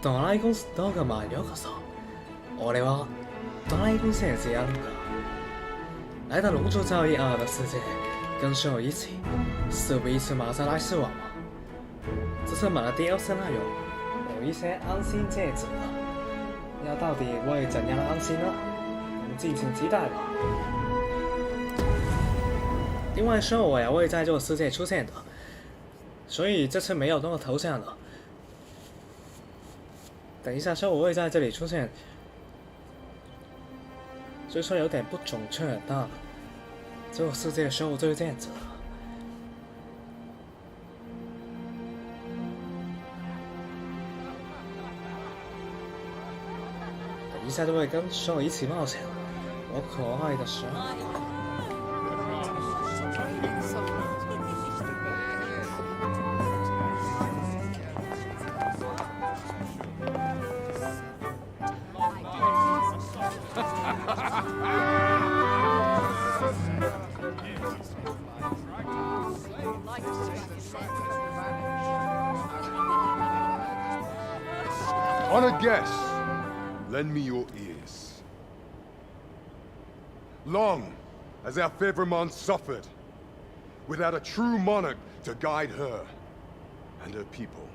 ドラゴンスドグマへようこそ。俺はドラゴン先生安德，来到龙族教义2的世界，跟室友一起，事不宜迟，马上来试玩吧。这次买了dlc内容，有一些安心戒指了，要到底会怎样的安心呢？我们敬请期待吧。另外，室友我也会在这个世界出现的，所以这次没有那个头像了。等一下，室友我会在这里出现。所以说有点不准确，但这个世界的时候就是这样子了。等一下就会跟所有一起冒险，我可爱的神。Honored guests, lend me your ears. Long has our Fevrimon suffered, without a true monarch to guide her and her people.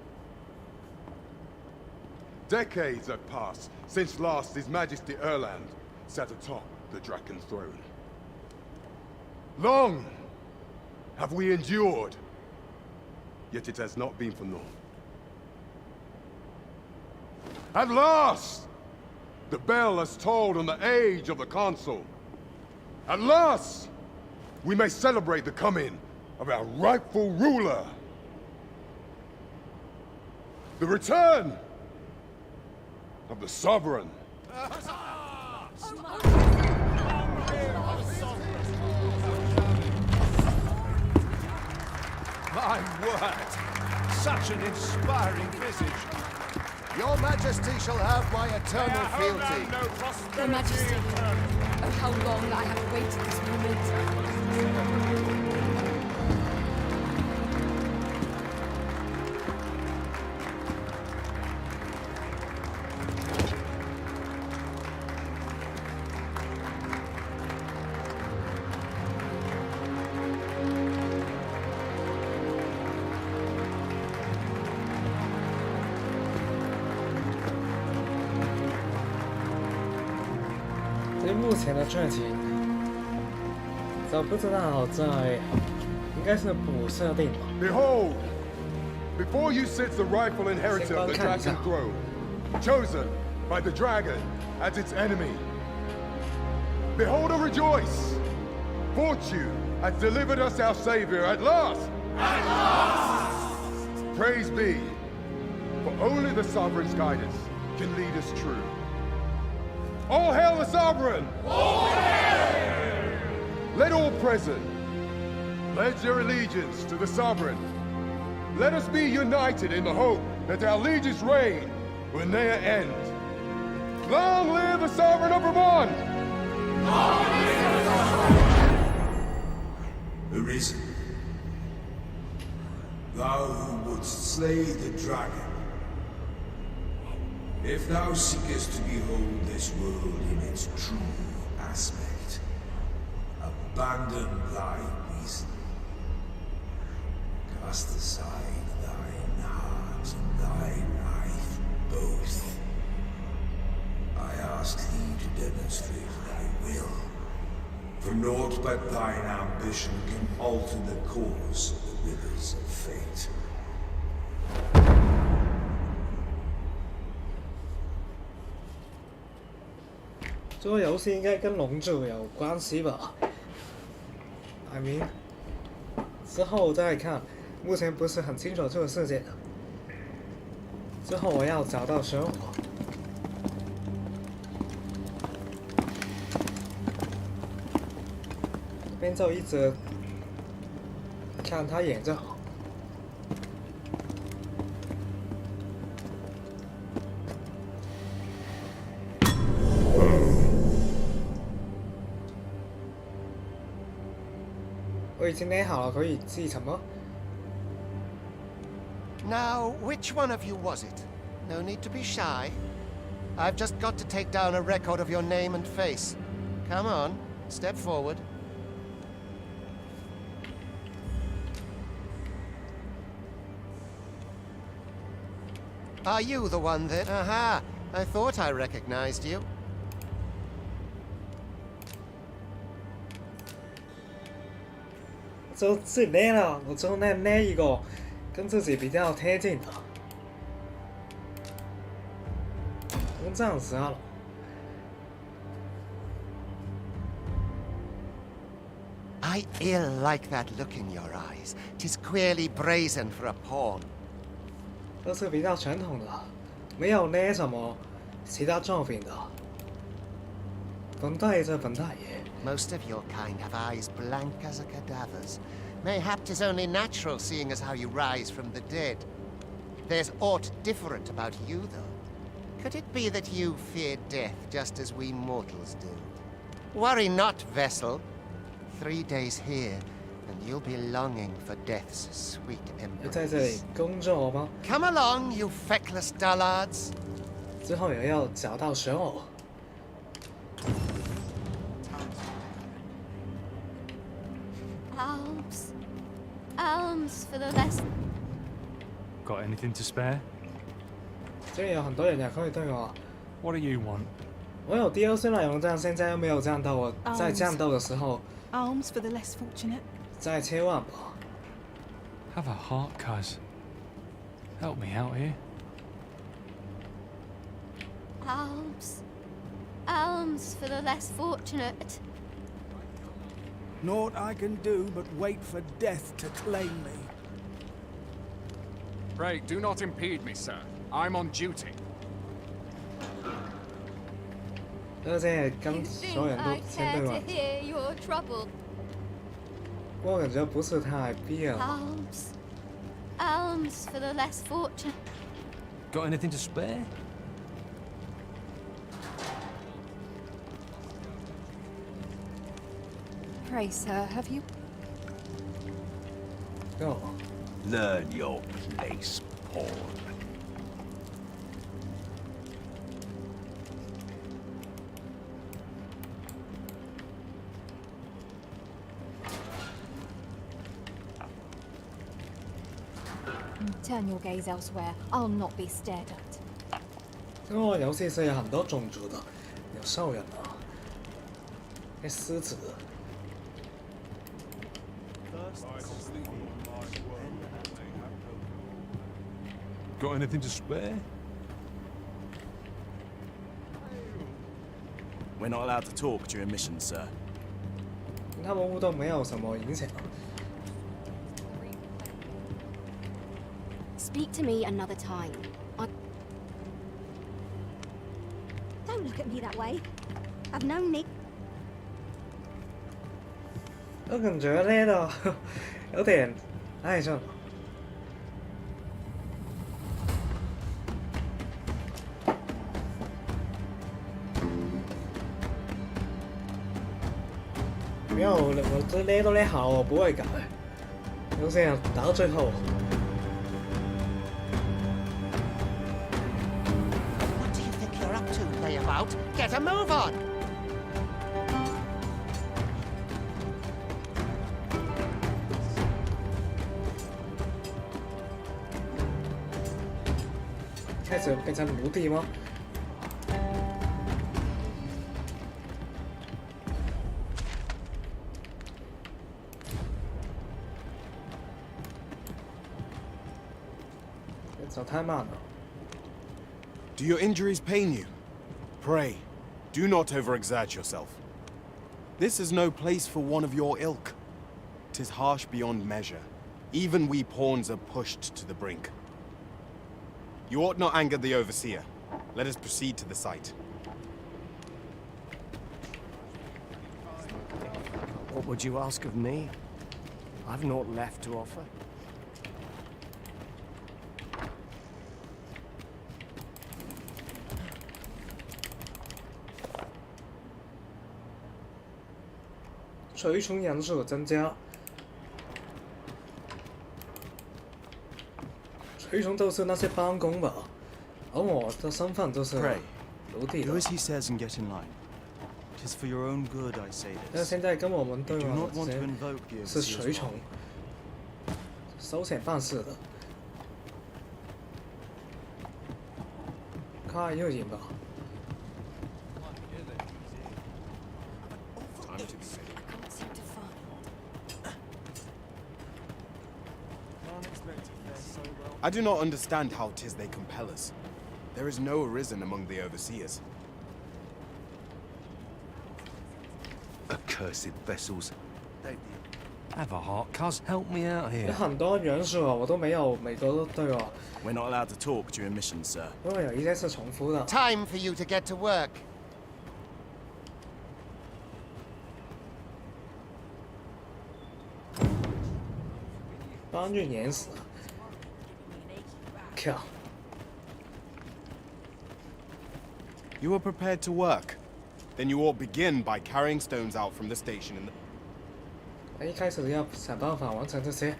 Decades have passed since last His Majesty Erland sat atop the Draken throne. Long have we endured, yet it has not been for naught. At last, the bell has tolled on the age of the console. At last, we may celebrate the coming of our rightful ruler. The return of the sovereign. My word! Such an inspiring visage. Your Majesty shall have my eternal fealty. Your Majesty, oh how long I have waited this moment. 目前的剧情，就不知道在应该是补设定吧。Behold, before you sits the rightful inheritor of the Dragon throne, chosen by the dragon as its enemy. Behold and rejoice! Fortune has delivered us our savior at last! At last! Praise be, for only the sovereign's guidance can lead us true. All hail the sovereign! All hail! Let all present pledge their allegiance to the sovereign. Let us be united in the hope that our liege's reign will ne'er end. Long live the sovereign of Vermont! Long live the sovereign! Arisen, thou who wouldst slay the dragon. If thou seekest to behold this world in its true aspect, abandon thy reason. Cast aside thine heart and thy knife both. I ask thee to demonstrate thy will, for naught but thine ambition can alter the course of the rivers of fate. 这个游戏应该跟龙族有关系吧 ？I mean， 之后再看，目前不是很清楚这个世界的。之后我要找到生活。这边就一直看他演就好。我已经捏好了，可以继承吗？ Now, which one of you was it? No need to be shy. I've just got to take down a record of your name and face. Come on, step forward. Are you the one that... Aha! I thought I recognized you. 就自己捏了，我就捏一个跟自己比较贴近的。龙战士啊龙。I ill like that look in your eyes. 'Tis queerly brazen for a pawn. 都是比较传统的，没有捏什么其他作品的。本大爷是本大爷。 Most of your kind have eyes blank as a cadaver's. Mayhap 'tis only natural, seeing as how you rise from the dead. There's aught different about you, though. Could it be that you fear death just as we mortals do? Worry not, vessel. 3 days here, and you'll be longing for death's sweet 要在这里 embrace. 工作吗？ Come along, you feckless dullards. 之后也要找到神偶。 Alms for the less. Got anything to spare? 这里有很多人也可以对我。 What do you want? 我有DLC 内容，这样现在又没有战斗，我在战斗的时候 Alms for the less fortunate. 再切换吧。 Have a heart, cuz. Help me out here. Alms for the less fortunate. Naught I can do but wait for death to claim me. Pray, do not impede me, sir. I'm on duty. 而且跟 You 所有 think 人都 I 先 care 对 to 完， hear your trouble? 我感觉不是太必要。 Alms for the less fortunate. Got anything to spare? Pray, sir, have you? No. Learn your place, pawn. Turn your gaze elsewhere. I'll not be stared at. 这个游戏是有很多种族的，有兽人啊，有狮子。 Got anything to spare? We're not allowed to talk during missions, sir. 跟他们互动没有什么影响。 Speak to me another time. Don't look at me that way. I've known Nick. 我感觉呢度有点，哎，算了。没有，我这捏都捏好，我不会改。就这样打到最后。 What do you think you're up to, layabout? Get a move on! 开始变成奴隶吗？走太慢了。 Do your injuries pain you? Pray, do not overexert yourself. This is no place for one of your ilk. 'Tis harsh beyond measure. Even we pawns are pushed to the brink. You ought not anger the overseer. Let us proceed to the site. What would you ask of me? I've naught left to offer. 随从人数增加，随从就是那些帮工吧。而我的身份就是奴隶 Do 的。 as he says and get in line. Tis for your own good I say 但 this. 现在跟我们 You 对 do 话 not 的 want 这 to 些 invoke the 是 overseer's 随从 wrath. 收钱办事的。看又赢吧。 Time to be safe. Can't seem to find. I do not understand how 'tis they compel us. There is no arisen among the overseers. Accursed vessels. Have a heart, cuz. Help me out 有 here. 很多元素啊，我都没有每个都对哦， We're not allowed to talk during missions, sir. 因为有一些是重复的。 Time for you to get to work. 搬运碾死。靠！ You are prepared to work? Then you ought begin by carrying stones out from the station in the... 一开始要想办法完成这些。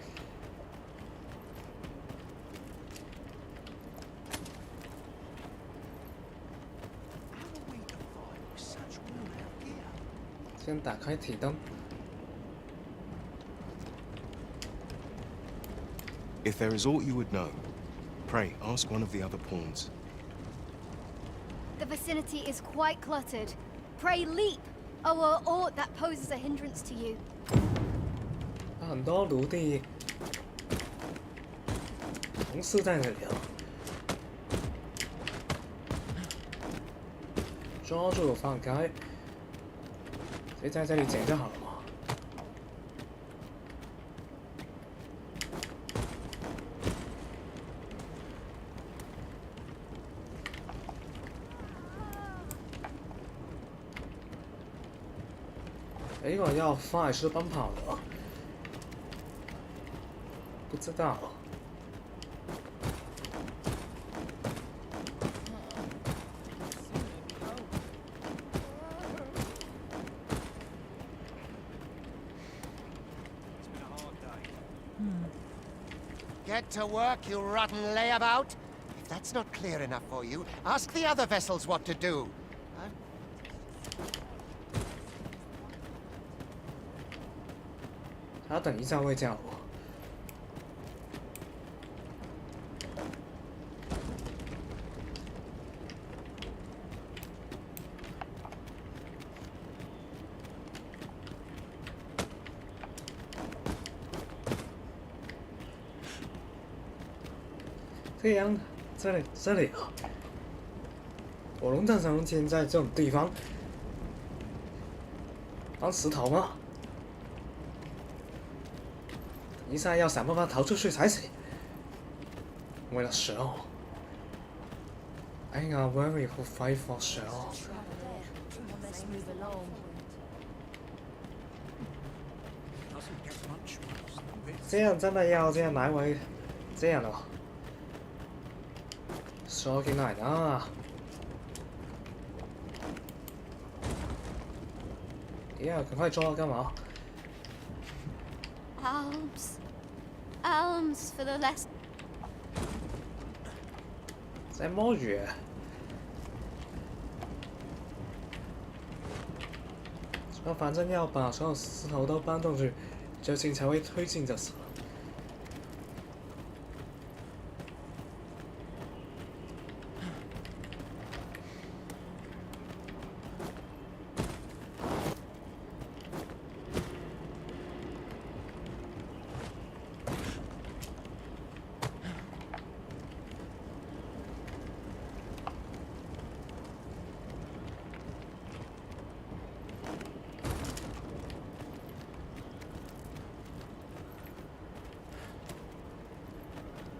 先打开体灯。 If there is aught you would know, pray ask one of the other pawns. The vicinity is quite cluttered. Pray leap, or aught that poses a hindrance to you. 很多奴隶同事在这里啊，抓住放开，直接在这里捡就好了嘛。哎，我要快速奔跑的，不知道。 Get to work, you rotten layabout. If that's not clear enough for you, ask the other vessels what to do. 他等一下会叫我。这样，这里啊，我龙战神龙剑在这种地方搬石头吗？ 一下要想办法逃出去才行。为了蛇哦，I am very who fight for 蛇哦。这样真的要这样来回，这样哦。说进来呢。呀，赶快抓，干嘛？ Alms. Alms for the less. 在摸鱼。反正要把所有石头都搬动去，剧情才会推进就是了。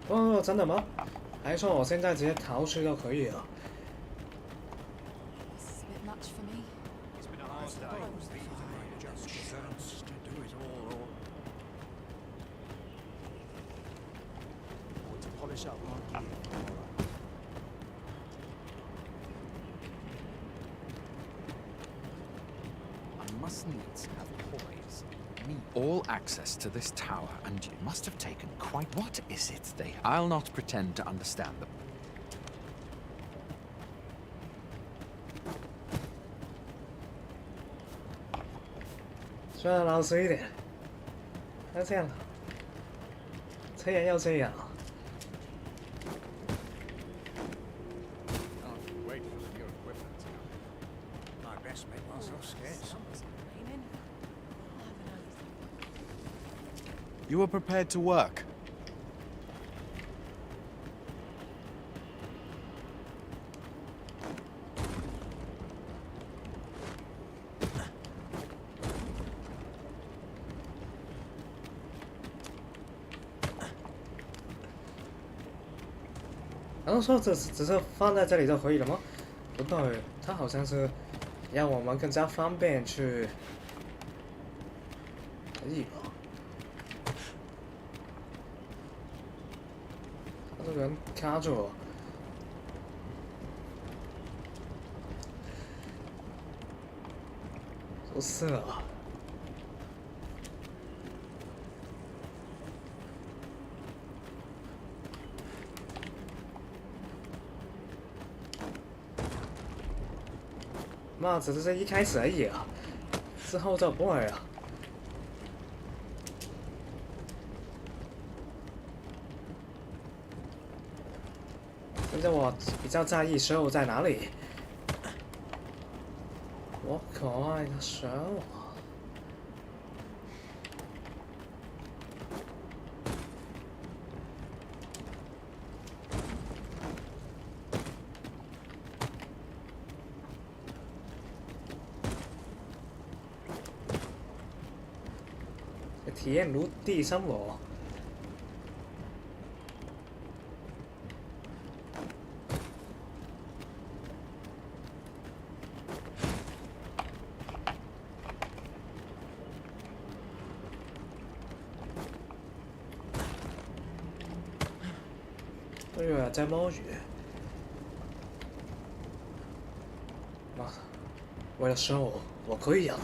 哦，真的吗？还说我现在直接逃出就可以了。 This is a bit much for me. Polish up, huh? I must needs have poise. Need all access to this tower, and you must have taken quite. What is it they? I'll not pretend to understand them. 虽然老实一点，那这样，这样要这样。 You were prepared to work.然后说只是放在这里就可以了吗？不对，它好像是让我们更加方便去。可以吧？他这个人卡住我。就是啊。 妈，只是这一开始而已啊，之后就不会了。现在我比较在意手在哪里。我可爱的手啊！体验陆地生活。对啊，在摸鱼。妈的，为了生活，我可以养。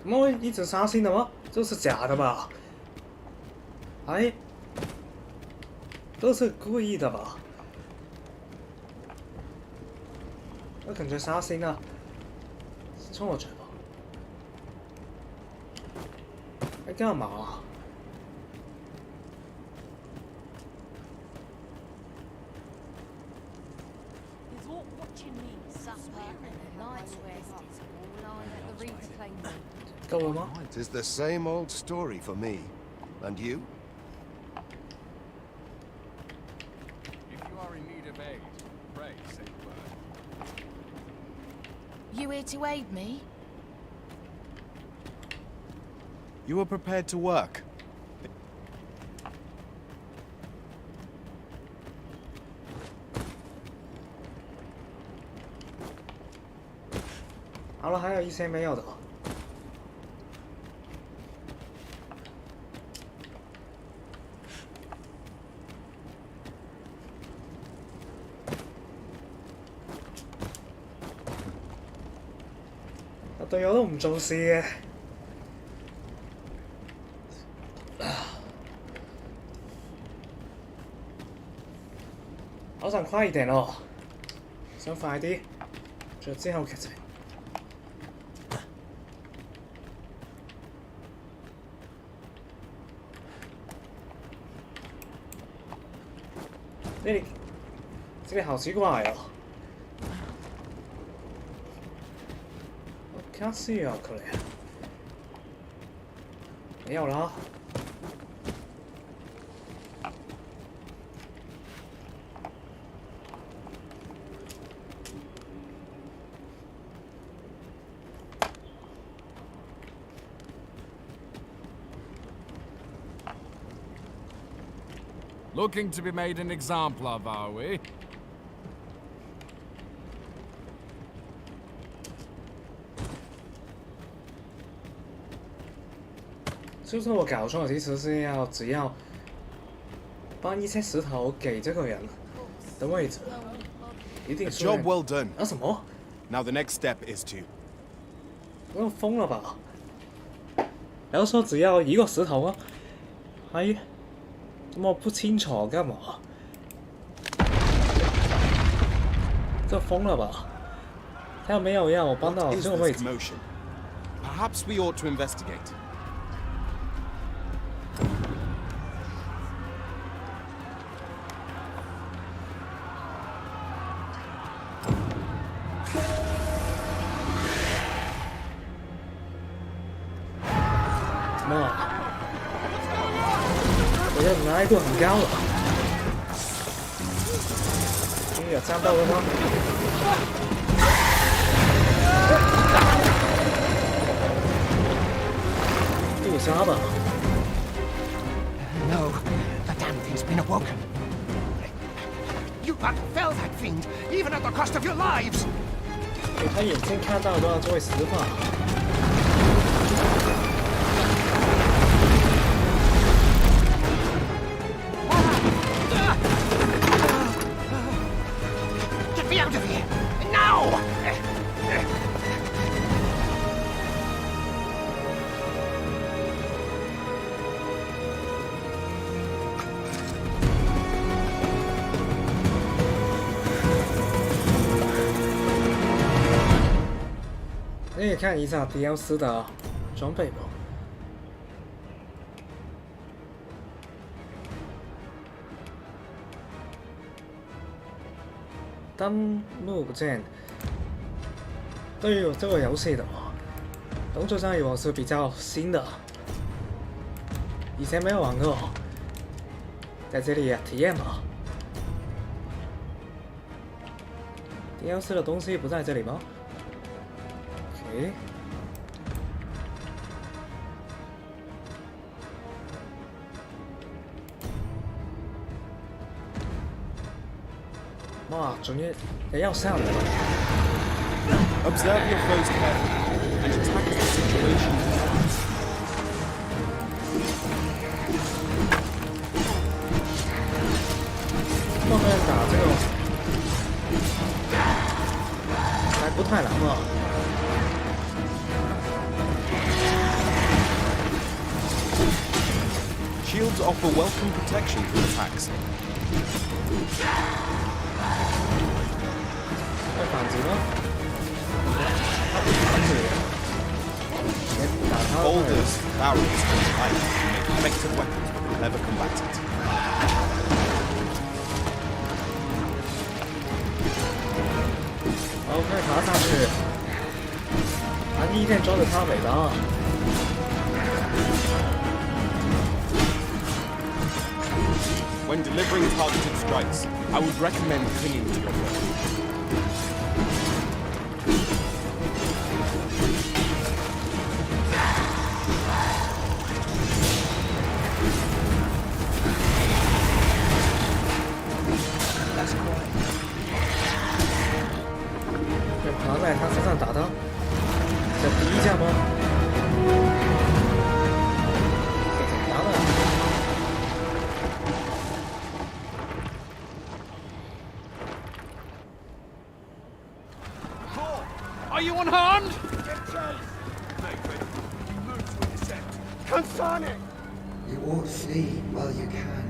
怎么会一直杀新的吗？这是假的吧？哎，这是故意的吧？我感觉杀新啊，是错觉吧？在干嘛？ 够了吗？ 'Tis the same old story for me. And you? If you are in need of aid, pray say the word. You here to aid me? You were prepared to work. 好了，还有一些没有的。 隊友都唔做事嘅，我想快一點咯，想快啲，着之後劇情。这里好奇怪哦。 看是啊，可能没有了。Looking to be made an example of, are we? 就是我搞错了，其实是只要搬一些石头给这个人的位置，一定是。Job well done. 啊什么 Now the next step is to. 我疯了吧？然后说只要一个石头啊，哎，这么不清楚干嘛？这疯了吧？他没有让我搬到这个位置。 Perhaps we ought to investigate. Come on. 我的难易度很高了。终于有战斗了吗？ No, the damn thing's been awoken. You fell that fiend, even at the cost of your lives. 他眼睛看到都要作为实话。Get me out of here now! 可以看一下 DLC 的装备吧。登录键，对于这个游戏的龙族教义我是比较新的，以前没有玩过，在这里体验吧。DLC 的东西不在这里吗？ 哇，终于也要上了。Observe your foes carefully and attack the situation. 后面打这个还不太难吧？ Shields offer welcome protection from attacks. 会反击吗？他不反击。打他。Boulders, barrels, and iron make effective weapons for clever combatants. 好，快爬上去。他第一天抓着他尾巴。 When delivering targeted strikes, I would recommend clinging to your bow. That's quiet. 要爬在他身上打他，这第一下吗？这怎么打的？ Are you unharmed? Consane! You ought flee while you can.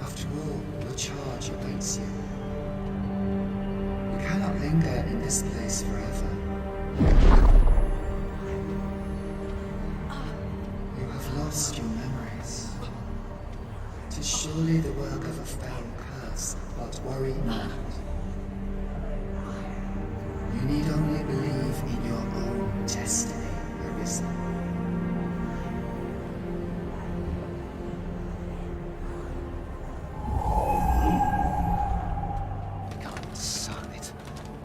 After all, your charge awaits you. You cannot linger in this place forever. You have lost your memories. 'Tis surely the work of a foul curse, but worry not. You need only believe in your own destiny, Arisen. God son it.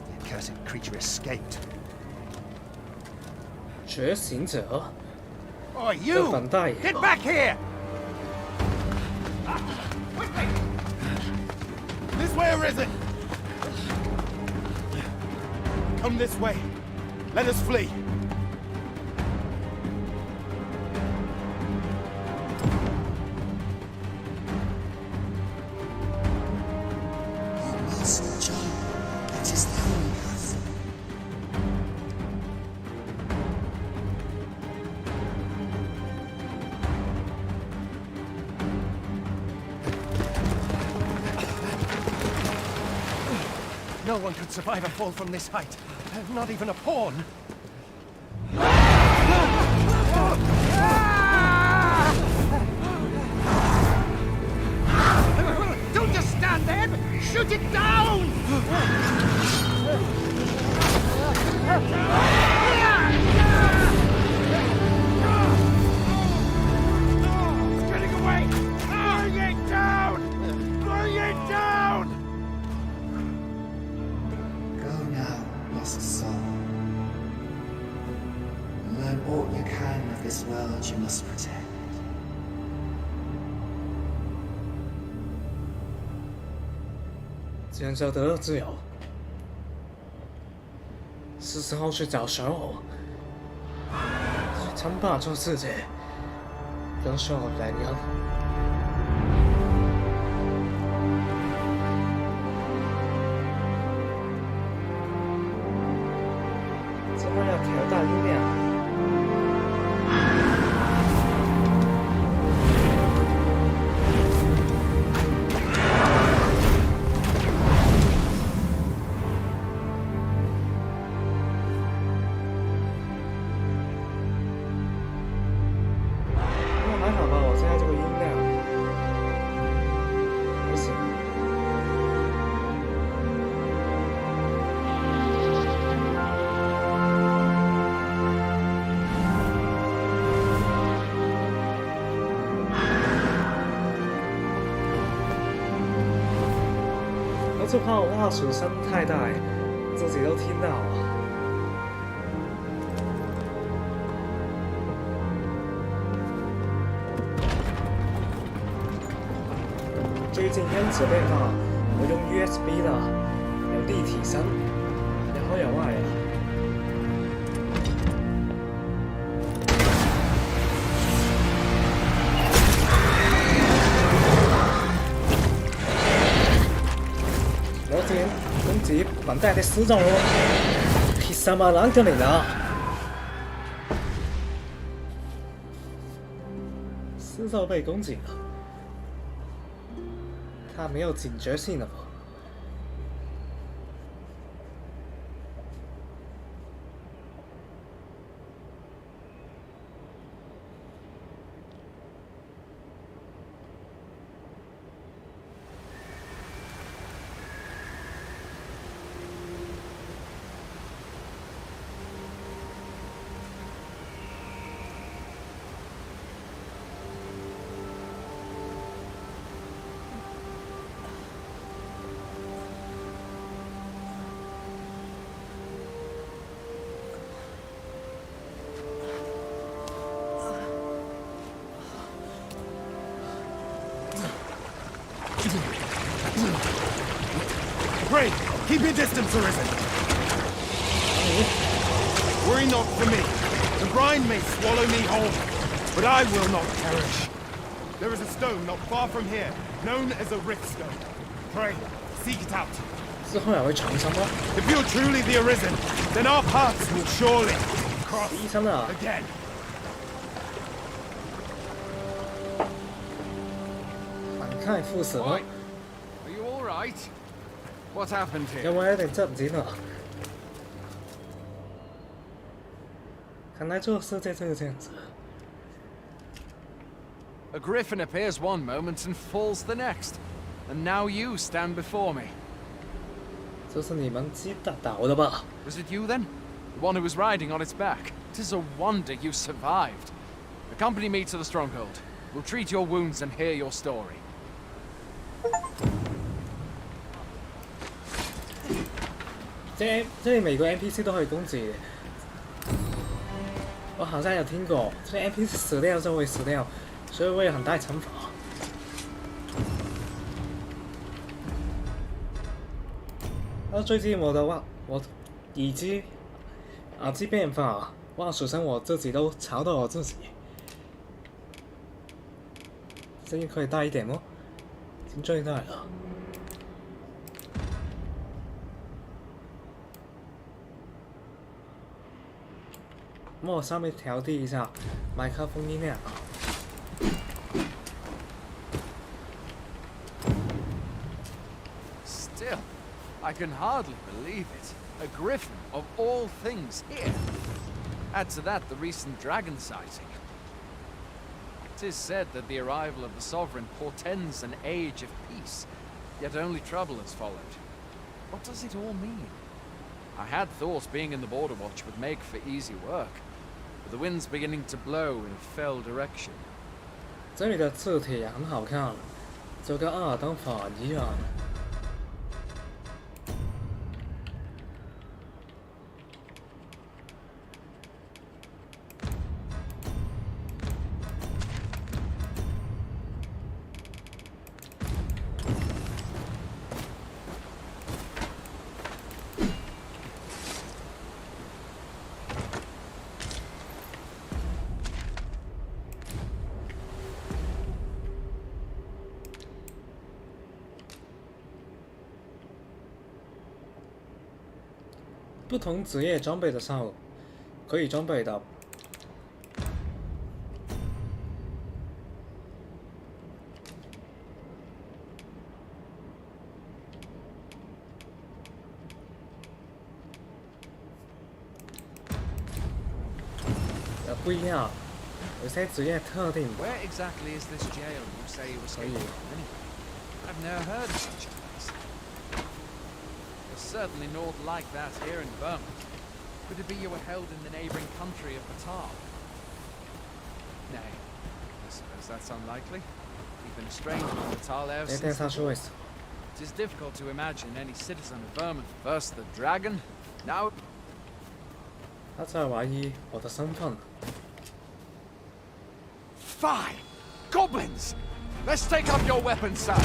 The accursed creature escaped. 觉醒者。 Oh, you! Get back here! This way, Arisen! Come this way. Let us flee. No one could survive a fall from this height. Not even a pawn. Don't just stand there! Shoot it down! It's getting away! Bring it down! Bring it down! Go now, lost soul. Learn all you can of this world you must protect. 既然要得到自由，是时候去找Cheryl，去称霸这世界，跟Cheryl来一样。之后要调大音量。 还好吧，我现在这个音量还行。我就怕我话术声太大，自己都听到啊。 最近音质变化，我用 USB 的，有立体声，有好有坏啊。攞箭，公子文帶的死咗我，鐵什麼冷咗嚟啦？死咗被攻擊了。 他没有警觉性了吧？Pray, keep your distance, Arisen. Worry not for me. The brine may swallow me whole, but I will not perish. There is a stone not far from here, known as a rift stone. Pray, seek it out. 之後又會重生嗎？ If you're truly the Arisen, then our paths will surely cross 醫生啊！ again. 反抗副死嗎？ Are you all right? What happened here? 有冇一定震驚啊？看來這個世界就是這樣子。 A griffin appears one moment and falls the next, and now you stand before me. 這是你們擊倒的吧？ Was it you then? The one who was riding on its back? 'Tis a wonder you survived. Accompany me to the stronghold. We'll treat your wounds and hear your story. 這每個 NPC 都可以攻擊的。我好像有聽過，這 NPC 死掉就會死掉，所以會有很大懲罰。最近我已經耳機變化，哇！首先我自己都吵到我自己，聲音可以大一點嗎？已經最大了。咁我稍微調低一下麥克風音量。 Still, I can hardly believe it. A griffin of all things here. Add to that the recent dragon sighting. It is said that the arrival of the Sovereign portends an age of peace, yet only trouble has followed. What does it all mean? I had thought being in the Border Watch would make for easy work, but the wind's beginning to blow in a fell direction. 这里的字体也很好看，就跟阿尔登法一样。不同职业装备的时候，可以装备的。不一样，有些职业特定。Where exactly is this jail you say you escaped from? Anyway, I've never heard of such a place. There's certainly naught like that here in Burma. Could it be you were held in the neighbouring country of Batar? Nay, I suppose that's unlikely. You've been estranged from Batar ever since. It is difficult to imagine any citizen of Burma. First the dragon, now. 他在怀疑我的身份。Fine! Goblins! Let's take up your weapons, sir.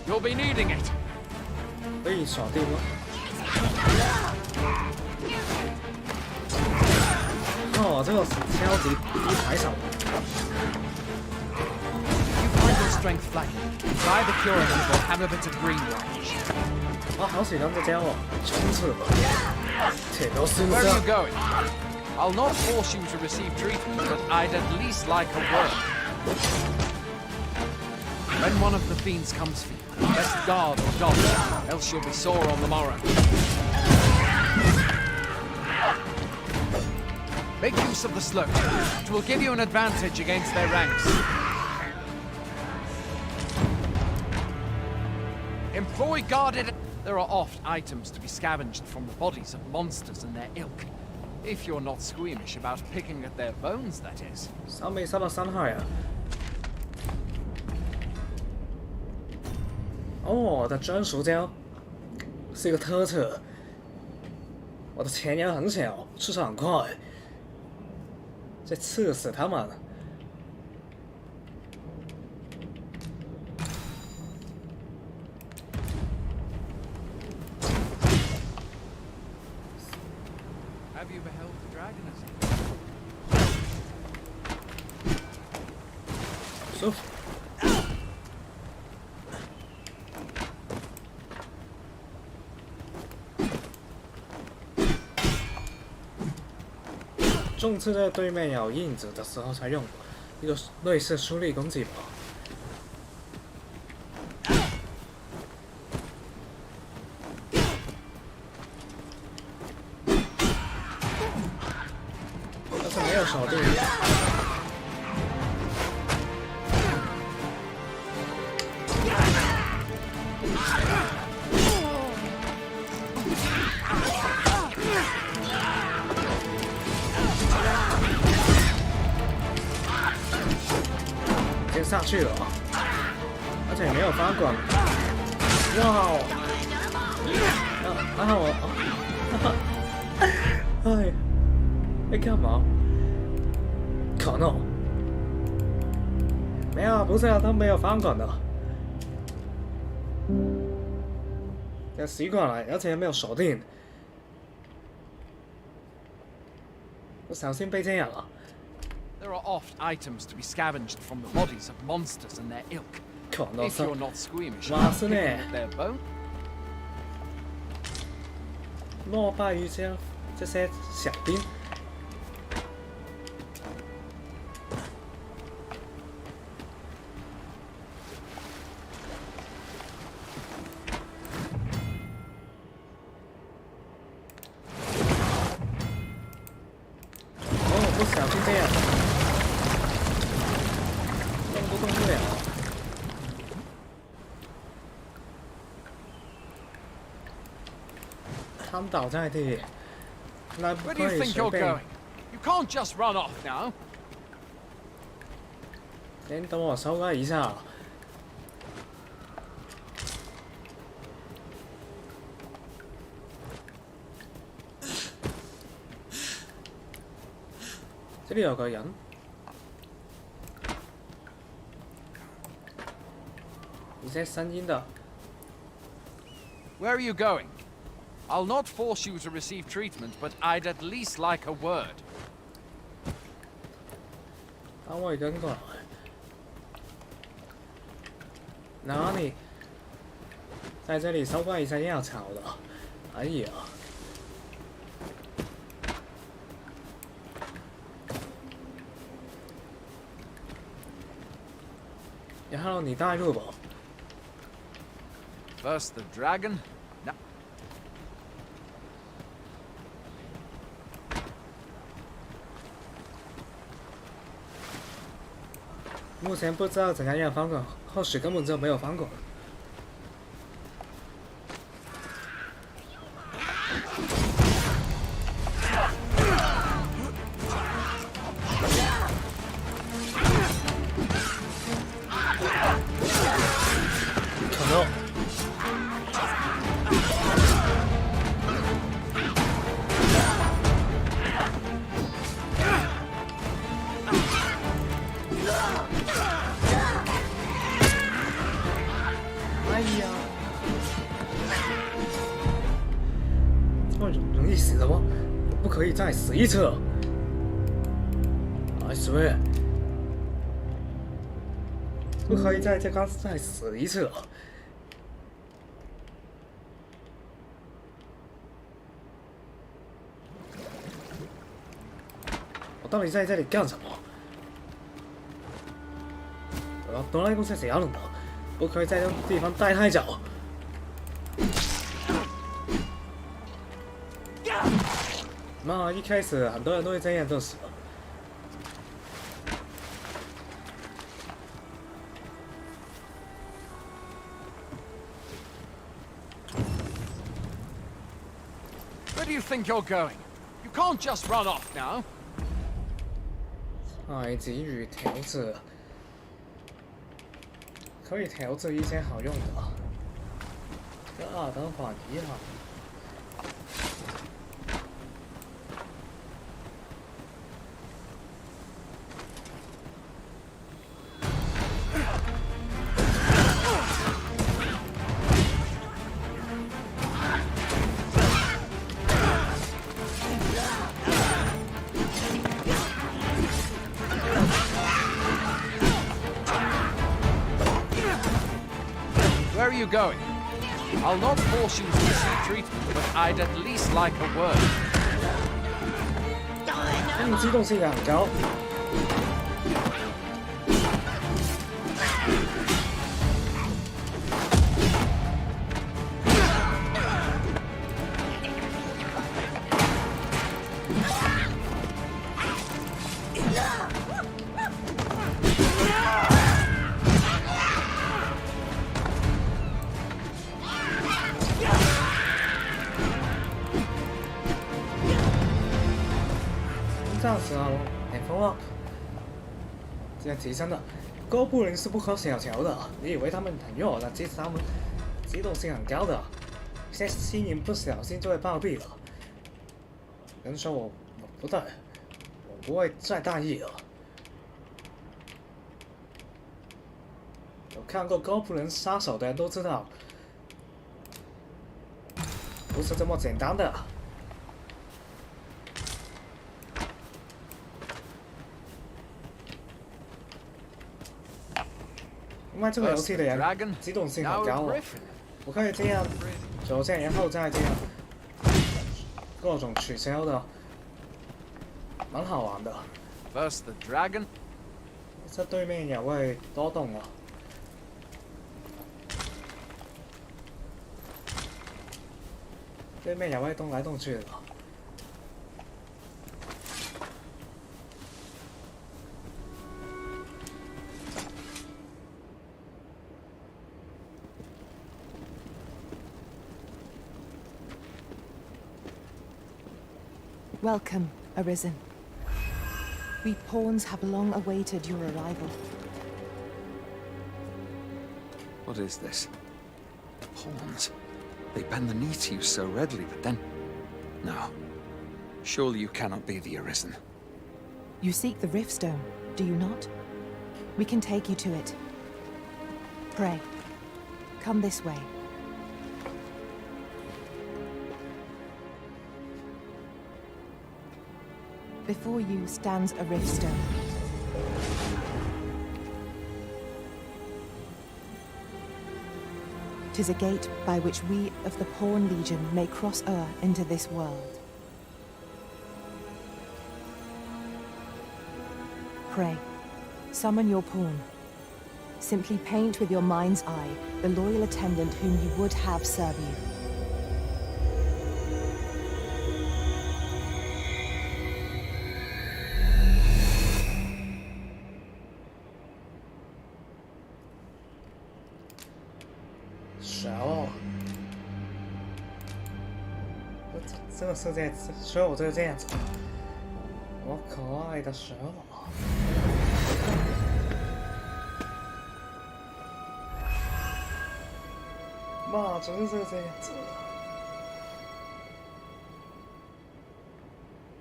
You'll be needing it. 可以锁定吗？哦，这个超级低抬手。You find your strength flying. Try the cure and we'll have a bit of green range. 我好喜欢这家伙，冲刺吧！铁头伸 Where are 张 you。going? I'll not force you to receive treatment, but I'd at least like a word. When one of the fiends comes for you, best guard or dodge, else you'll be sore on the morrow. Make use of the slope. It will give you an advantage against their ranks. Employ guarded. There are oft items to be scavenged from the bodies of monsters and their ilk. If you're not squeamish about picking at their bones, that is. 伤没受到伤害啊？哦，我的专属胶是一个特色。我的前腰很小，出手很快，再刺死他们。Have you beheld the dragon as 舒服。重刺在对面有印子的时候才用，一个类似疏力攻击吧。但是没有锁定。已经下去了，而且也没有翻滚。哇哦！还好我，哎，你干嘛？可能没有，不是啊，他没有翻滚的。要习惯了，而且没有锁定。我小心被这样了。 There are oft items to be scavenged from the bodies of monsters and their ilk. If you're not squeamish about picking at their bone. 落败于这些小兵。不小心这样，动都动不了。瘫倒在地，那不 Where 可 do you 以 think 随 you're 便。 going? You can't just run off now. 先等我收割一下。这里有个人。一些声音的。 Where are you going? I'll not force you to receive treatment, but I'd at least like a word. 单位跟过来。哪里？在这里收割一下药草的。哎呀！然后你带路吧。 First the dragon. Now. 目前不知道怎样翻滚，或许根本就没有翻滚。可能。 哎呀，这么容易死的吗？不可以再死一次。I swear， 不可以在这刚再死一次。我到底在这里干什么？哆啦 A 梦是谁要弄的？ 不可以在这种地方待太久。那一开始很多人都会这样就死了。Where do you think you're going? You can't just run off now. 太极与条子。 可以调制一些好用的。这等缓一下。Where are you going? I'll not force you to receive treatment, but I'd at least like a word. 机动性很高。战士啊龙，点风啊！这样提升了，哥布林是不可小瞧的。你以为他们很弱的，其实他们机动性很高的。一些新人不小心就会暴毙了。人说我不对，我不会再大意了。有看过哥布林杀手的人都知道，不是这么简单的。 因为这个游戏的人机动性很高，我可以这样左键，然后再这样，各种取消的，蛮好玩的。First the dragon. 这对面也会多动了。对面也会动来动去的。Welcome, Arisen. We pawns have long awaited your arrival. What is this? Pawns? They bend the knee to you so readily, but then... No. Surely you cannot be the Arisen. You seek the Riftstone, do you not? We can take you to it. Pray, come this way. Before you stands a Riftstone. Tis a gate by which we of the Pawn Legion may cross o'er into this world. Pray, summon your pawn. Simply paint with your mind's eye the loyal attendant whom you would have serve you. Cheryl，这个设计，Cheryl这个这样子，我可爱的Cheryl。妈，真是这样子。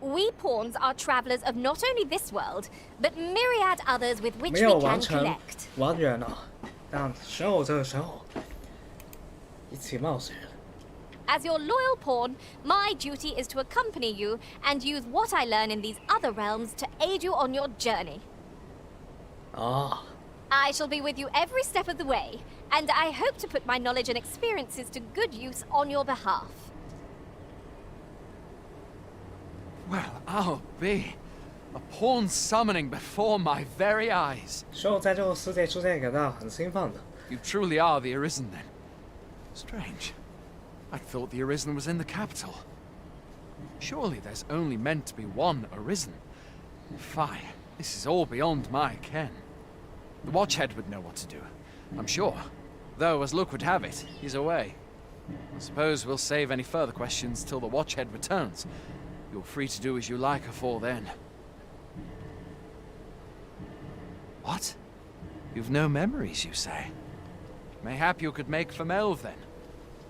We pawns are travelers of not only this world, but myriad others with which 没有 we 完 can 成 connect. 完原了，但Cheryl这个Cheryl一起冒险。As your loyal pawn, my duty is to accompany you and use what I learn in these other realms to aid you on your journey. 啊。I shall be with you every step of the way, and I hope to put my knowledge and experiences to good use on your behalf. Well, I'll be. A pawn summoning before my very eyes. Cheryl 在这个世界出现，感到很兴奋的。You truly are the Arisen, then. Strange. I thought the Arisen was in the capital. Surely there's only meant to be one Arisen. Fie, this is all beyond my ken. The Watchhead would know what to do, I'm sure. Though, as luck would have it, he's away. I suppose we'll save any further questions till the Watchhead returns. You're free to do as you like afore then. What? You've no memories, you say? Mayhap you could make for Melve, then.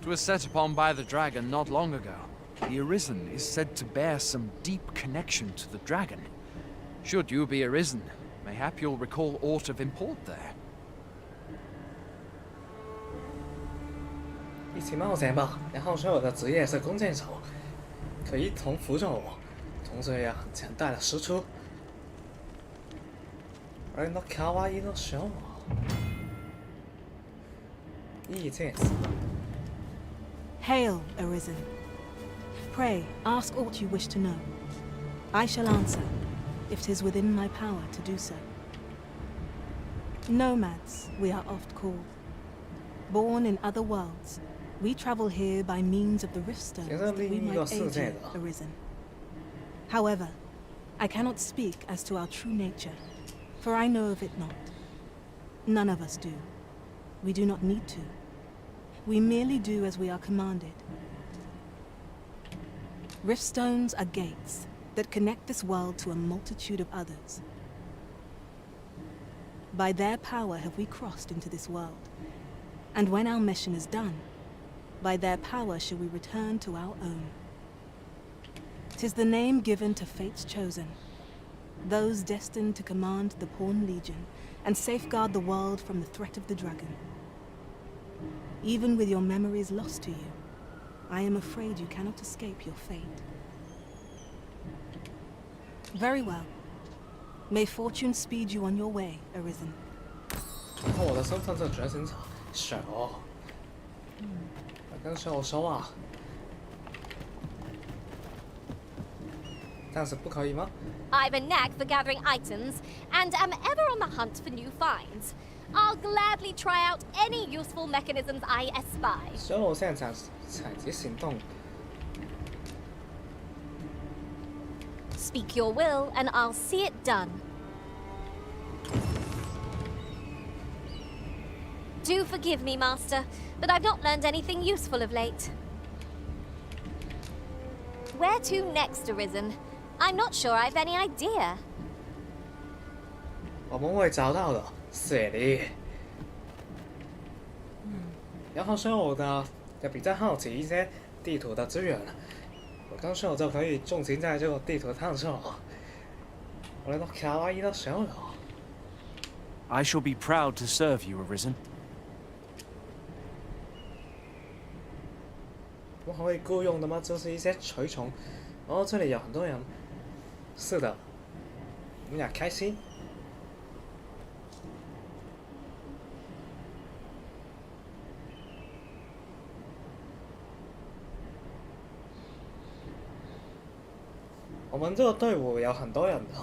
'Twas set upon by the dragon not long ago. The Arisen is said to bear some deep connection to the dragon. Should you be Arisen, mayhap you'll recall aught of import there. 一起冒险吧。然后Cheryl的职业是弓箭手，可以同辅助我，同时也很强大的输出。而那卡哇伊的Cheryl，一件事。 Hail, Arisen. Pray, ask aught you wish to know. I shall answer, if 'tis within my power to do so. Nomads, we are oft called. Born in other worlds, we travel here by means of the Riftstones that we might aid you, Arisen. However, I cannot speak as to our true nature, for I know of it not. None of us do. We do not need to. We merely do as we are commanded. Riftstones are gates that connect this world to a multitude of others. By their power have we crossed into this world. And when our mission is done, by their power shall we return to our own. 'Tis the name given to fate's chosen, those destined to command the Pawn Legion and safeguard the world from the threat of the dragon. Even with your memories lost to you, I am afraid you cannot escape your fate. Very well. May fortune speed you on your way, Arisen. 看我的身份证觉醒者Cheryl，跟Cheryl说啊，但是不可以吗？ I've a knack for gathering items, and am ever on the hunt for new finds. I'll gladly try out any useful mechanisms I espy. Cheryl 现在采集行动。 Speak your will, and I'll see it done. Do forgive me, Master, but I've not learned anything useful of late. where to next, Arisen? I'm not sure I've any idea. 我们会找到的，谢你。然后所以我呢也比较好奇一些地图的资源，我刚说我就可以重心在这个地图探索了。我哋都卡哇伊都想了。I shall be proud to serve you, Arisen. 我可以雇佣的吗？就是一些蛔虫。哦，这里有很多人。是的，你们俩开心。我们这个队伍有很多人的。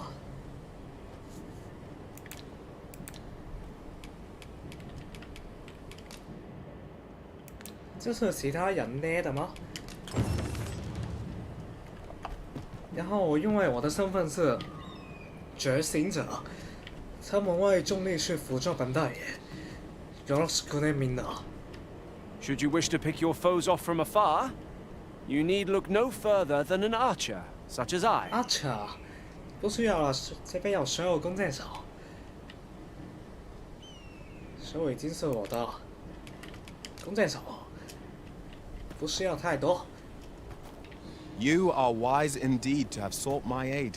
这是其他人捏的吗？然后因为我的身份是觉醒者，他们会重力去辅助本队。よろしくね、みんな。Should you wish to pick your foes off from afar, you need look no further than an archer, such as I. Archer， 不需要了，这边有Cheryl弓箭手，Cheryl已经是我的弓箭手。不需要太多。You are wise indeed to have sought my aid.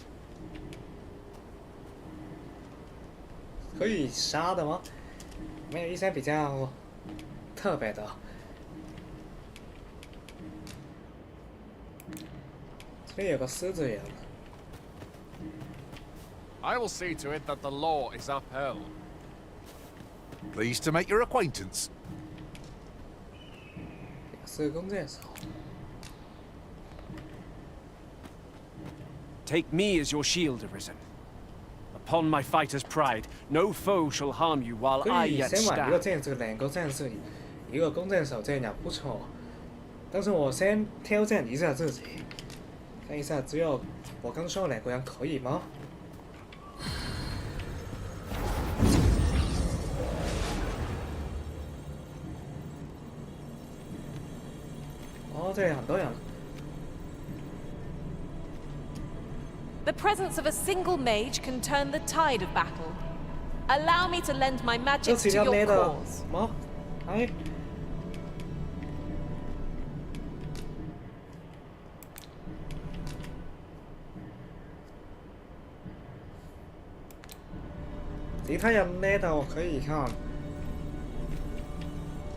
可以杀的吗？没有一些比较特别的。这边有个狮子人。I will see to it that the law is upheld. Pleased to make your acquaintance. 是弓箭手。Take me as your shield, Arisen. Upon my fighter's pride, no foe shall harm you while 可 I 以 yet 先玩一个 stand. 这样子，两个战士，一个弓箭手，这样也不错。但是我先挑战一下自己，看一下只有我刚说两个人可以吗？哦，这里很多人。 The presence of a single mage can turn the tide of battle. Allow me to lend my magic to your cause. 吗？哎。其他人呢度可以看。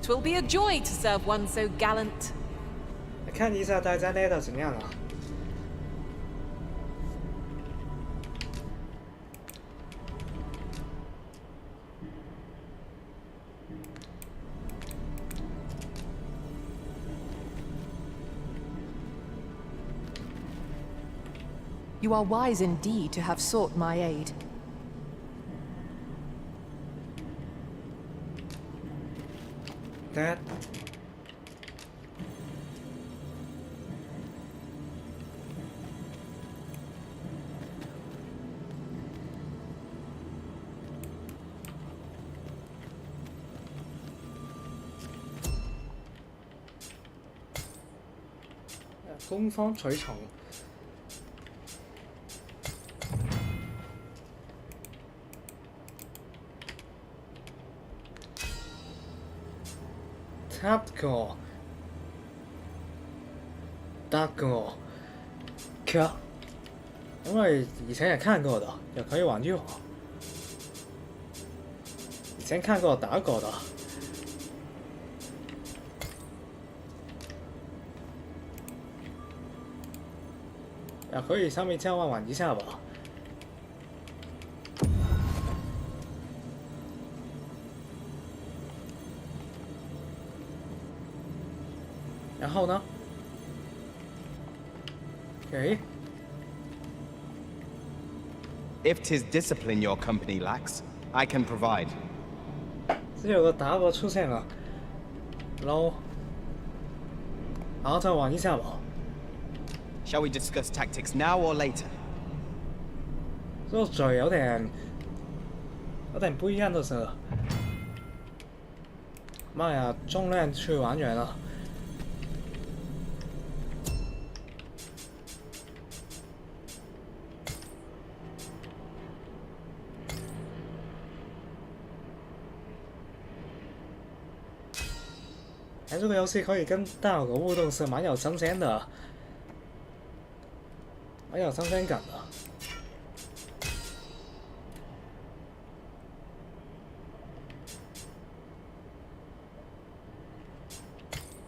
'Twill be a joy to serve one so gallant. 看一下大家呢度怎样啊？ You are wise indeed to have sought my aid. That. Công phong trối trọng. Dogma，因为以前也看过的，也可以玩就好。以前看过打过的，也可以上面交换玩一下吧。 然后呢 ？Okay. If 'tis discipline your company lacks, I can provide. 这有个答案出现了，然后再玩一下吧。Shall we discuss tactics now or later? 这个嘴有点不一样的是，妈呀，重量去完原了。玩这个游戏可以跟大友的互动是蛮有新鲜的，蛮有新鲜感的。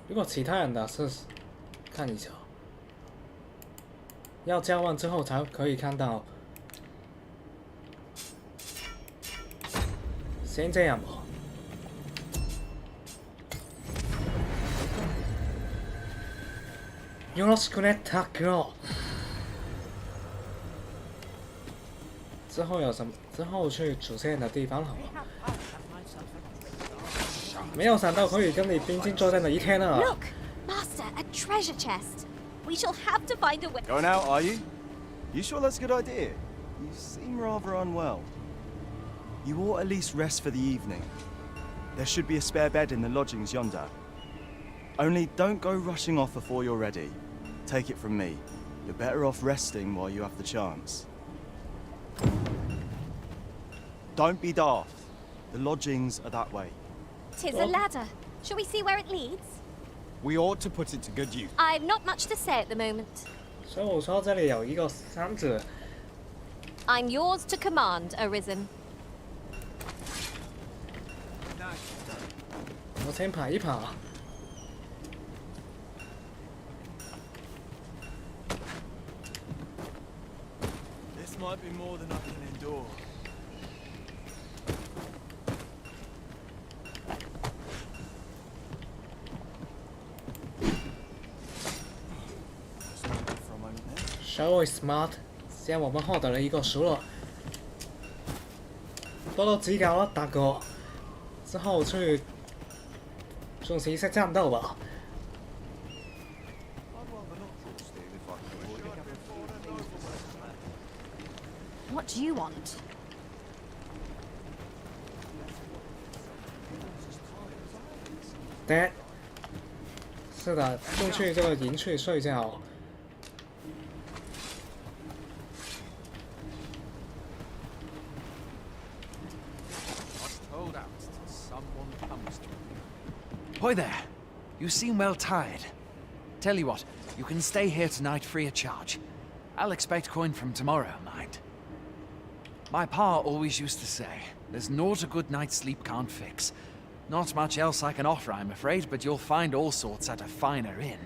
如果其他人的是看一下，要交换之后才可以看到。先这样吧。よろしくね、タクロ。之后有什么？之后去主线的地方好了。没有想到可以跟你并肩作战的一天呢。Look, Master, a treasure chest. We shall have to find a way. Going out, are you? You sure that's a good idea? You seem rather unwell. You ought at least rest for the evening. There should be a spare bed in the lodgings yonder. Only don't go rushing off before you're ready. Take it from me. You're better off resting while you have the chance. Don't be daft. The lodgings are that way. 'Tis a ladder. Shall we see where it leads? We ought to put it to good use. I've not much to say at the moment. 所以我说这里有一个箱子。I'm yours to command, Arisen. 我先爬一爬。This might be more than I can endure. Cheryl is smart， 现在我们获得了一个熟了，多多指教啊，大哥。之后去进行一些战斗吧。What do you want? 对，是的，进去这个营去睡觉。Hoy there! You seem well tired. Tell you what, you can stay here tonight free of charge. I'll expect coin from tomorrow, mind. My pa always used to say, there's naught a good night's sleep can't fix. Not much else I can offer, I'm afraid, but you'll find all sorts at a finer inn.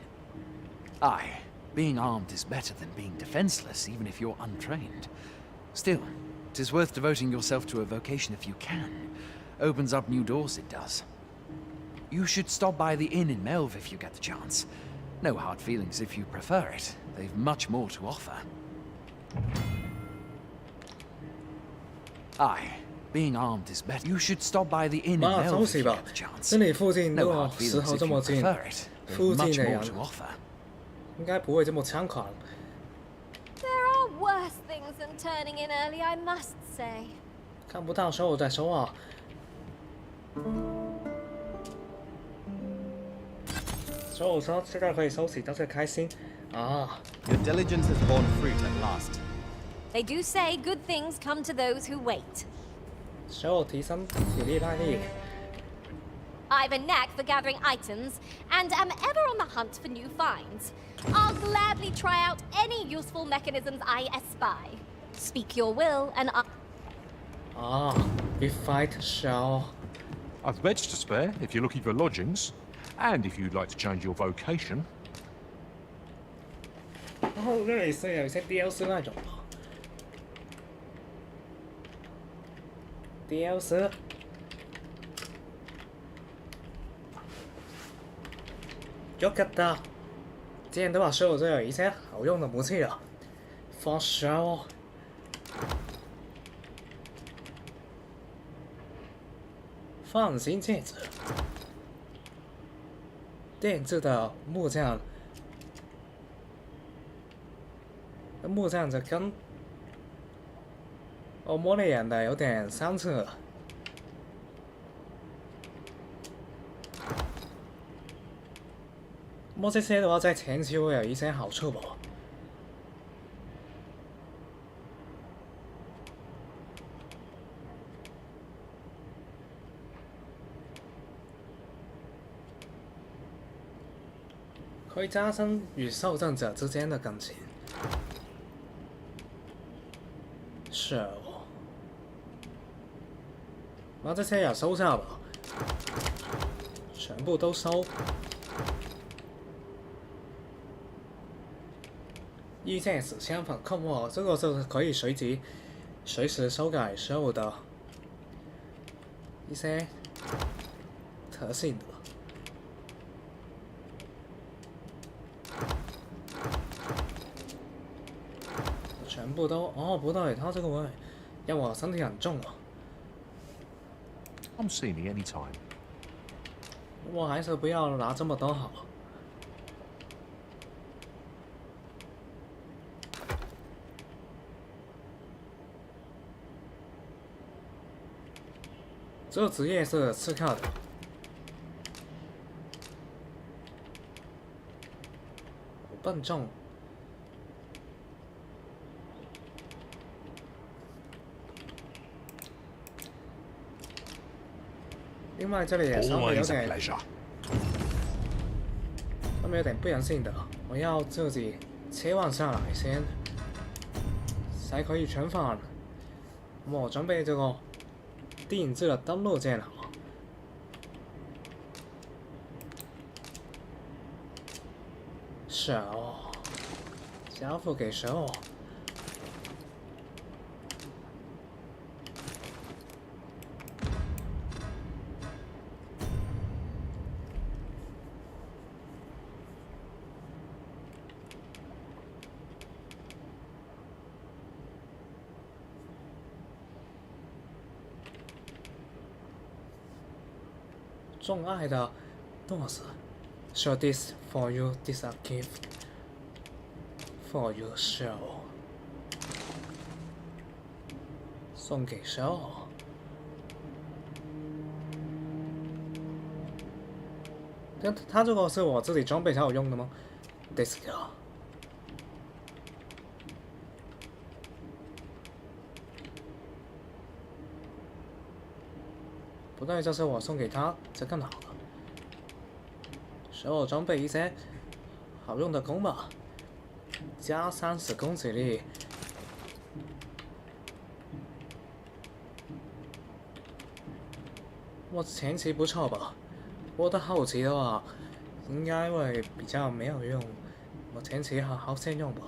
Aye, being armed is better than being defenseless, even if you're untrained. Still, 'tis worth devoting yourself to a vocation if you can. Opens up new doors, it does. You should stop by the inn in Melve if you get the chance. No hard feelings if you prefer it. They've much more to offer. Aye, being armed is better. You should stop by the inn in Melve if you get the chance. 这里附近如 No 果 hard 石 feelings 头 if 这 you 么近， prefer it. 附 They've 近 much 的 more 人 to offer. 应该不会这么猖狂。 There are worse things than turning in early, I must say. 看不到，所以我在说啊。所以我说现在可以休息，但是开心啊。Your diligence has borne fruit at last. They do say good things come to those who wait. 所以我提升体力耐力。 I've a knack for gathering items, and am ever on the hunt for new finds. I'll gladly try out any useful mechanisms I espy. Speak your will, and I... Ah, we fight shall. I've beds to spare if you're looking for lodgings, and if you'd like to change your vocation. 然后这里是有一些 DLC 那种 DLC。 よかった。今天都把所有都有一些好用的武器了。For sure。放心戒指，定制的木匠，木匠就跟我模拟人的有点相似。 摸这些的话，在前期会有一些好处吧。可以加深与受赠者之间的感情。是哦，把这些也收下吧，全部都收。意见是相反，看我这个是可以随时修改所有的一些特性的。全部都哦，不对，他这个位，因为我身体很重啊。I'm seeing you anytime. 我还是不要拿这么多好。这个职业是刺客的。笨重。另外这里也稍微有点不人性的，我要自己切换下来先，才可以全返。我准备这个定制的登录键好。手，交付给手。钟爱的诺斯 ，show this for you, this a gift for you, Cheryl。送给Cheryl。他这个是我自己装备才有用的吗 ？this个。不对，这是我送给他，这更好了。所有装备一些好用的弓吧，加30攻击力。我前期不错吧，我的后期的话应该会比较没有用，我前期好好先用吧。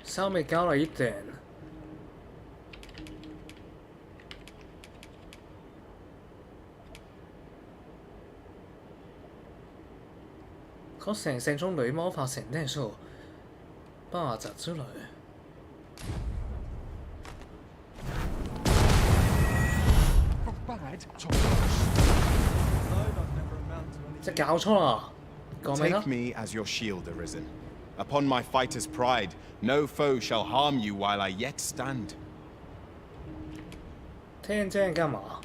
稍微高了一点，可成種女魔法成定數80之類。即係搞錯啦，講咩啦？ Take me as your shield, Arisen. Upon my fighter's pride, no foe shall harm you while I yet stand. 听这样干嘛？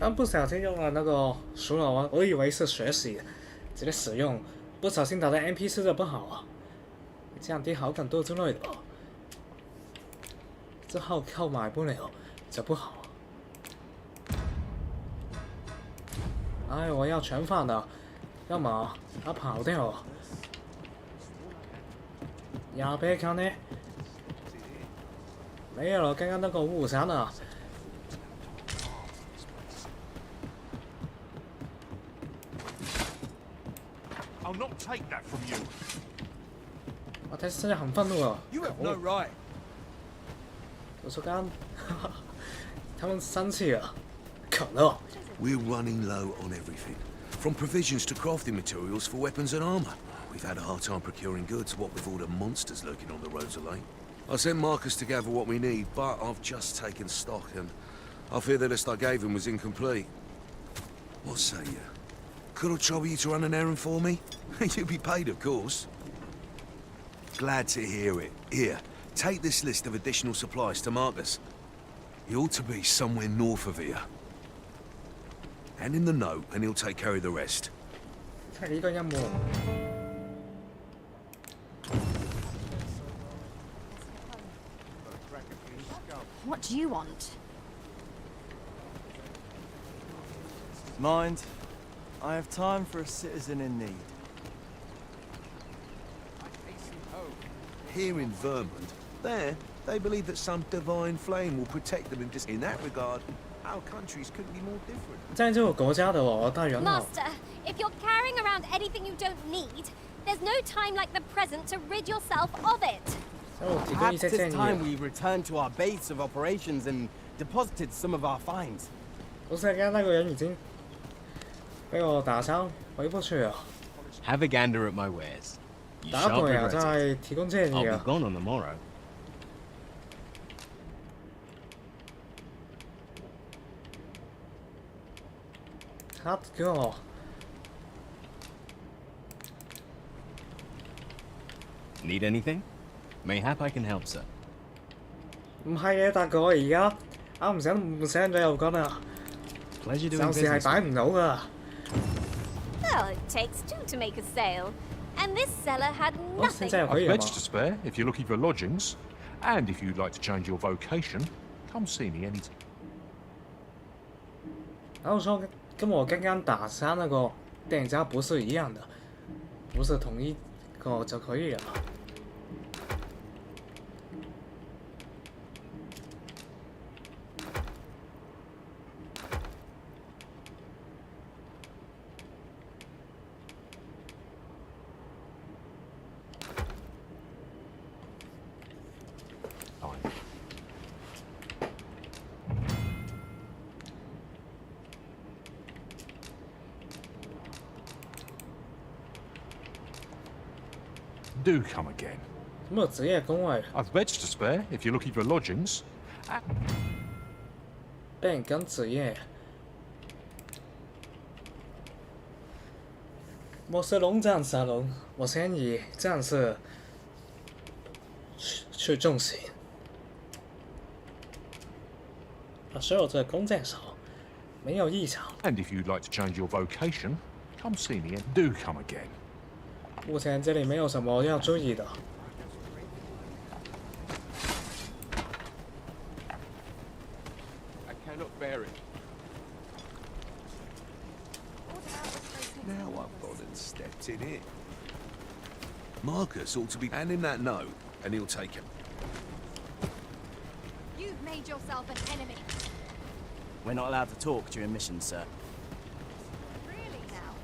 刚不小心用了那个熟了，我以为是学习，直接使用，不小心打在 NPC 这不好啊，降低好感度之类的，这号购买不了，这不好。 哎，我要全返的，干嘛？他跑掉了。亚贝康呢？没有了，刚刚那个雾山呢？我他现在很愤怒了。我说刚，他们生气了，可乐。 We're running low on everything, from provisions to crafting materials for weapons and armor. We've had a hard time procuring goods, what with all the monsters lurking on the roads of late. I sent Marcus to gather what we need, but I've just taken stock and I fear the list I gave him was incomplete. What say you? Could I trouble you to run an errand for me? You'll be paid, of course. Glad to hear it. Here, take this list of additional supplies to Marcus. He ought to be somewhere north of here. Hand him the note and he'll take care of the rest. 睇呢個任務。What do you want? Mind, I have time for a citizen in need. Here in Vermont, there, they believe that some divine flame will protect them in that regard. Our countries couldn't be more different. 在这个国家的我大人好。 Master, if you're carrying around anything you don't need, there's no time like the present to rid yourself of it. Perhaps it's time we returned to our base of operations and deposited some of our finds. 不是，刚刚那个人已经被我打伤，回不去了。 Have a gander at my wares. You 打 shan't 鬼啊， regret 在 it. 提供建 I'll 议 be 啊。 gone on the morrow. 他哥。 Need anything? Mayhap I can help, sir. 唔係嘅，大哥，而家啱唔醒咗又講啦。 Pleasure doing 暫時係 business. 擺唔到噶。 Well, it takes two to make a sale. And this seller had nothing. I've beds to spare if you're looking for lodgings. And if you'd like to change your vocation, come see me anytime. 然后说跟我刚刚打伤那个店家不是一样的，不是同一个就可以了。 Do come again. 什么职业工位？ I've beds to spare if you're looking for lodgings. 变更职业。我是龙战士啊龙，我先以战士去重刑。Cheryl这弓箭手没有异常。 And if you'd like to change your vocation, come see me and do come again. 目前这里没有什么要注意的。 I cannot bear it. Now I've gone and stepped in it. Marcus ought to be handing that note, and he'll take it. You've made yourself an enemy. We're not allowed to talk during missions, sir. Really now?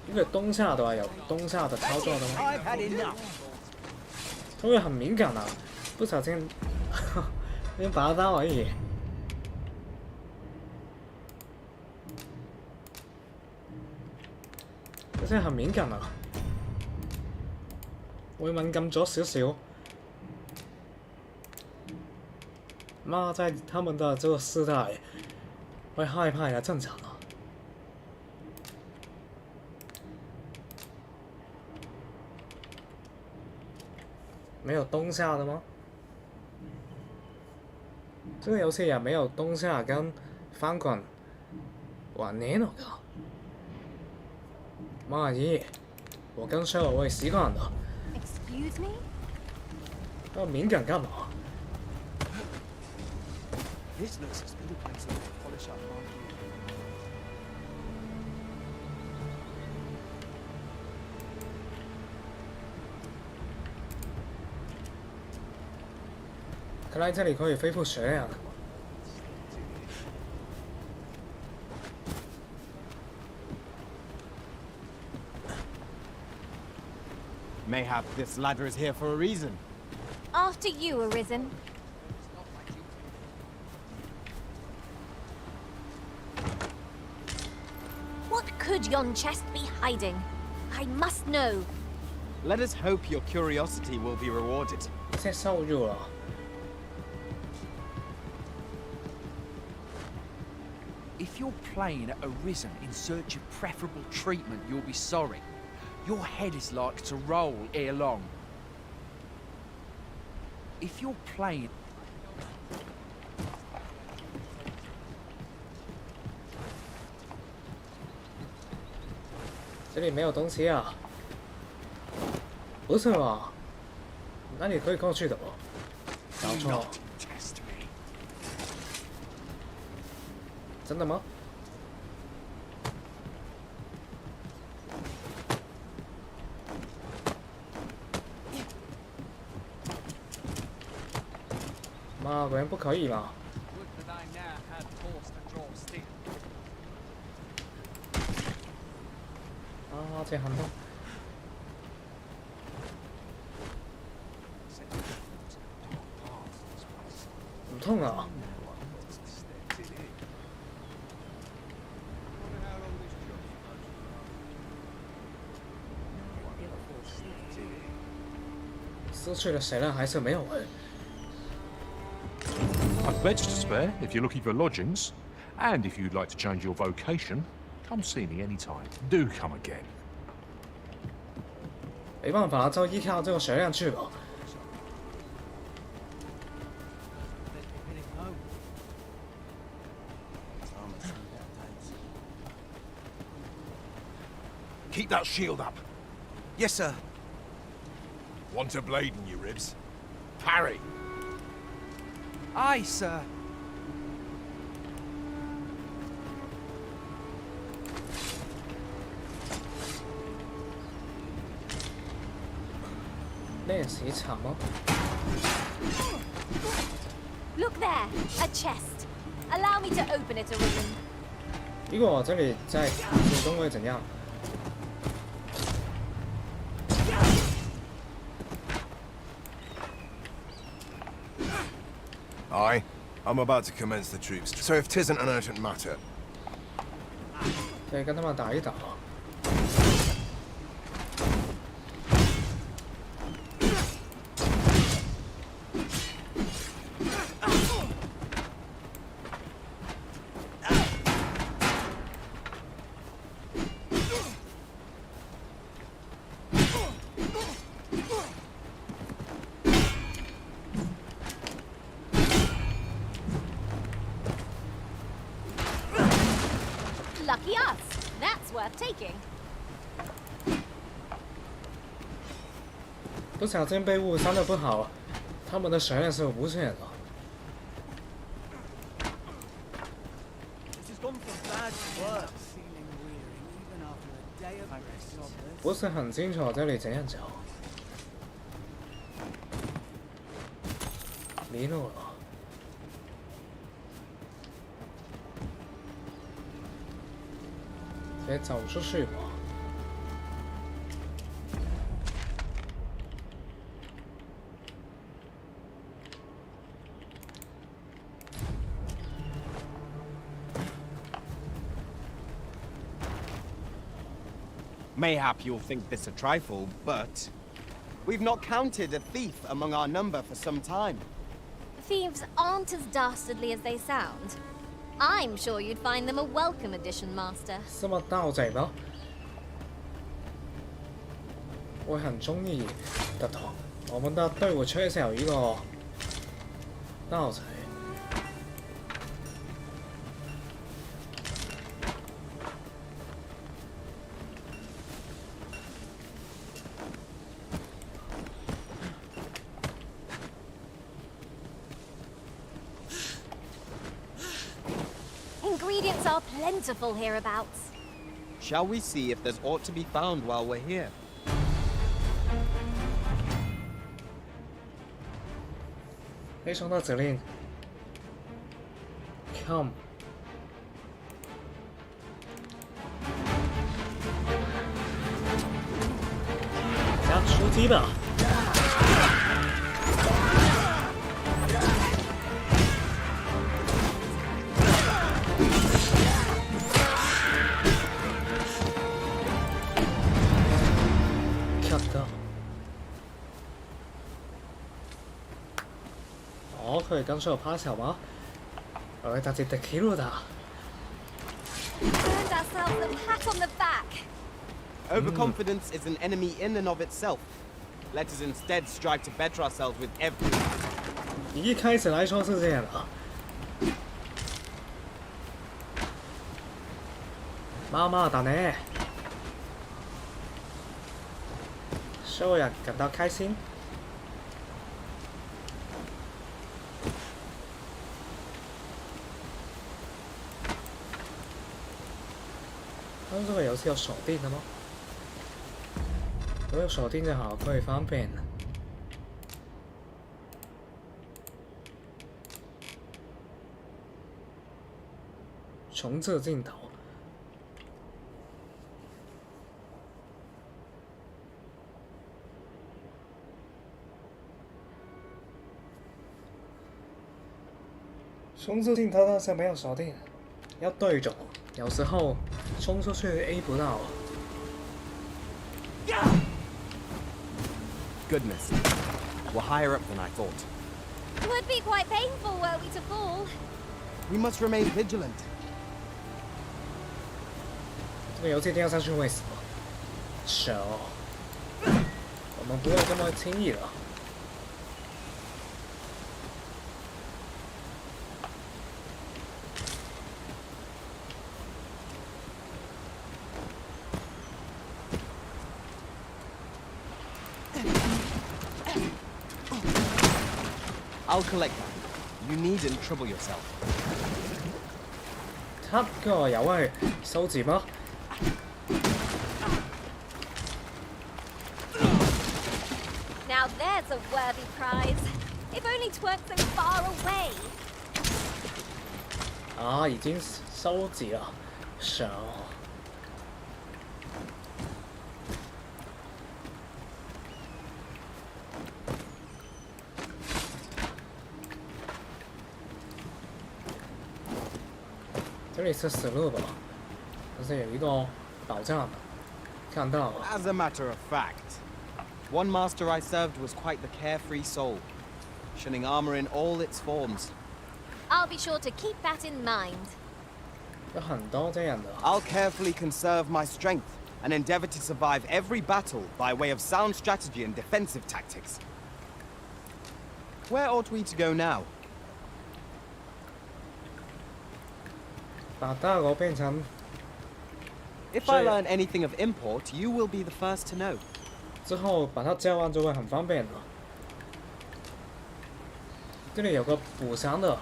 因为冬夏的话有冬夏的操作的吗？ I've had enough. 他会很敏感的、不小心用拔刀而已。佢真係很敏感啊！會敏感咗少少。媽，在他們的這個時代，會害怕也正常啊。 没有冬夏的吗？这个游戏也没有冬夏跟翻滚晚年了的。妈耶！我跟Cheryl我也习惯了。 Excuse me? 那敏感干嘛？ This looks as good a place to polish up our gear. 看来这里可以恢复血量。 Mayhap this ladder is here for a reason. After you, Arisen. What could yon chest be hiding? I must know. Let us hope your curiosity will be rewarded. 现在受辱了。If you're playing at Arisen in search of preferable treatment, you'll be sorry. Your head is like to roll ere long. If you're playing... 这里没有东西啊！不是吧？那里可以过去的哦。搞错。真的吗？妈，果然不可以嘛！啊，这很痛。唔痛啊！ 失去了谁了？还是没有人。 I've beds to spare if you're looking for lodgings, and if you'd like to change your vocation, come see me anytime. Do come again. 没办法，就依靠这个血量去吧。 Keep that shield up. Yes, sir. Want a blade in your ribs? Parry. Aye, sir. Look there, a chest. Allow me to open it, Arisen. 如果我这里在行动会怎样？ Aye. I'm about to commence the troops, so if 'tisn't an urgent matter. 可以跟他们打一打。Lucky us. That's worth taking. 不小心被误伤的不好，他们的血量是无限的。不是很清楚这里怎样走。迷路了。 直接走出去吧。Mayhap you'll think this a trifle, but we've not counted a thief among our number for some time. Thieves aren't as dastardly as they sound. I'm sure you'd find them a welcome addition, Master. 这么盗贼吗？我很中意的头，我们的队伍缺少一个盗贼。Ingredients are plentiful hereabouts. Shall we see if there's aught to be found while we're here? 可以收到指令 ，Come。大家出击吧！可以跟上拍手嗎？我哋特接敵起咯da。Earned ourselves a pat on the back. Overconfidence is an enemy in and of itself. Let us instead strive to better ourselves with every. 一開始來說是這樣的。媽媽的呢？所有人感到開心。这个游戏有手电的吗？如果有手电就好，可以方便。重置镜头。重置镜头但是没有手电，要对准，有时候冲出去 A 不到。Goodness, we're higher up than I thought. Would be quite painful were we to fall. We must remain vigilant. 这个游戏掉下去会死吗？手，我们不会这么轻易的。I'll collect that. You needn't trouble yourself. 他個有係收字嗎？ Now there's a worthy prize. If only 'tweren't so far away. 啊，已經收字了，手。这里是死路吧？但是有一个宝藏，看到了。 As a matter of fact, one master I served was quite the carefree soul, shunning armor in all its forms. I'll be sure to keep that in mind. 有很多这样的。 I'll carefully conserve my strength and endeavor to survive every battle by way of sound strategy and defensive tactics. Where ought we to go now? 把大狗变成。 If I learn anything of import, you will be the first to know. 之后把它交完就会很方便了。这里有个补伤的。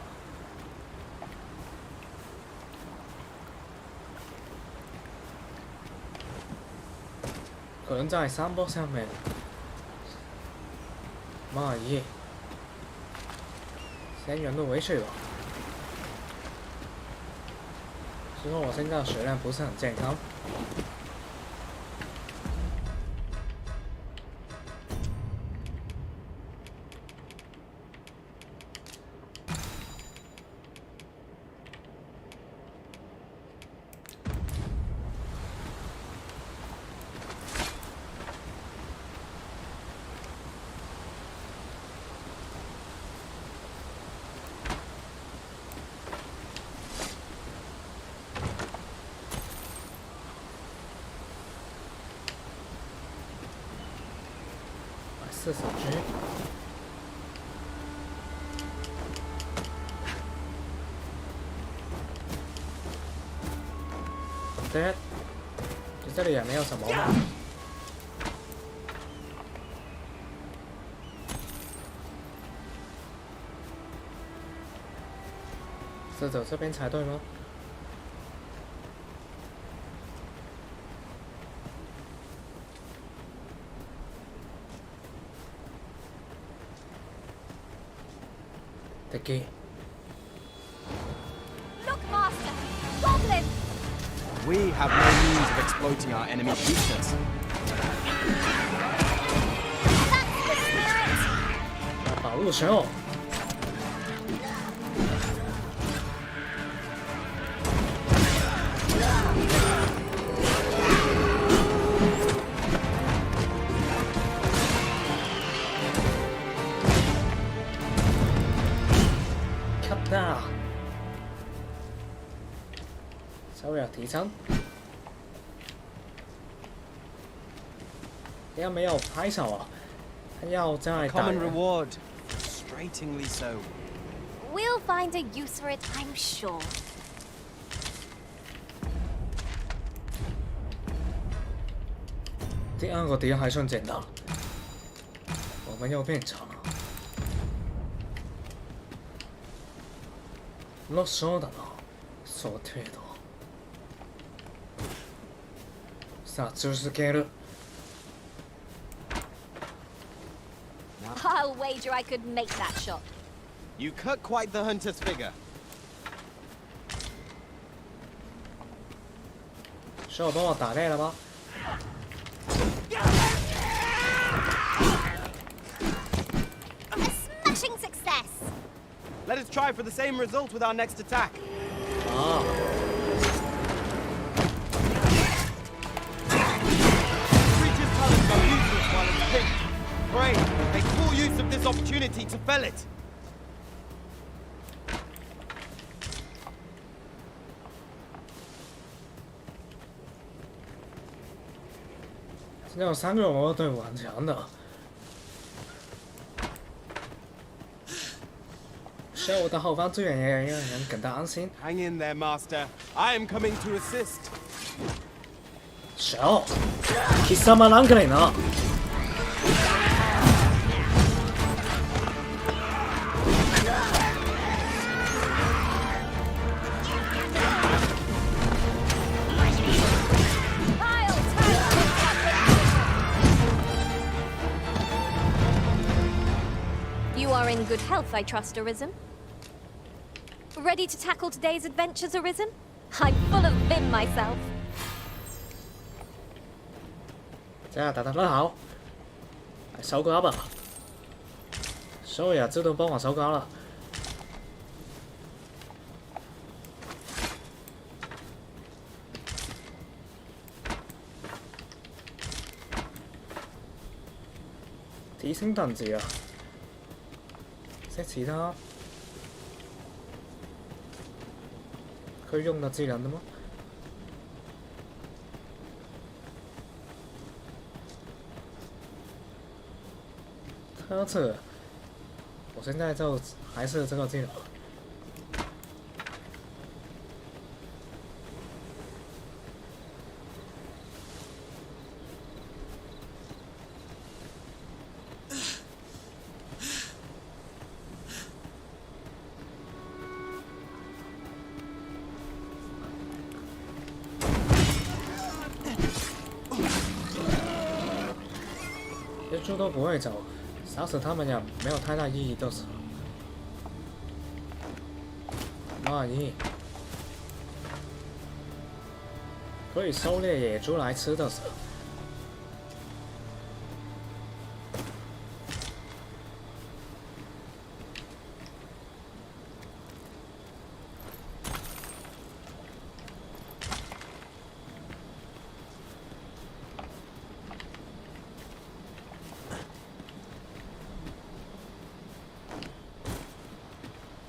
可能在山坡上面。妈耶！先原路回去吧。 之后我现在血量不是很健康。4手狙。对，这里也没有什么嘛。是走这边才对吗？ Look, Master! Goblin! We have no means of exploiting our enemy's weakness. That's the spirit! 保护手。 Now 手有提升，要没有拍手啊？还要再打 Common reward, frustratingly so. We'll find a use for it, I'm sure. 第二个敌人还算简单，我们又变成了ロシだな、そう程度。さあ続ける。I'll wager I could make that shot. You cut quite the hunter's figure. 是我帮我打累了吗？ A smashing success! Let us try for the same result with our next attack. Creature's talents are useless while it's picked. Pray, make full use of this opportunity to fell it. 现在有3个人，我队伍很强的。需要我的后方支援，也让人感到安心。 Hang in there, Master. I am coming to assist. 小，貴様なんかいな。You are in good health, I trust, Arisen. Ready to tackle today's adventures, Arisen? I'm full of vim myself. 这样打得很好，来收瓜吧。所有人知道帮我收瓜了。提升等级啊！这其他可以用的技能的吗？ 车子，我现在就还是这个技能。这猪都不会走。 杀死他们也没有太大意义，就是。万一可以狩猎野猪来吃就是。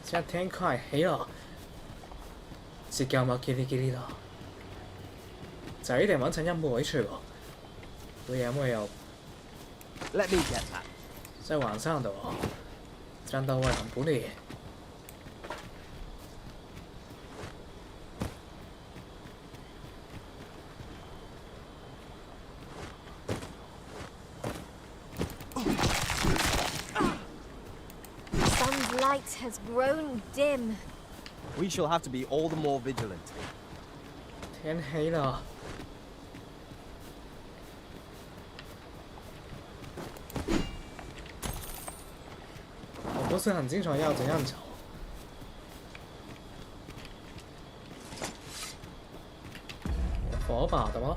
现在天快黑了，時間咪叽哩叽哩啦，早點完成任務回去吧。會有沒有 Let me get that. 在晚上的話，戰鬥會很不利。Light has grown dim. We shall have to be all the more vigilant. 天黑了。我不是很清楚要怎样走。火把的吗？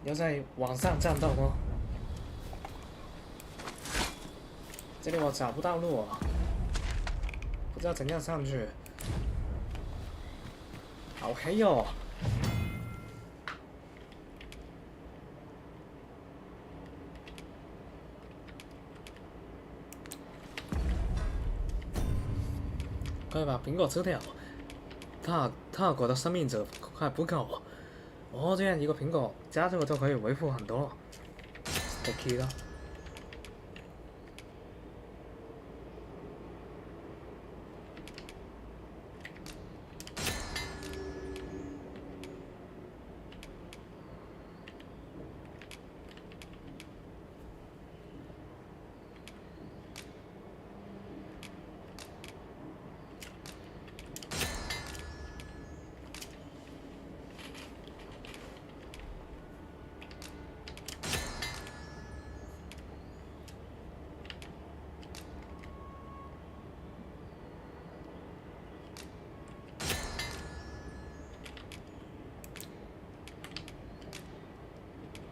要在网上战斗吗？ 这里我找不到路啊，不知道怎样上去。好黑哦！可以把苹果吃掉，他国的生命值快不够。哦，这样一个苹果加这个就可以维护很多了。OK 了。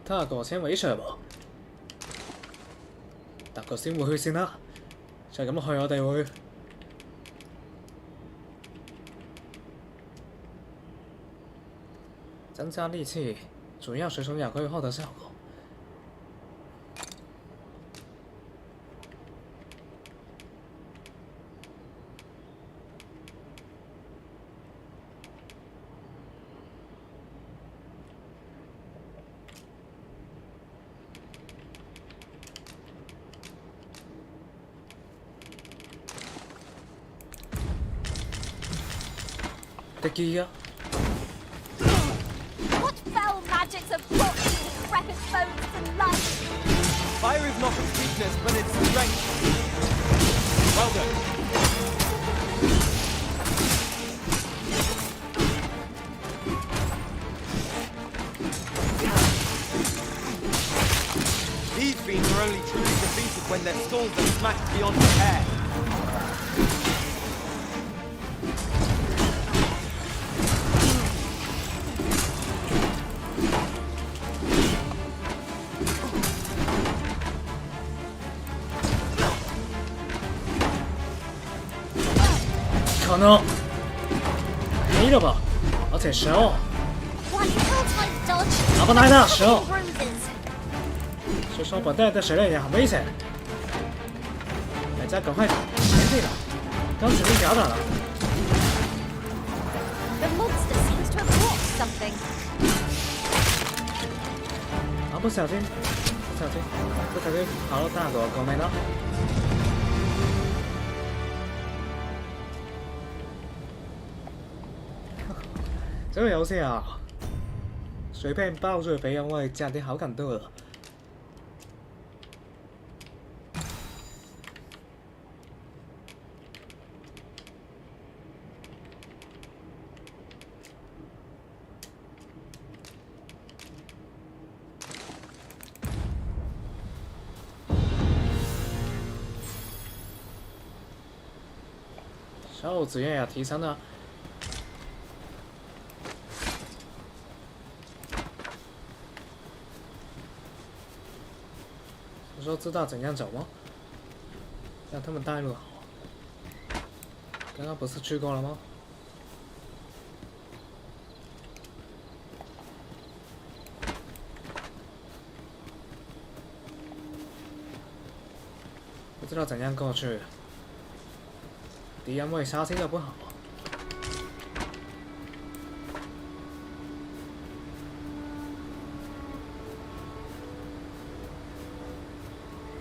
睇下個先位上喎，搭個先會去先啦，就係咁去我哋會。增加力气，主要水虫咬可以获得效果。敵呀！ What foul magics have brought these decrepit bones to life? Fire is not its weakness, but its strength. Well done. These fiends are only truly defeated when their skulls are smashed beyond repair.可能没了吧，而且时候，拿不来的时候，所以说本队的水类也很危险。大家赶快前进了，刚前面夹打了。啊，不小心，不小心，跑到大狗狗没了。 这个游戏啊，随便爆日肥人会加点好感度的。手指也提升了。 说知道怎样走吗？让他们带路好。刚刚不是去过了吗？不知道怎样过去。敌人位杀心的不好。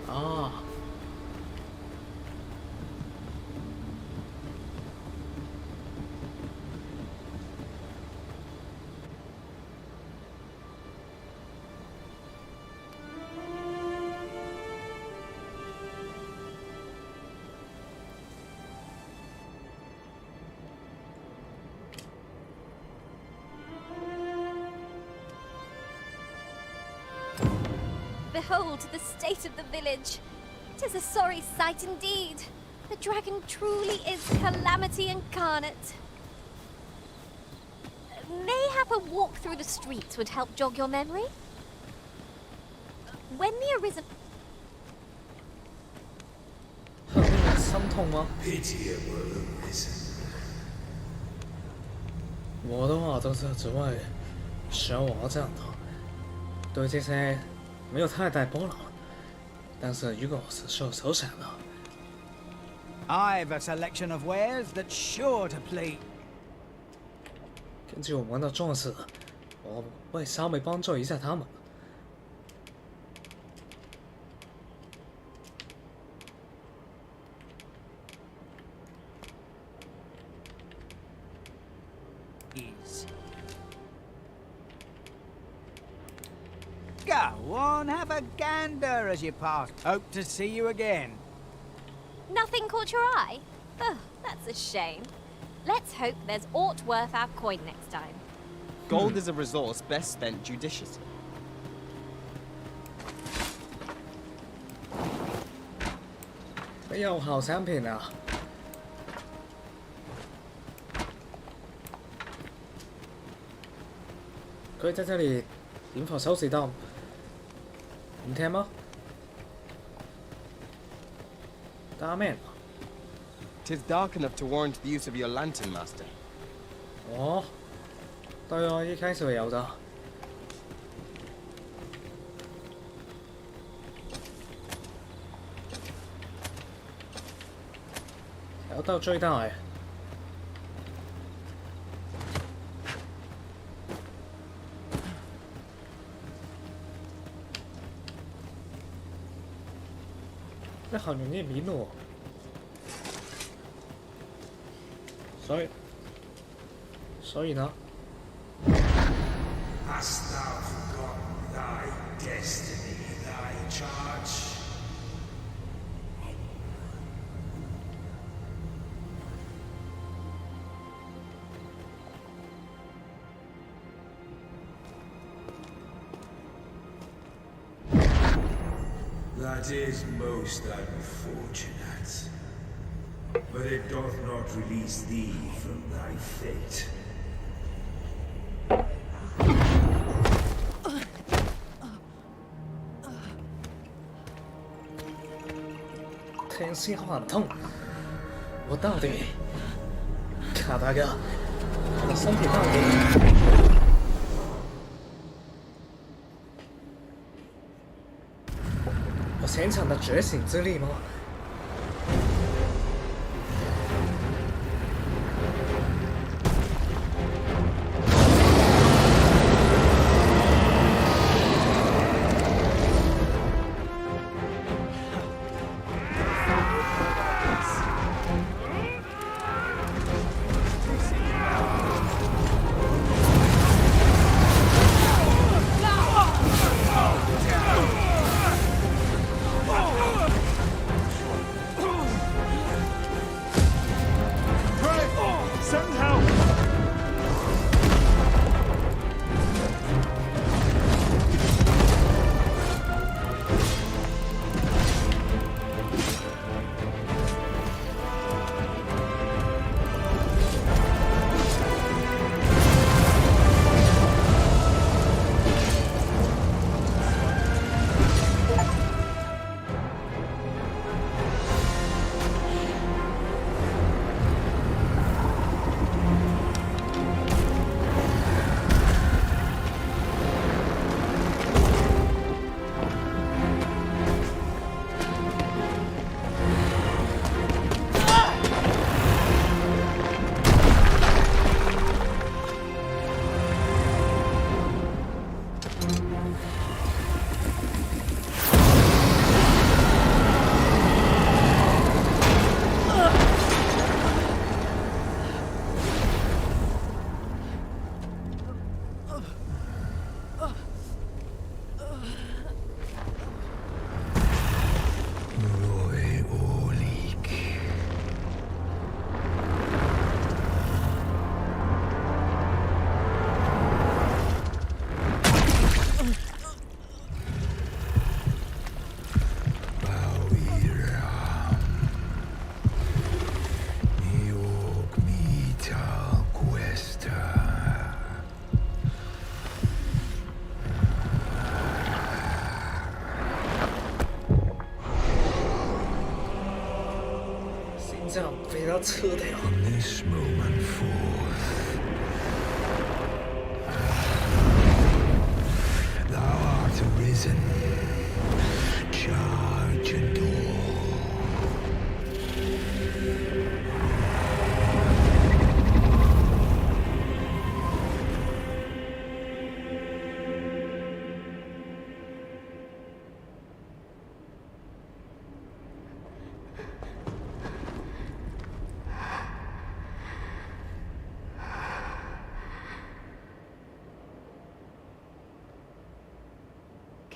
啊！Behold the state of the village. 'Tis a sorry sight indeed. The dragon truly is calamity incarnate. Mayhap a walk through the streets would help jog your memory? When the arisen... 心痛吗？我的话就是只为Cheryl而战的，对这些没有太大波澜。但是如果是受闪了， I've a selection of wares that's sure to please. 根据我们的重视，我会稍微帮助一下他们。Go on, have a gander as you pass. Hope to see you again. Nothing caught your eye? Oh, that's a shame. Let's hope there's aught worth our coin next time. Gold is a resource best spent judiciously. 没有好产品啊！可以在这里点否收拾到？唔聽嗎？打咩？'Tis dark enough to warrant the use of your lantern, Master. 哦，對啊，一開始有的。調到最大。这好容易迷路，所以呢？ Hast thou forgotten thy destiny, thy charge? That is most unfortunate. But it doth not release thee from thy fate. 天心很痛，我到底卡大哥，我的身体到底？ 我虔诚的觉醒之力吗？这样被他吃掉。This moment forth, thou art arisen. Charge and all.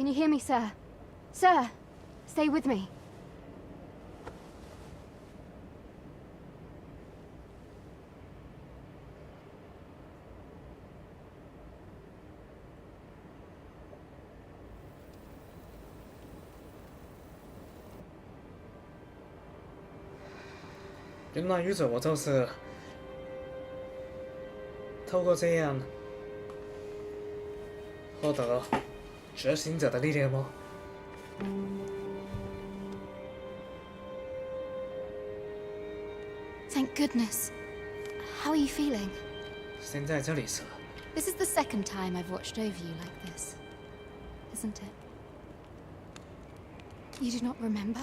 Can you hear me, sir? Sir, stay with me. "原来愚者，我就是透过这样获得觉醒者的力量吗？" Thank goodness. How are you feeling? 现在这里是 This is the second time I've watched over you like this, isn't it? You do not remember?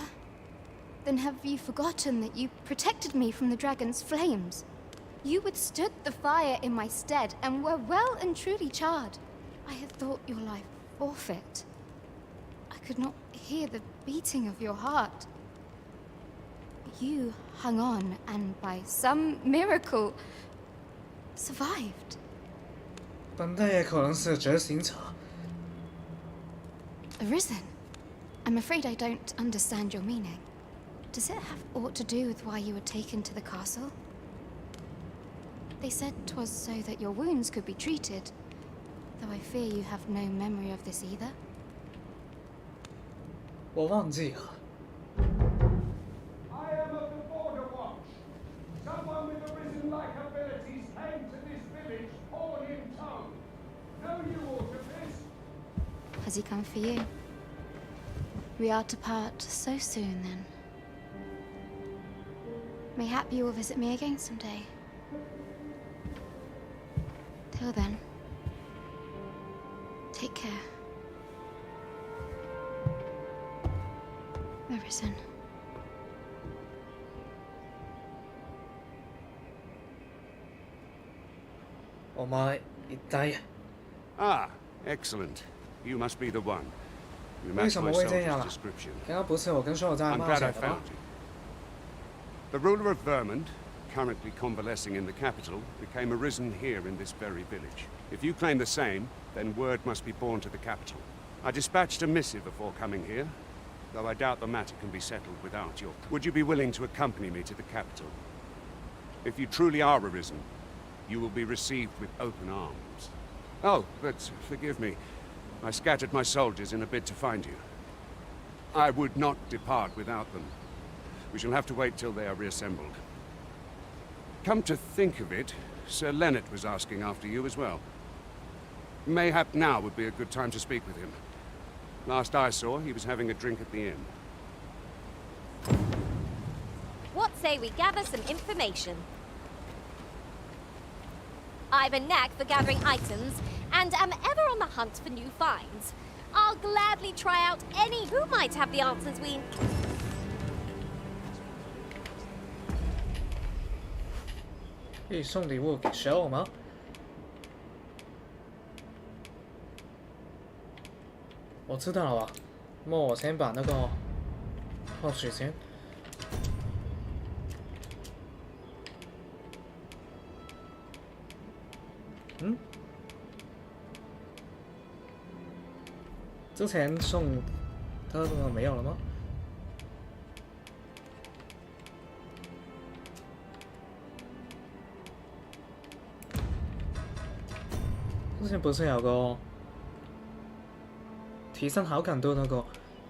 Then have you forgotten that you protected me from the dragon's flames? You withstood the fire in my stead and were well and truly charred. I had thought your life forfeit. I could not hear the beating of your heart. You hung on and by some miracle survived. 本代也可能是觉醒者。 Arisen? I'm afraid I don't understand your meaning. Does it have aught to do with why you were taken to the castle? They said 'twas so that your wounds could be treated, though I fear you have no memory of this either. 我忘记了。 I am of the Border Watch. Someone with Arisen-like abilities came to this village, horn in tow. Know you aught of this? Has he come for you? We are to part so soon, then. Mayhap you will visit me again someday. Till then, take care. Arisen. Ah, excellent. You must be the one. You 为 match 什么 my 会这 soldier's 样啊？ description. 刚刚不是我跟瘦在 I'm 冒 glad 险 I 的吗 found？you. The ruler of Vermund, currently convalescing in the capital, became arisen here in this very village. If you claim the same, then word must be borne to the capital. I dispatched a missive before coming here, though I doubt the matter can be settled without your... Would you be willing to accompany me to the capital? If you truly are arisen, you will be received with open arms. Oh, but forgive me. I scattered my soldiers in a bid to find you. I would not depart without them. We shall have to wait till they are reassembled. Come to think of it, Sir Leonard was asking after you as well. Mayhap now would be a good time to speak with him. Last I saw, he was having a drink at the inn. What say we gather some information? I've a knack for gathering items, and am ever on the hunt for new finds. I'll gladly try out any who might have the answers we... 可以送礼物给Cheryl吗？我知道了吧？那么我先把那个获取先。嗯？之前送他的没有了吗？之前不是有个提升好感度那个，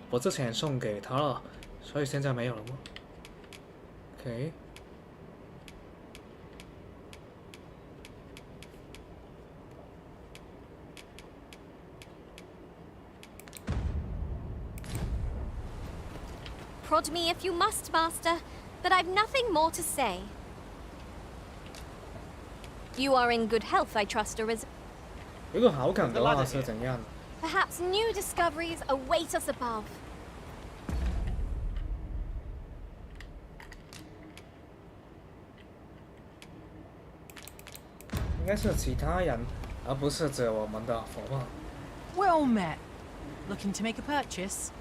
我之前送给他了，所以现在没有了吗 ？OK。Prod me if you must, Master, but I've nothing more to say. You are in good health, I trust, Arisen. 如果好感的话是怎样？ Perhaps new discoveries await us above. 应该是其他人，而不是指我们的伙伴。 Well met. Looking to make a purchase?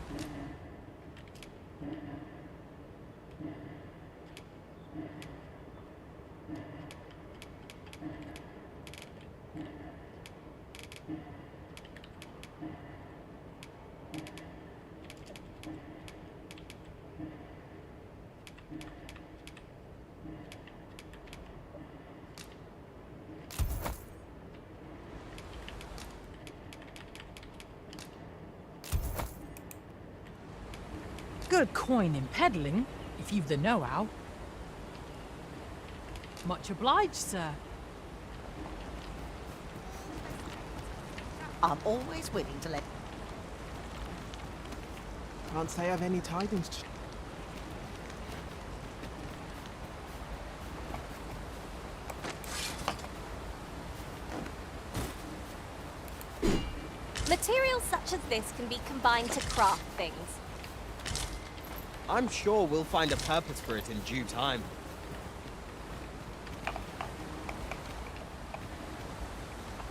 good coin in peddling, if you've the know-how. Much obliged, sir. I'm always willing to let... Can't say I've any tidings to... Materials such as this can be combined to craft things. I'm sure we'll find a purpose for it in due time.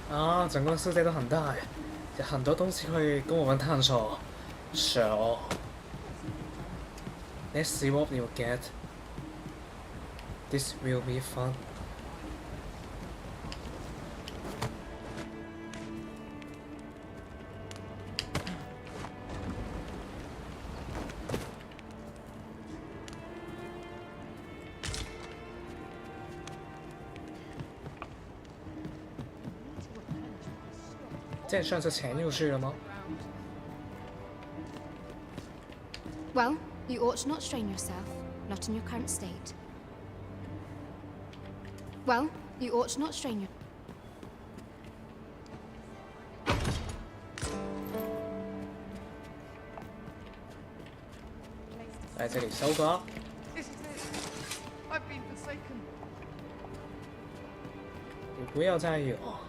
啊，整个世界都很大，有很多东西可以跟我们探索。So, let's see what we'll get. This will be fun. 这算是潜入去了吗？ Well, you ought to not strain yourself, not in your current state. Well, you ought to not strain your... 来这里搜刮。 This is it. I've been forsaken. 你不要在意我。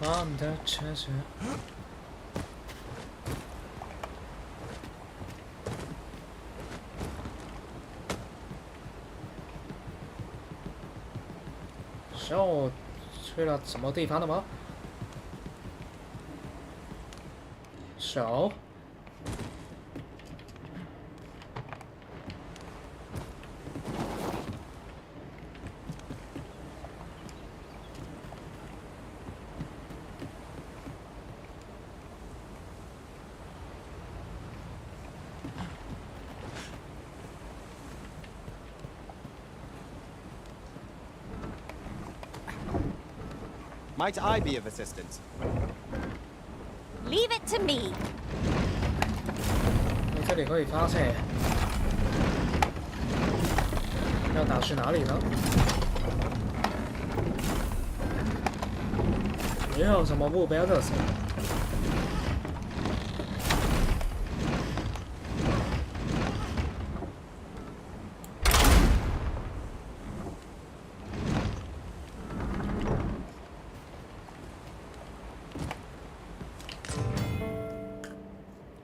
I'm the treasure. 就去了什么地方了吗？手。 Might I be of assistance? Leave it to me. 你这里可以发现，要打去哪里呢？没有什么目标特色。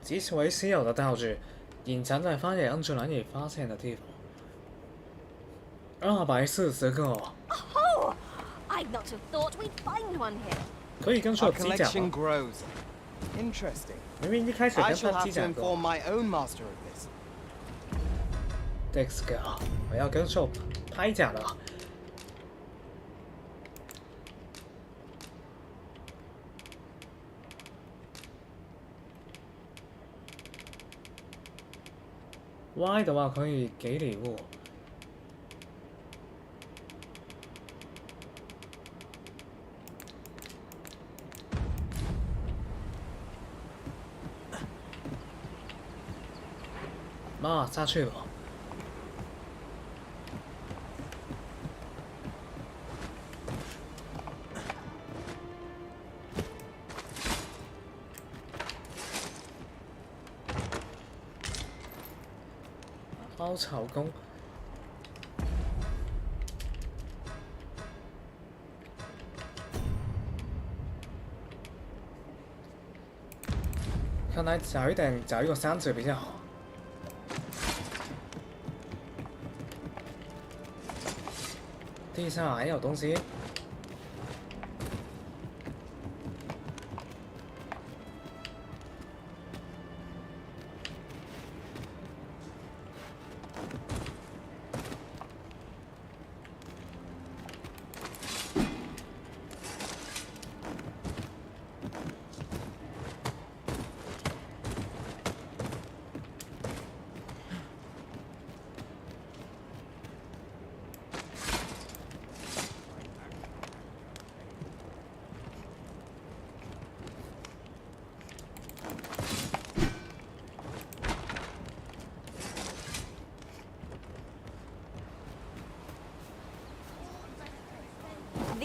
极其为稀有的道具，隐藏在发现最难以发现的地方。240个。Oh, I'd not have thought we'd find one here. 可以跟上机甲吗？ Interesting. 明明一开始跟 I shall 他 have 机 to 甲过。 inform my own master of this. Dex 哥，我要跟受拍甲了。 Y 的话可以给礼物。妈，下去了。凹槽工，看来找一个箱子比较好。地上还有东西。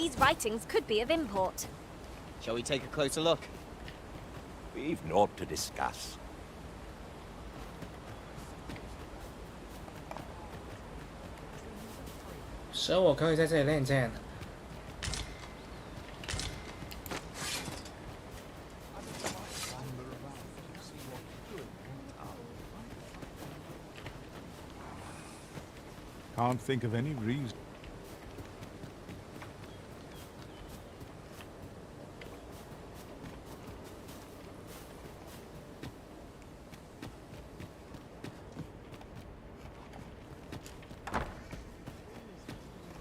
these writings could be of import. Shall we take a closer look? We've naught to discuss. 所以我可以在这里练剑。Can't think of any reason. "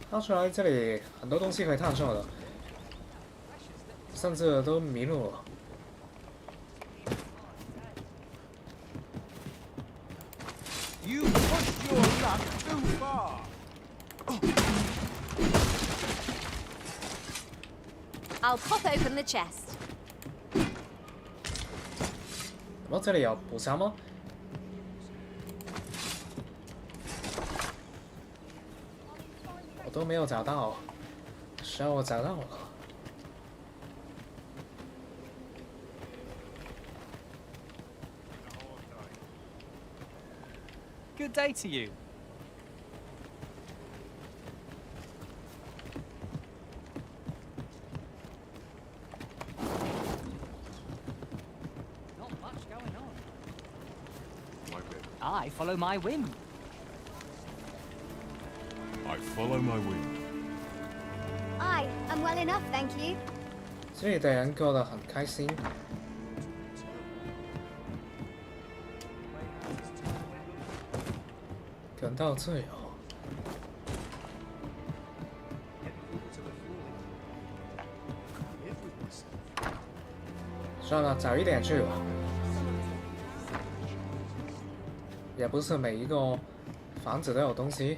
看出来这里很多东西可以探索的，甚至都迷路了。You pushed your luck too far. I'll pop open the chest. 我这里有补枪吗？我都没有找到，只要我找到了。Good day to you. Not much going on. I follow my whim. I follow my whim. I'm well enough, thank you. 这里的人过得很开心。感到自由。算了，早一点去吧。也不是每一个房子都有东西。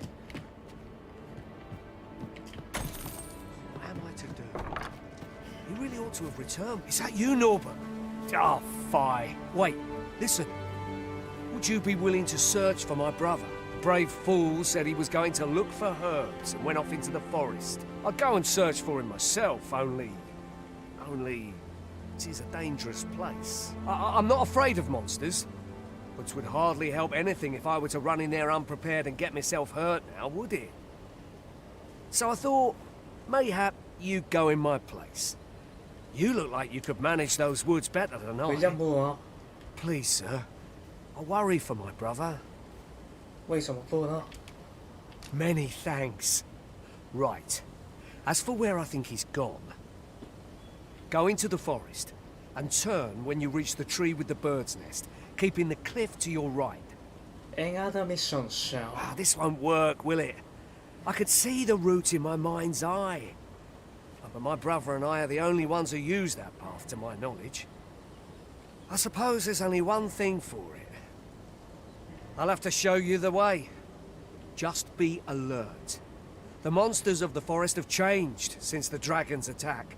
What am I to do? You really ought to have returned. Is that you, Norbert? Oh, fie. Wait, listen. Would you be willing to search for my brother? The brave fool said he was going to look for herbs and went off into the forest. I'd go and search for him myself, only... it is a dangerous place. I'm not afraid of monsters, but it would hardly help anything if I were to run in there unprepared and get myself hurt now, would it? So I thought, mayhap you'd go in my place. You look like you could manage those woods better than I. Please, sir. I worry for my brother. 为什么不呢？ Many thanks. Right. As for where I think he's gone, go into the forest and turn when you reach the tree with the bird's nest, keeping the cliff to your right. This won't work, will it? I could see the route in my mind's eye. But my brother and I are the only ones who use that path, to my knowledge. I suppose there's only one thing for it. I'll have to show you the way. Just be alert. The monsters of the forest have changed since the dragon's attack.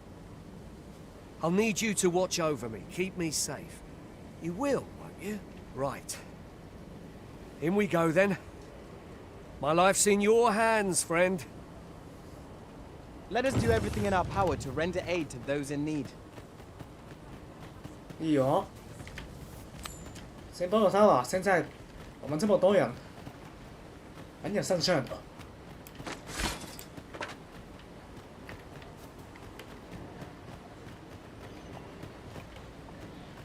I'll need you to watch over me, keep me safe. You will, won't you? Right. In we go, then. My life's in your hands, friend. Let us do everything in our power to render aid to those in need. 有，先帮帮他吧。现在我们这么多人，很有胜算的。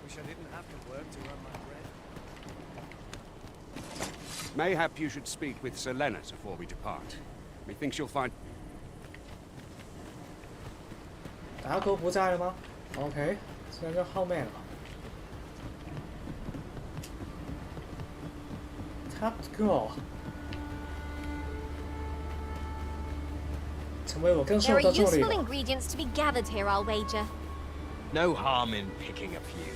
Wish I didn't have to work to earn my bread. Mayhap you should speak with Sir Leonard before we depart. Methinks you'll find... 达哥不在了吗 ？OK， 现在就后面了。他哥，成为我更 There 受 are 到助力 useful 了。 ingredients to be gathered here, I'll wager. No harm in picking a few.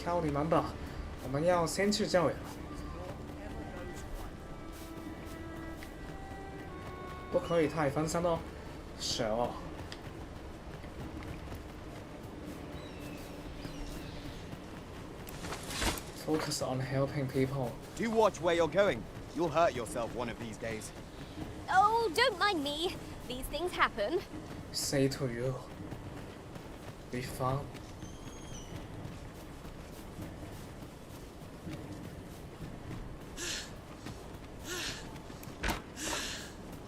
靠你们吧，我们要先去教育了。不可以太分心哦，是哦。 Focus on helping people. Do watch where you're going. You'll hurt yourself one of these days. Oh, don't mind me. These things happen. Say to you, be fun.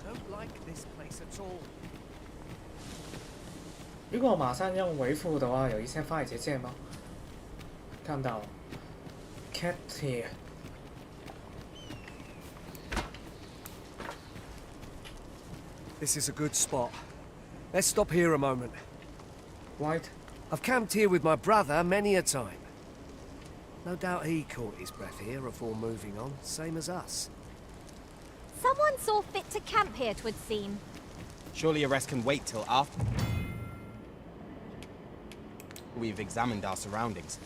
Don't like this place at all. 如果马上用维护的话，有一些快捷键吗？看到 ，cat here。 This is a good spot. Let's stop here a moment. Right. I've camped here with my brother many a time. No doubt he caught his breath here before moving on, same as us. Someone saw fit to camp here, 'twould seem. Surely a rest can wait till after we've examined our surroundings.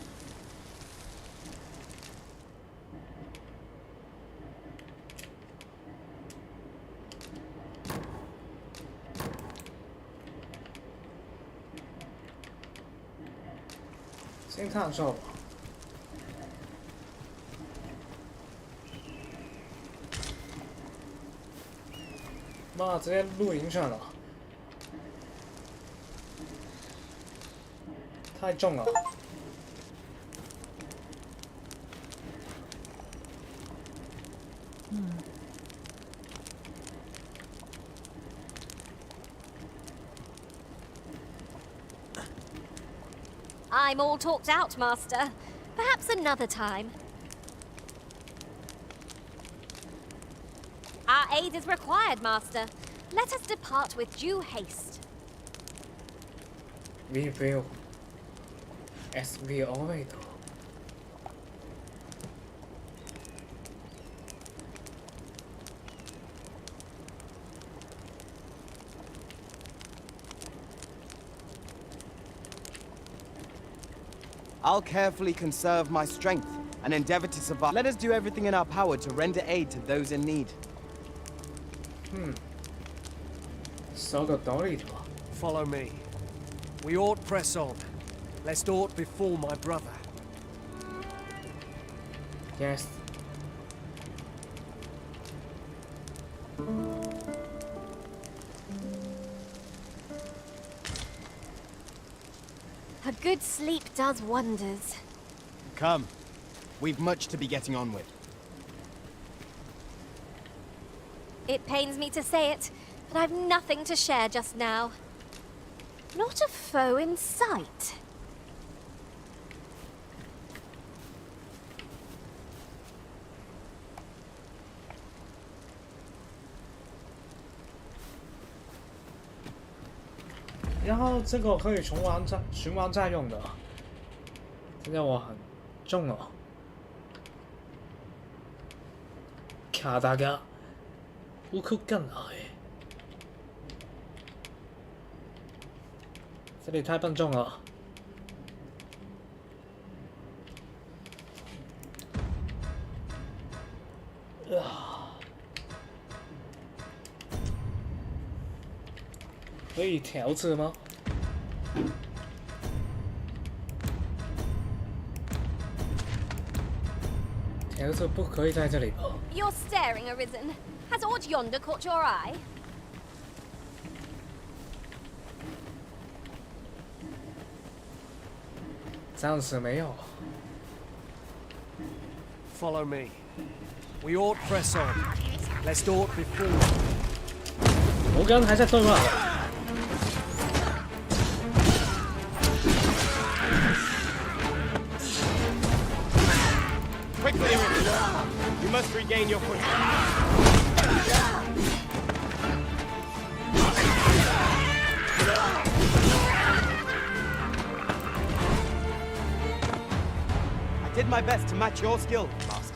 先看受吧。妈，直接露营上了，太重了。I'm all talked out, Master. Perhaps another time. Our aid is required, Master. Let us depart with due haste. We will, as we always do. I'll carefully conserve my strength and endeavor to survive. Let us do everything in our power to render aid to those in need. 说个道理的吧。 Follow me. We ought press on, lest aught befall my brother. Yes. A good sleep does wonders. Come. We've much to be getting on with. It pains me to say it, but I've nothing to share just now. Not a foe in sight. "然后这个可以循环再用的，这让我很重哦。가다가 우크간 아예. 这里太笨重了。可以调制吗？调制不可以在这里吧？ You're staring, Arisen. Has aught yonder caught your eye? 暂时没有。 Follow me. We ought press on, lest aught befall. 我刚还在对话。 Quickly, you must regain your footing. I did my best to match your skill, Master.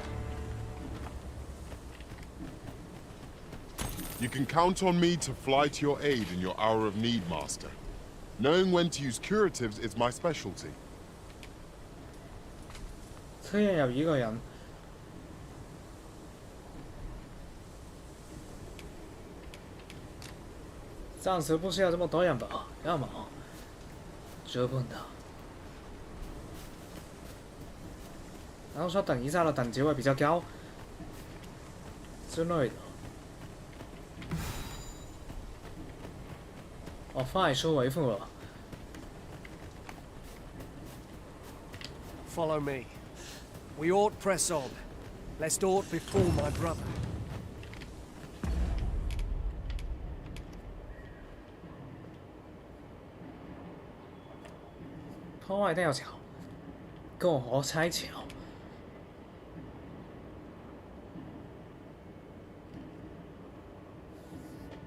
You can count on me to fly to your aid in your hour of need, Master. Knowing when to use curatives is my specialty. 测验有一个人。暂时不需要这么多人吧？要么，这笨的。然后说等一下的等级会比较高之类的。哦，快速回复了。Follow me. We ought press on, lest aught befall my brother. 破坏吊桥，过河拆桥。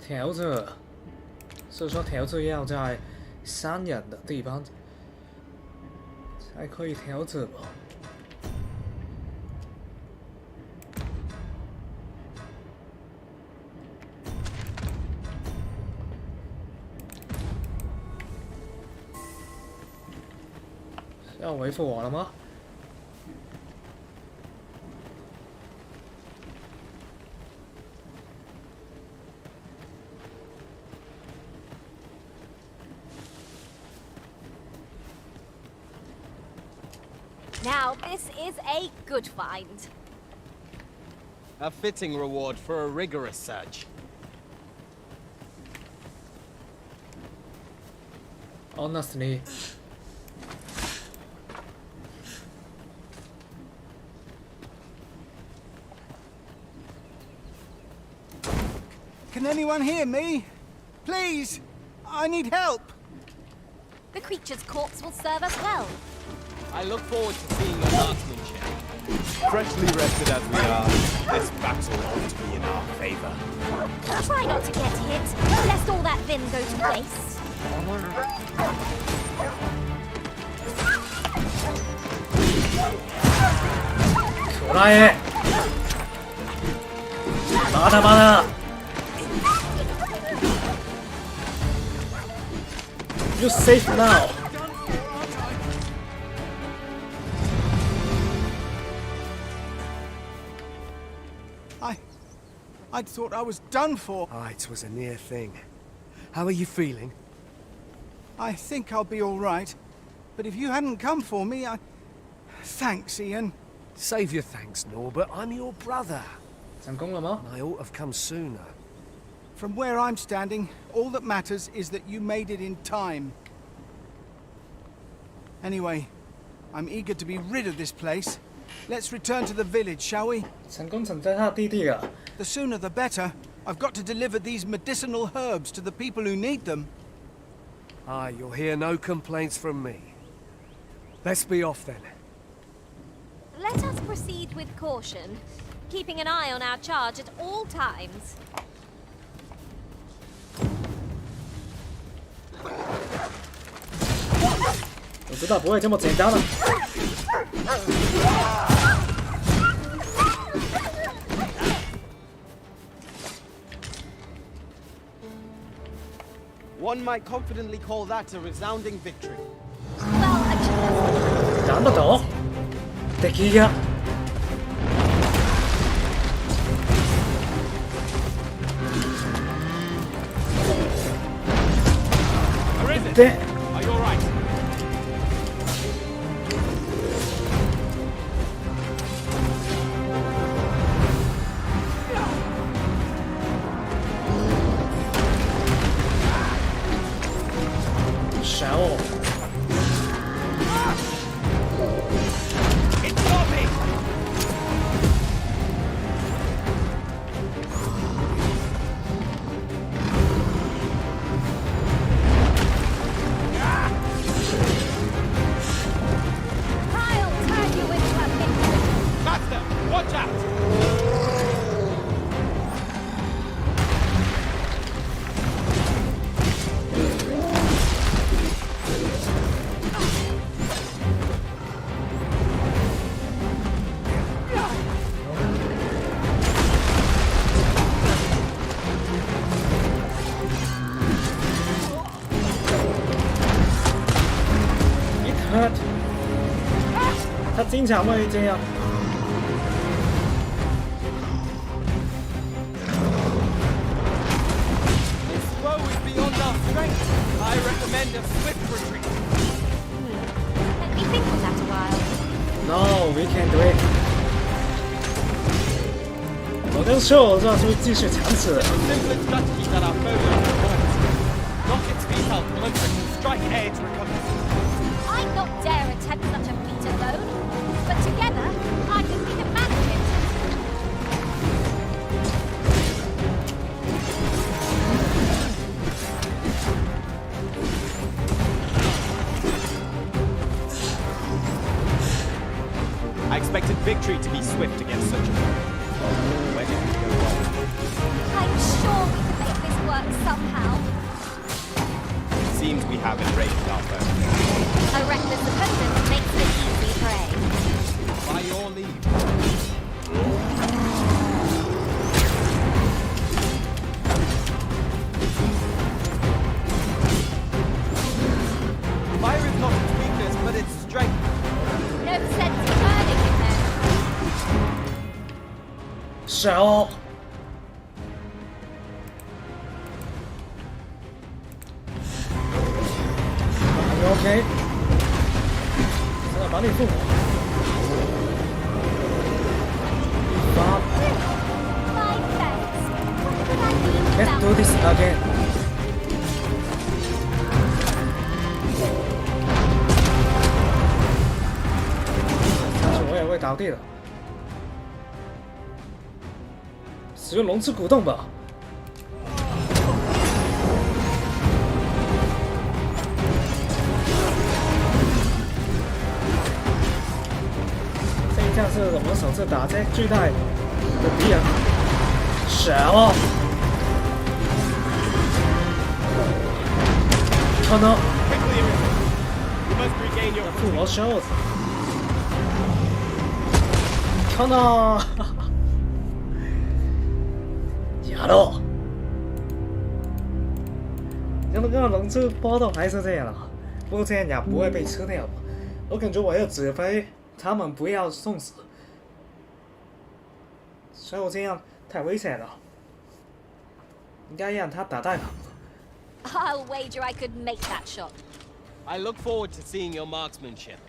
条子，是说条子要在3人的地方才可以调子吧？要回复我了吗？ Now, this is a good find. A fitting reward for a rigorous search. Honestly. Can anyone hear me? Please! I need help! The creature's corpse will serve us well. I look forward to seeing your marksmanship. Freshly rested as we are, this battle ought to be in our favor. Try not to get hit, lest all that vim go to waste. 出来耶！把他，把他 ！You safe now. I thought I was done for. Ah, it was a near thing. How are you feeling? I think I'll be all right. But if you hadn't come for me, Thanks, Ian. Save your thanks, Norbert. I'm your brother. 成功了吗？ I ought have come sooner. From where I'm standing, all that matters is that you made it in time. Anyway, I'm eager to be rid of this place. Let's return to the village, shall we? 成功成在他弟弟了。 The sooner the better. I've got to deliver these medicinal herbs to the people who need them. Ah, you'll hear no complaints from me. Let's be off then. Let us proceed with caution, keeping an eye on our charge at all times. 我知道不会这么简单了。 One might confidently call that a resounding victory. 難不到敵がで Are you all right? 闪哦！ 他经常会这样。 This foe is beyond our strength. I recommend a swift retreat. Let me think on that a while. No, we can't do it. 我跟秀这是继续强势。 The simplest strategy that our foe knows. Knock its feet Please help. Olympus, strike air to recover. I'd not dare attempt such a feat alone, but together, I think we can manage it. I expected victory to be swift against such a foe. Where did we go wrong? I'm sure we can make this work somehow. It seems we have enraged our foe. A reckless opponent makes an easy prey. By your leave. Fire is not its weakness, but its strength. No sense turning in there. 是哦。OK， 现在把你复活。Let's do this again. 但是我也会倒地的。使用龙之鼓动吧。这一下是我们首次打这巨大的敌人。闪哦！看到。复活袖子。看到。假的。那个龙之波动还是这样了，不过这样也不会被吃掉吧？我感觉我要指挥他们不要送死，所以我这样太危险了，应该让他打代跑。I'll wager I could make that shot. I look forward to seeing your marksmanship.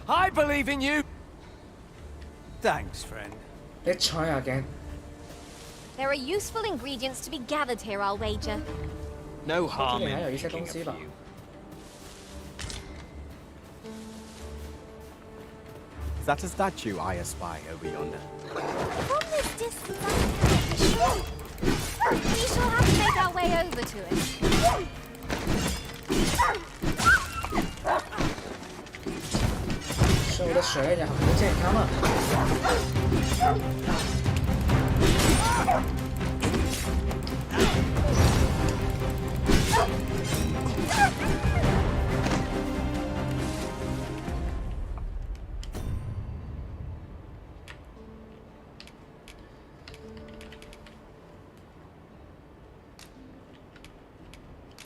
I believe in you. Thanks, friend. Let's try again. There are useful ingredients to be gathered here, I'll wager. No harm 这里还有 in 一些 picking 东西 a 吧。 few. Is that a statue I espy over yonder? From this distance, I can't be sure. We shall have to make our way over to it. 是我的血也很不健康啊。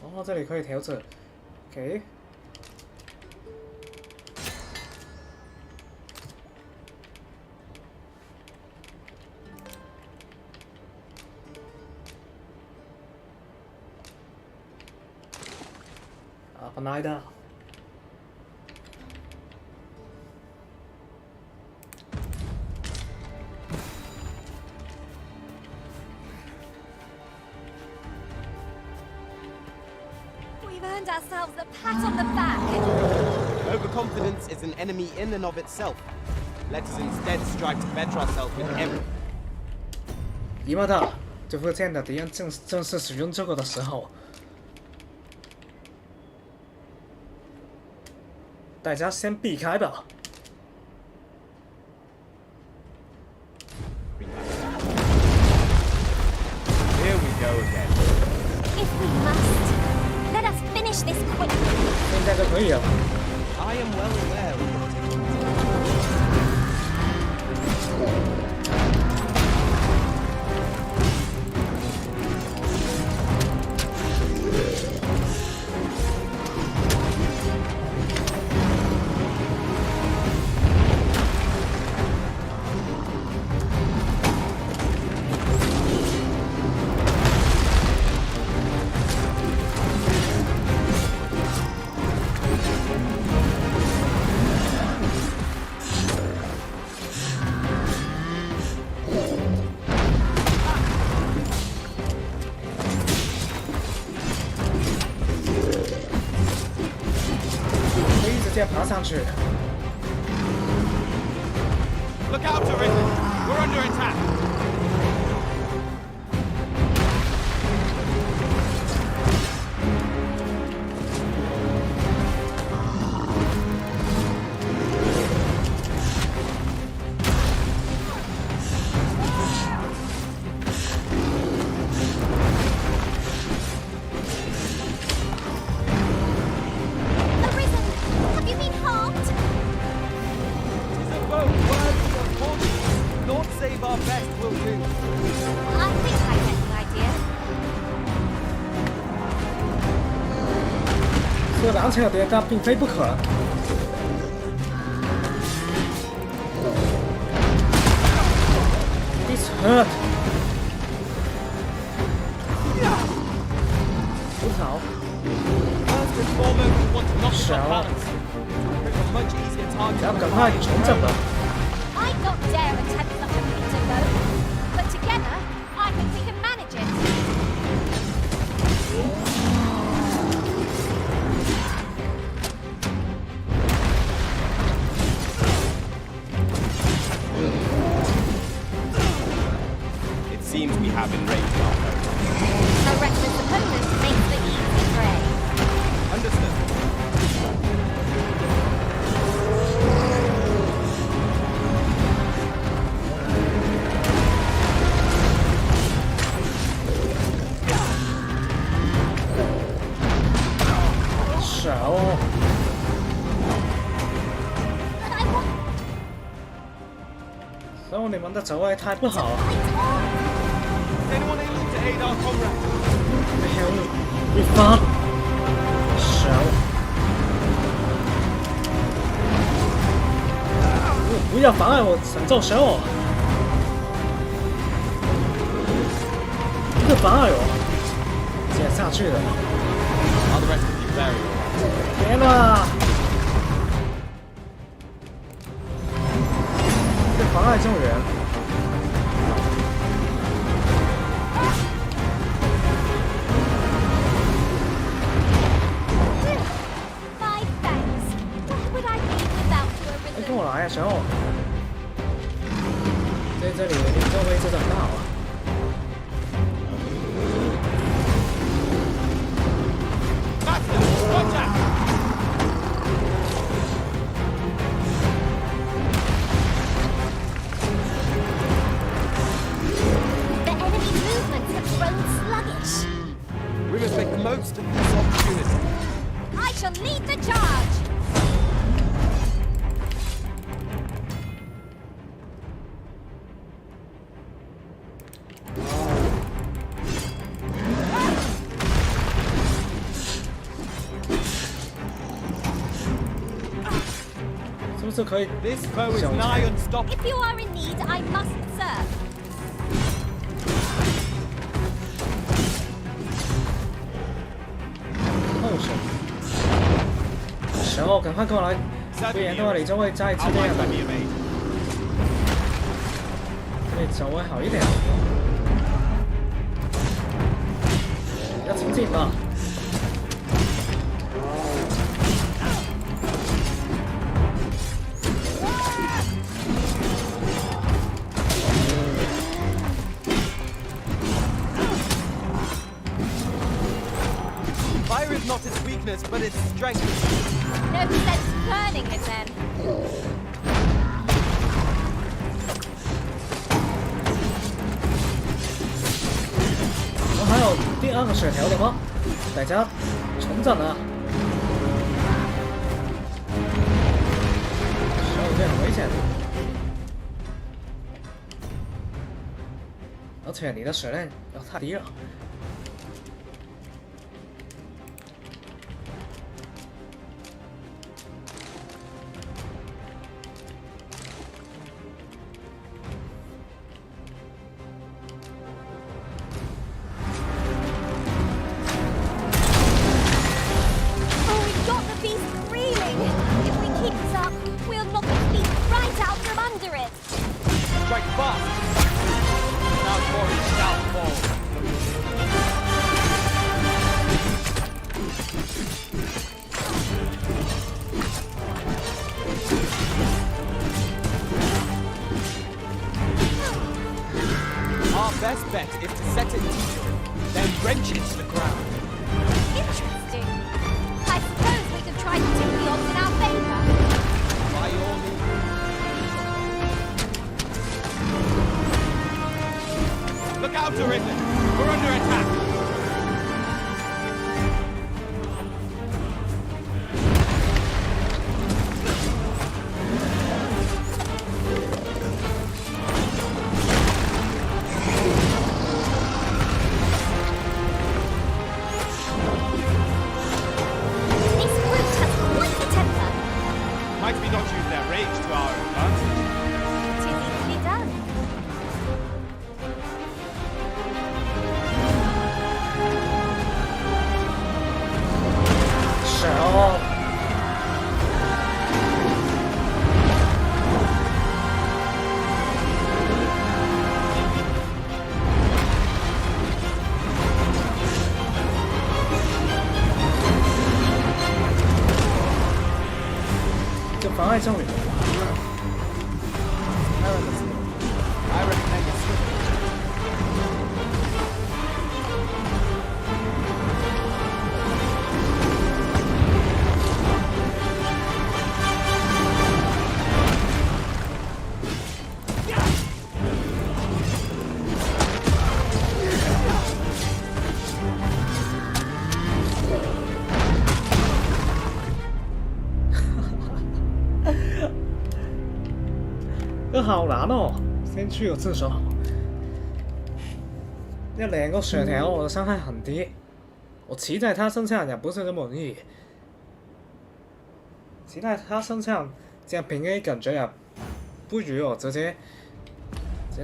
哦，这里可以调整 ，OK。啊，本来的。We've earned ourselves a pat on the back. Overconfidence is an enemy in and of itself. Let us instead strive to better ourselves with every. 一摸到，这附近的敌人正是使用这个的时候，大家先避开吧。Here we go again. If we must, let us finish this quickly. 现在就可以了。 I am well aware of the 接爬上去。Look out, Arisen! We're under attack! I think I get the idea. 这挡起了别人，并非不可能。It's hurt。不好。小，要赶快重整了。I don't dare attempt such a feat alone, but together, I think we can manage it. It seems we have enraged our foe. A reckless opponent makes the easy prey. Understood. 所以你们的走位太不好了。没有，一发手。不要妨碍我神咒神偶！不妨碍我，接下去的。天哪！这妨碍救援。哎，跟我来啊，神偶！在这里，你这位置很好啊。The enemy movements have grown sluggish. We must make the most of this opportunity. I shall lead the charge. This foe is nigh unstoppable. If you are in need, I must serve. 神偶，赶快过来！不然的话，你就会再次这样的。你走位好一点，要前进吧。Fire is not its weakness, but its strength. No sense burning it then. 我还有第二个血条的吗？大家重整啊！手这很危险，而且你的血量又太低了。Strike fast! Now for its downfall. bet is to set it teetering, then wrench it to the ground. Interesting. I suppose we could try to tip the odds in our favor. By all means. Look out, Arisen! We're under attack! It is easily done. 手。就妨碍证人。I recommend a switch. Cái 這好難哦，先驅有自首好。那兩個血條我的傷害很低，我騎在他身上也不是這麼容易。騎在他身上這樣平 A 感覺也不如我直接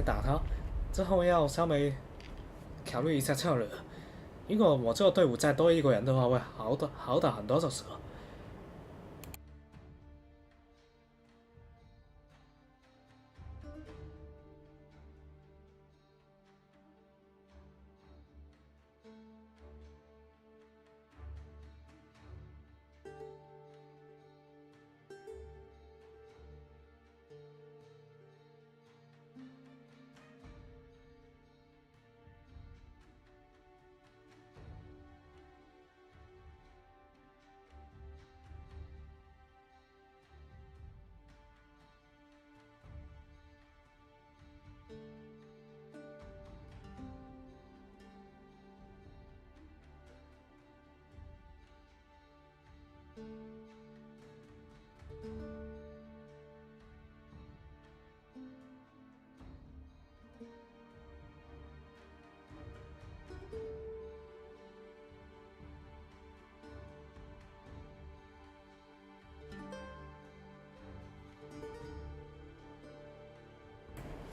打他。之後要稍微考慮一下策略。如果我這個隊伍再多一個人的話，會好打很多就是了。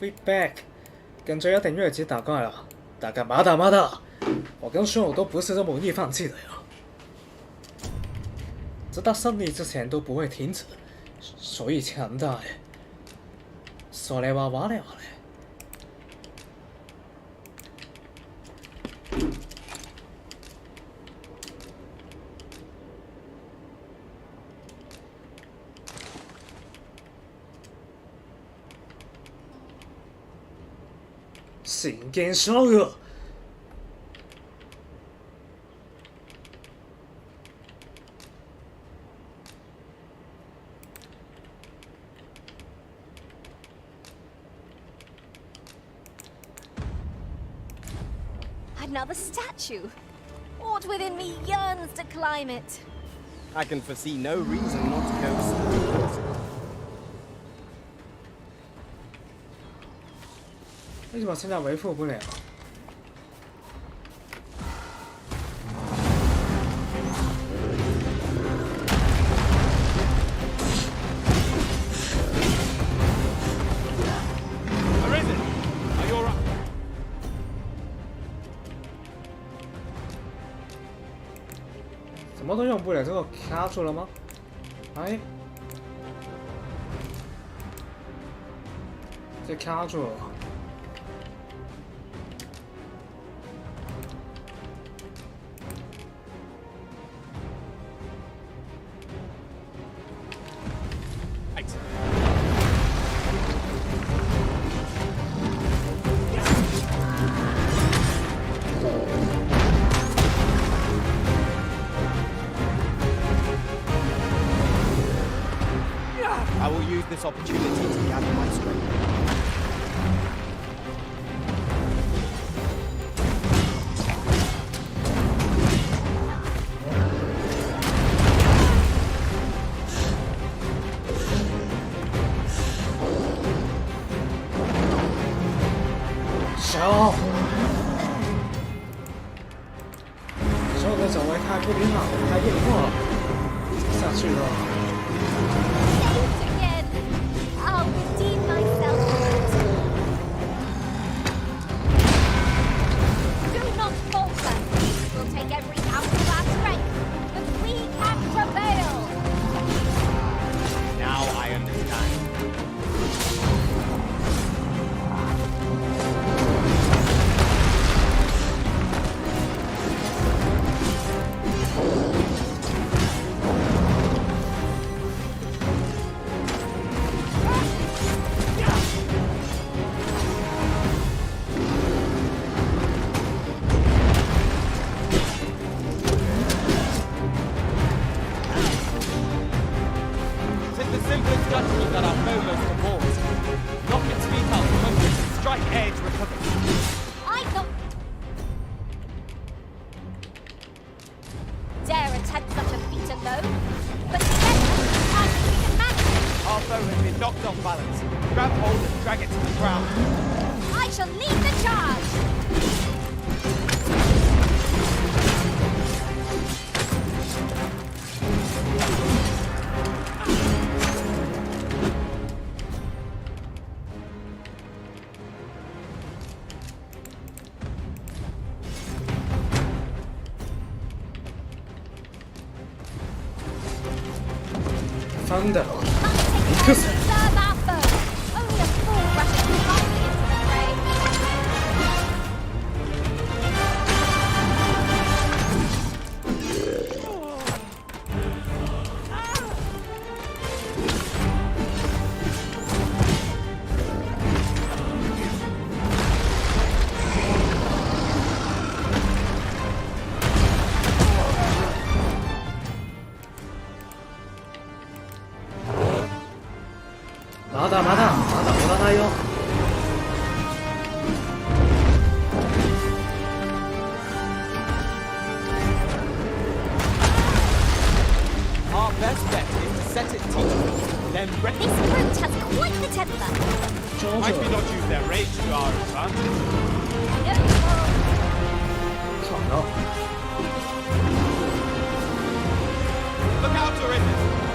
Feedback， 感觉有点越级打怪了。打干嘛打嘛的？我跟孙武都不是这么容易放弃的呀。直到胜利之前都不会停止，所以强大哎。说来话话来话来。神经烧热。Another statue. What within me yearns to climb it. I can foresee no reason not to go through. 为什么现在维护不了？什么都用不了，这个卡住了吗？哎，这卡住了。this opportunity to gather my strength. 手的走位太不灵了，太硬化了，下去了。 Again. I'll redeem myself. Do not falter. We'll take every ounce of our strength, but we can prevail. Now I understand. That our foes performs. Knock its feet out from under it and strike edge recover. I don't dare attempt such a feat alone, but together I think we can manage it. Our foe has been knocked off balance. Grab hold and drag it to the ground. I shall lead the charge. ファンだろ行くぜ Serve our foe. Only a fool rushes blindly into the fray. Our best bet is to set it teeth, then break. This brute has quite the temper. Might we not use their rage to our advantage? Look out, Torres!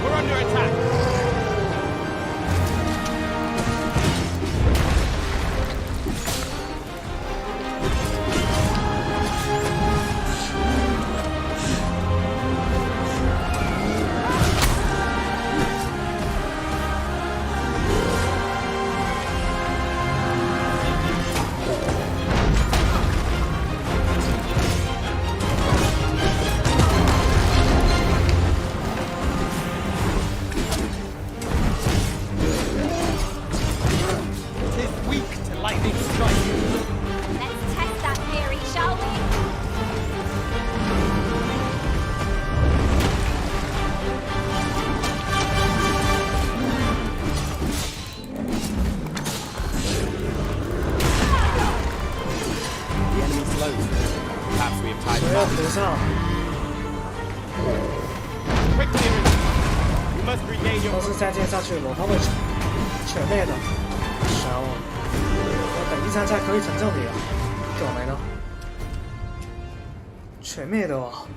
We're under attack! Perhaps we have tied them up. Quickly, you must regain your... 都是再见下去我他会全灭的。小，我等一下再可以拯救你了，救我没了，全灭的哦。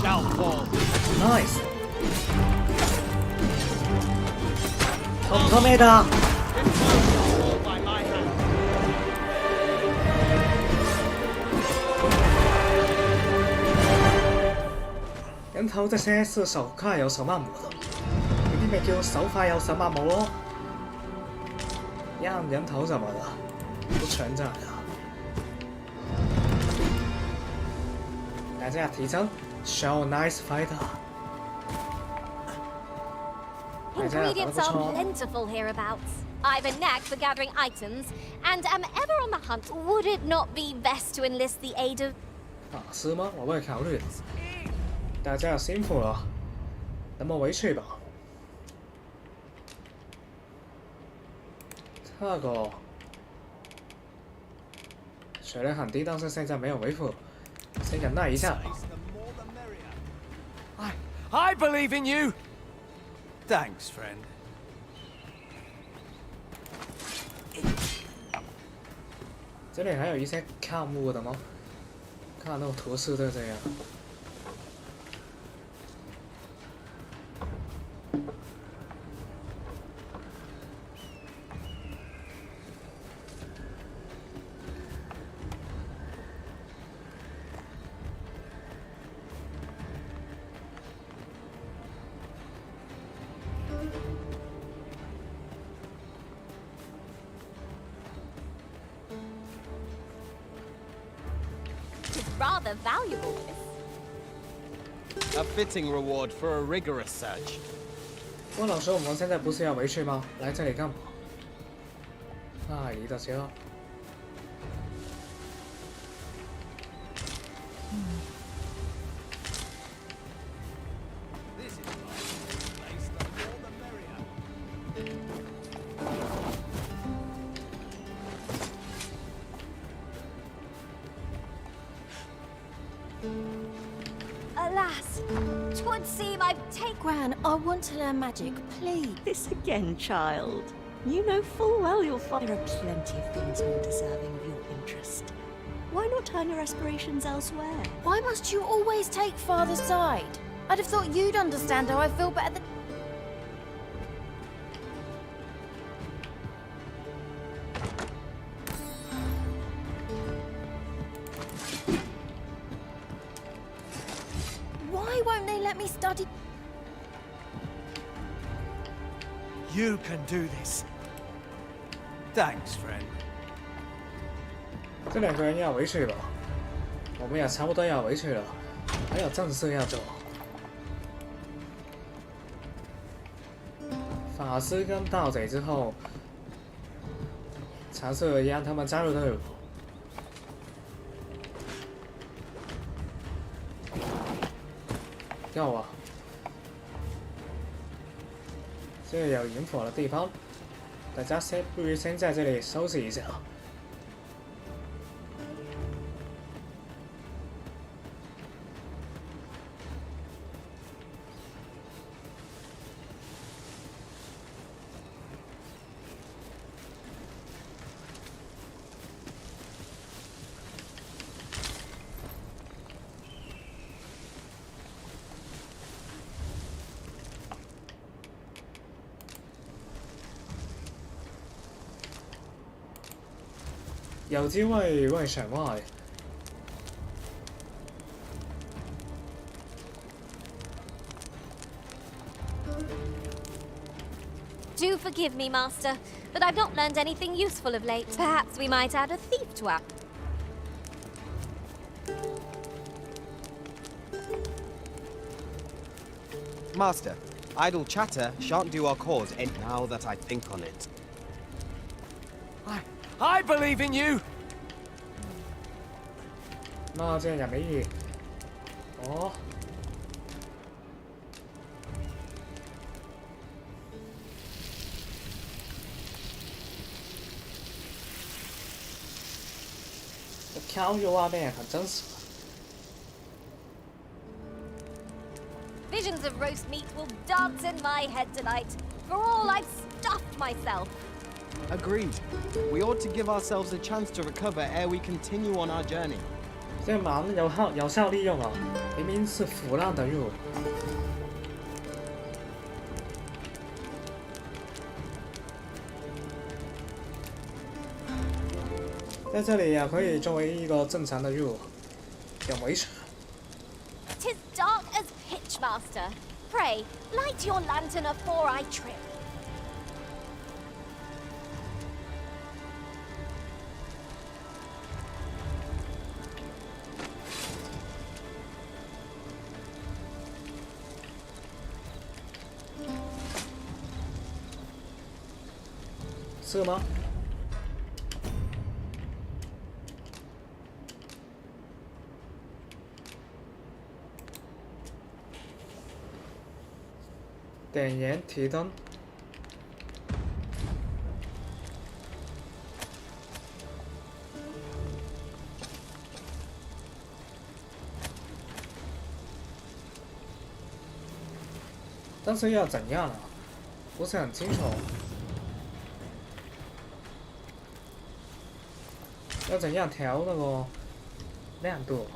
shall fall. Nice. 痛唔痛咩㗎？人頭這些是手快有手慢冇咯，呢啲咪叫手快有手慢冇咯。一人頭就冇啦，都搶真係啦。大家提升 ，show nice fighter。 Ingredients are plentiful hereabouts. I've a knack for gathering items, and am ever on the hunt. Would it not be best to enlist the aid of... 法师吗？我会考虑。大家辛苦了，那么回去吧。这个水雷很低，但是现在没有回复，先忍耐一下。 I believe in you. Thanks, friend. 这里还有一些看物的吗？看那个图示就这样。Rather valuable, A fitting reward for a rigorous search. 问老师，我们现在不是要回去吗？来这里干嘛？啊，移到车。Alas, 'twould seem I've taken... Gran, I want to learn magic, please. This again, child. You know full well you'll find there are plenty of things more deserving of your interest. Why not turn your aspirations elsewhere? Why must you always take Father's side? I'd have thought you'd understand how I feel better than... Why won't they let me study? You can do this. Thanks, friend. 这两个人要回去了，我们也差不多要回去了，还有正事要做。法师跟盗贼之后，尝试让他们加入队伍。够啊！这里有引火的地方，大家不如先在这里休息一下。有机會喂場外。Do forgive me, Master, but I've not learned anything useful of late. Perhaps we might add a thief to our... Master, idle chatter shan't do our cause any now that I think on it. I believe in you. 那这樣入美語，哦。敲咗啊！俾人很真實。Visions of roast meat will dance in my head tonight. For all I've stuffed myself. Agreed. We ought to give ourselves a chance to recover ere we continue on our journey. 这蛮有效利用啊，明明是腐烂的肉。在这里也可以作为一个正常的肉，有维持。 'Tis dark as pitch, master. Pray, light your lantern afore I trip. 是吗？点燃提灯。但是要怎样啊？不是很清楚。要怎样调那个亮度？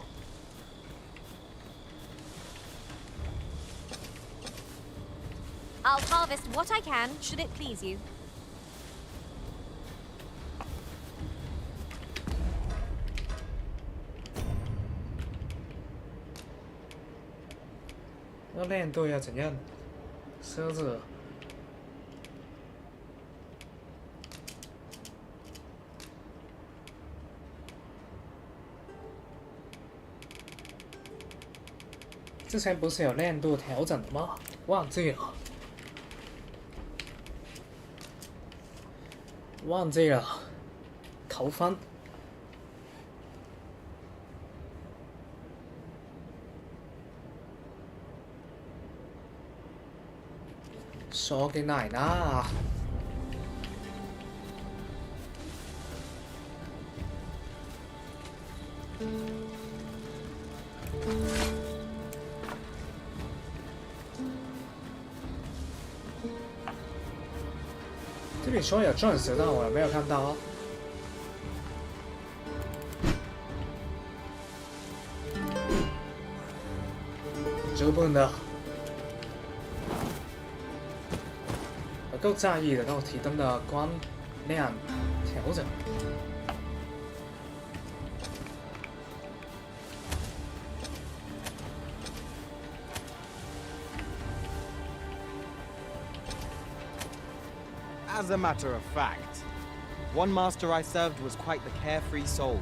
I'll harvest what I can, should it please you. 那亮度要怎样设置？之前不是有亮度调整的吗？忘记了。 忘记了，扣分。说嘅奶奶。这里说有钻石，但我没有看到啊。这笨的，我够在意的那个提灯的光亮调整。 As a matter of fact, one master I served was quite the carefree soul,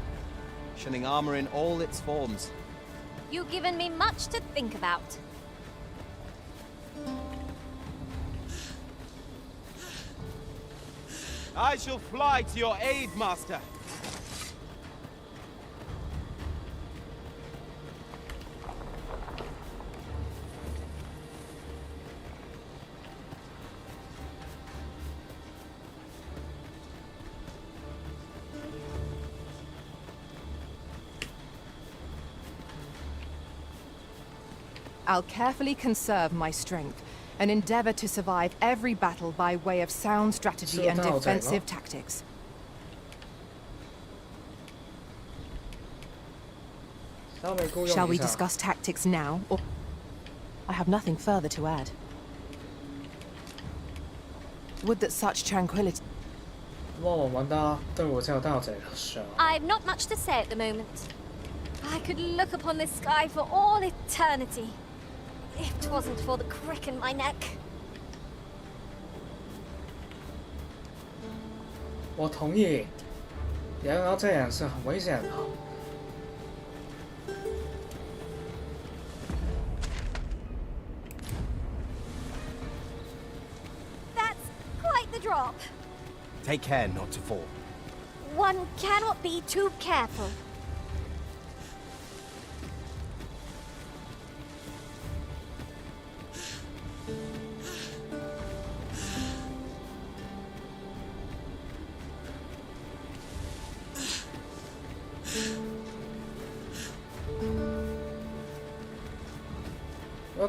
shunning armor in all its forms. You've given me much to think about. I shall fly to your aid, master. I'll carefully conserve my strength and endeavor to survive every battle by way of sound strategy and defensive tactics. Shall we discuss tactics now, or I have nothing further to add. Would that such tranquility. I've not much to say at the moment. I could look upon this sky for all eternity, if 'twasn't for the crick in my neck. 我同意，然而这样是很危险的。 Drop. Take care not to fall. One cannot be too careful. "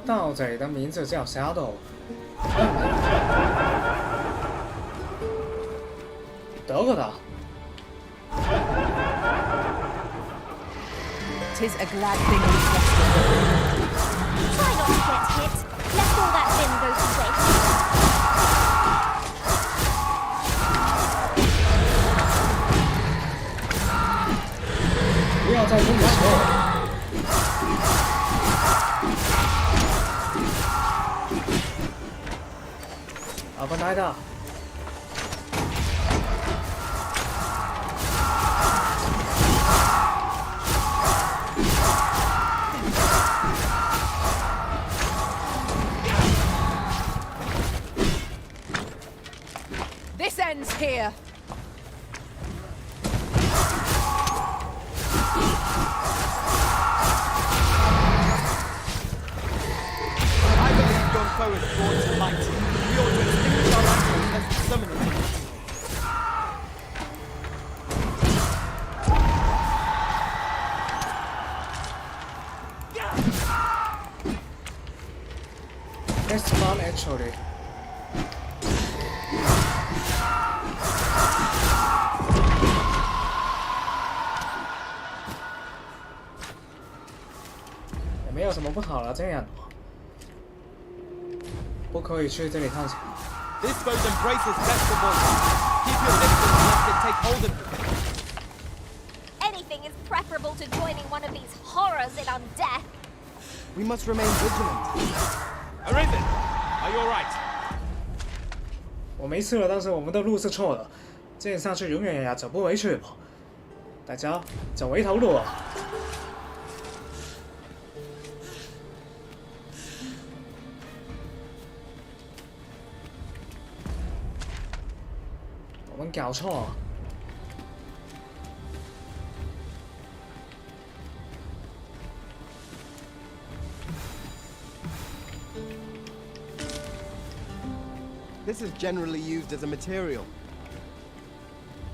盗贼的名字叫 Shadow。得个的。'Tis a glad thing we rested. Try not to get hit. Let all that vim go to waste. 不要再跟我说。危ないだ。This ends here. I believe your foe is brought to light. We ought to extinguish our lanterns as we summon it. That's fun actually.也没有什么不好了，这样不可以去这里探险。This boat embraces vegetables. Keep your distance lest it take hold of you. Anything is preferable to joining one of these horrors in undeath. We must remain vigilant. Arisen, are you all right? 我没事了，但是我们的路是错的，这样上去永远也走不回去了。大家走回头路啊！我们搞错了。This is generally used as a material.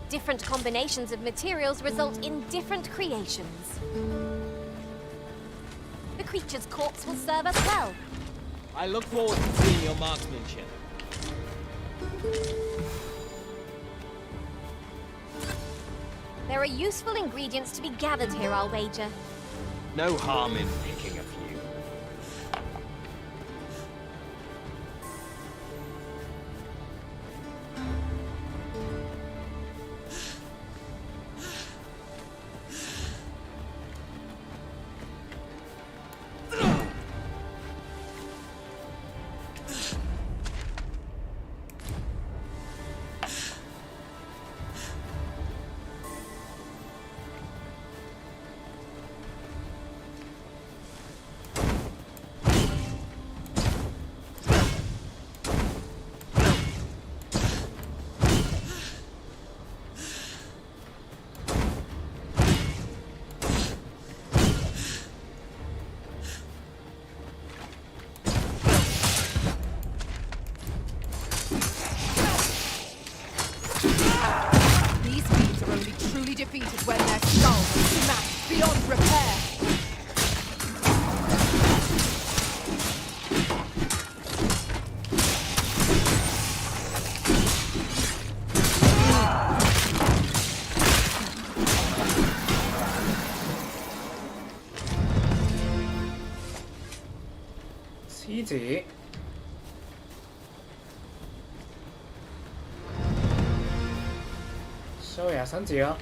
Different combinations of materials result in different creations. The creature's corpse will serve us well. I look forward to seeing your marksmanship. There are useful ingredients to be gathered here, I'll wager. No harm in picking a few. Defeated when their skulls are smashed beyond repair. Easy. Show ya 升级了。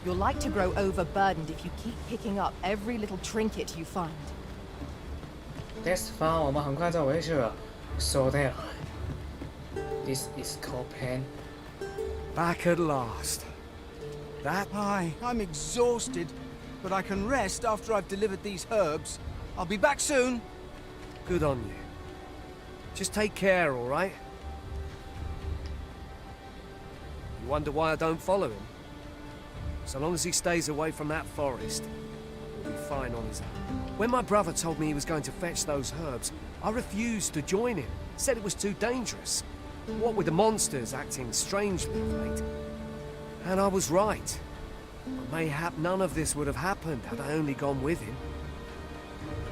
You're like to grow overburdened if you keep picking up every little trinket you find. That's fine， 我们很快就回去了。So there. This is called pain. Back at last. That. Aye, I'm exhausted, but I can rest after I've delivered these herbs. I'll be back soon. Good on you. Just take care, all right? You wonder why I don't follow him? So long as he stays away from that forest, he'll be fine on his own. When my brother told me he was going to fetch those herbs, I refused to join him. Said it was too dangerous. What with the monsters acting strangely of late. And I was right. Mayhap none of this would have happened had I only gone with him.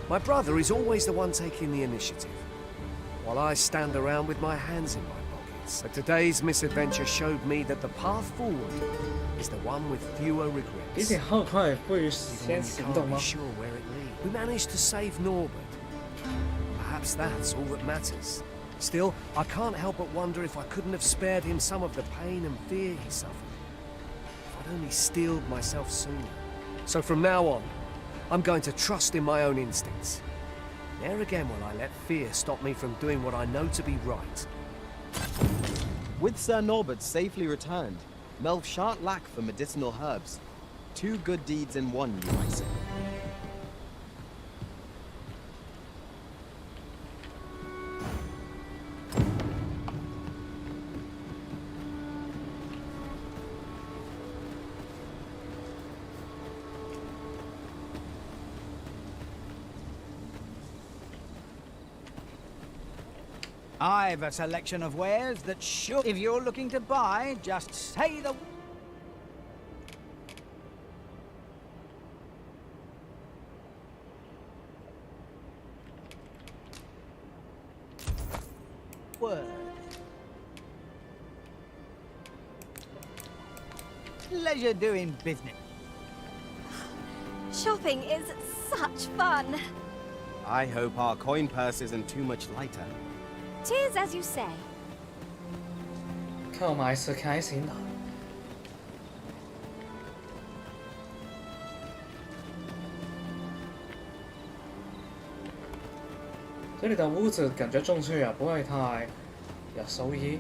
My brother is always the one taking the initiative, while I stand around with my hands in my pockets. regrets. But today's misadventure showed me that the path forward is the one with fewer regrets. 比起后快不如先行动吗？ Sure where it leads. We managed to save Norbert. Perhaps that's all that matters. Still, I can't help but wonder if I couldn't have spared him some of the pain and fear he suffered. If I'd only steeled myself sooner. So from now on, I'm going to trust in my own instincts. Ne'er again will I let fear stop me from doing what I know to be right. With Sir Norbert safely returned, Melv shan't lack for medicinal herbs. 2 good deeds in one, you might say. I've a selection of wares that should. If you're looking to buy, just say the... word. Pleasure doing business. Shopping is such fun. I hope our coin purse isn't too much lighter. Tis as you say. 购买是开心的。这里的屋子感觉种去也不会太有收益。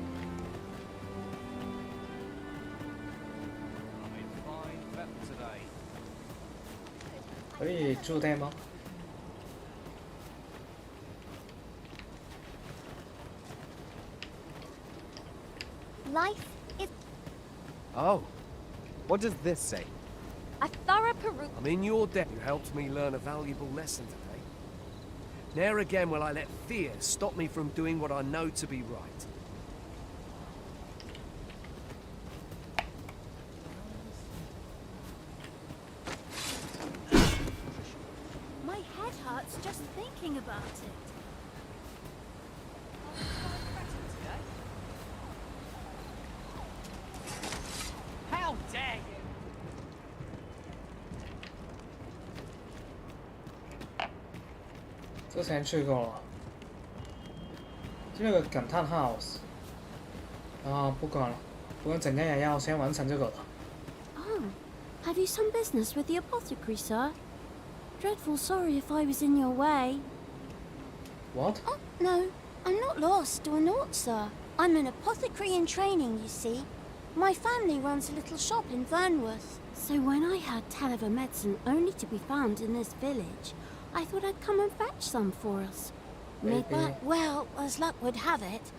可以住店吗？ Life is... Oh, what does this say? A thorough perusal. I'm in your debt. You helped me learn a valuable lesson today. Ne'er again will I let fear stop me from doing what I know to be right. My head hurts just thinking about it. How dare you! 之前去过了，这个感叹 house 啊，不管了，不管怎样也要先完成这个了。 Oh, have you some business with the apothecary, sir? Dreadful sorry if I was in your way. What? Oh, no, I'm not lost or naught, sir. I'm an apothecary in training, you see. My family runs a little shop in Vernworth. So when I heard tell of a medicine only to be found in this village, I thought I'd come and fetch some for us. But, well, as luck would have it,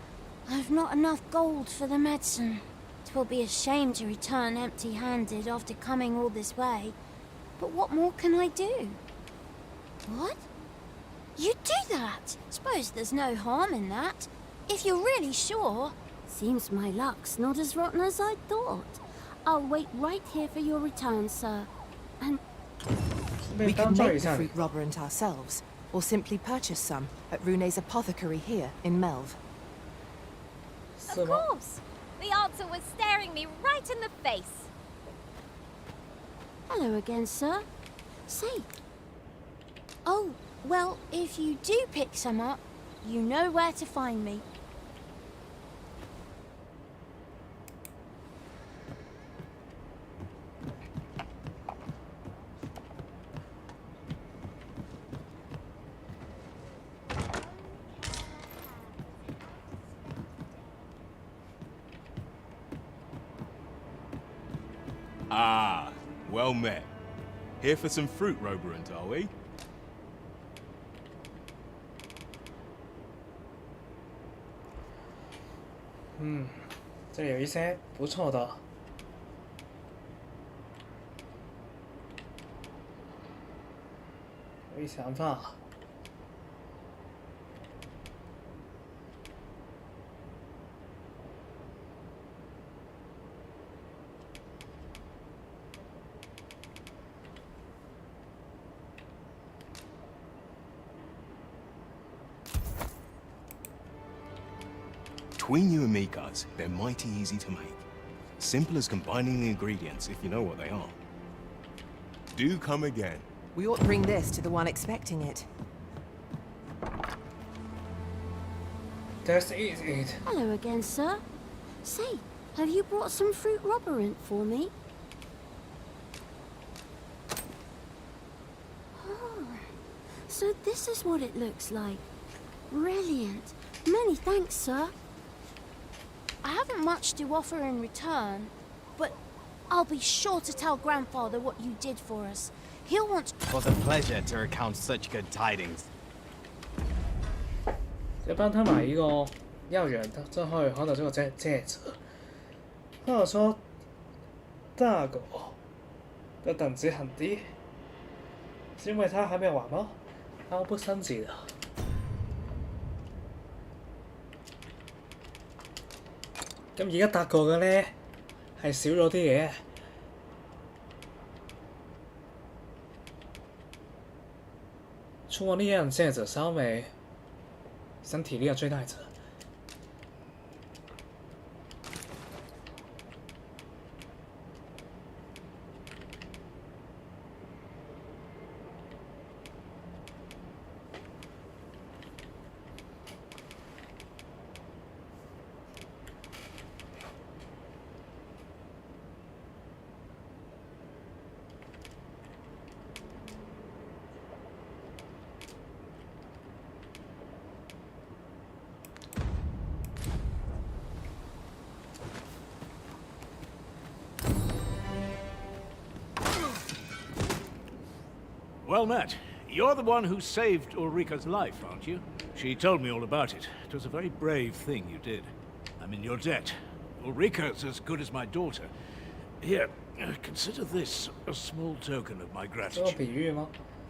I've not enough gold for the medicine. 'Twill be a shame to return empty-handed after coming all this way. But what more can I do? What? You'd do that? Suppose there's no harm in that. If you're really sure. Seems my luck's not as rotten as I thought. I'll wait right here for your return, sir. And... We can make the fruit roberant ourselves, or simply purchase some at Rune's apothecary here in Melv. Of course. The answer was staring me right in the face. Hello again, sir. Say. Oh, well, if you do pick some up, you know where to find me. Ah, well met. Here for some fruit roberant, are we? 这里有一些不错的。有想法。Between you and me, guys, they're mighty easy to make. Simple as combining the ingredients if you know what they are. Do come again. We ought to bring this to the one expecting it. Just eat it. Hello again, sir. Say, have you brought some fruit roborant for me? Oh, so this is what it looks like. Brilliant. Many thanks, sir. I haven't much to offer in return, but I'll be sure to tell Grandfather what you did for us. He'll want to... It was a pleasure to recount such good tidings. 就帮他买一个药源，之后获得这个戒指。或者说，大狗的等级很低，是因为他还没有玩吗？他不升级的。咁而家達過嘅咧，係少咗啲嘢。出我那样戒指稍微身体力的追带者。Well met. You're the one who saved Ulrika's life, aren't you? She told me all about it. It was a very brave thing you did. I'm in your debt. Ulrika's as good as my daughter. Here, consider this a small token of my gratitude.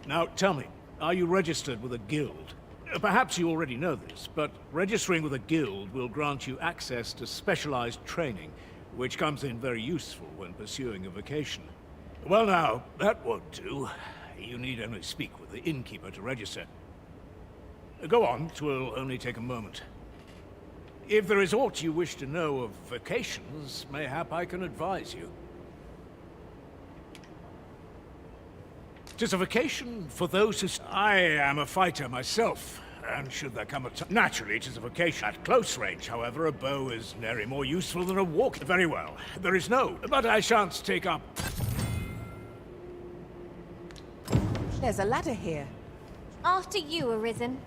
Now, tell me, are you registered with a guild? Perhaps you already know this, but registering with a guild will grant you access to specialized training, which comes in very useful when pursuing a vacation. Well now, that won't do. You need only speak with the innkeeper to register. Go on, 'twill only take a moment. If there is aught you wish to know of vacations, mayhap I can advise you. 'Tis a vacation for those who... I am a fighter myself, and should there come a time... Naturally, 'tis a vacation. At close range, however, a bow is nary more useful than a walk. Very well. There is no... But I shan't take up... There's a ladder here. After you, Arisen.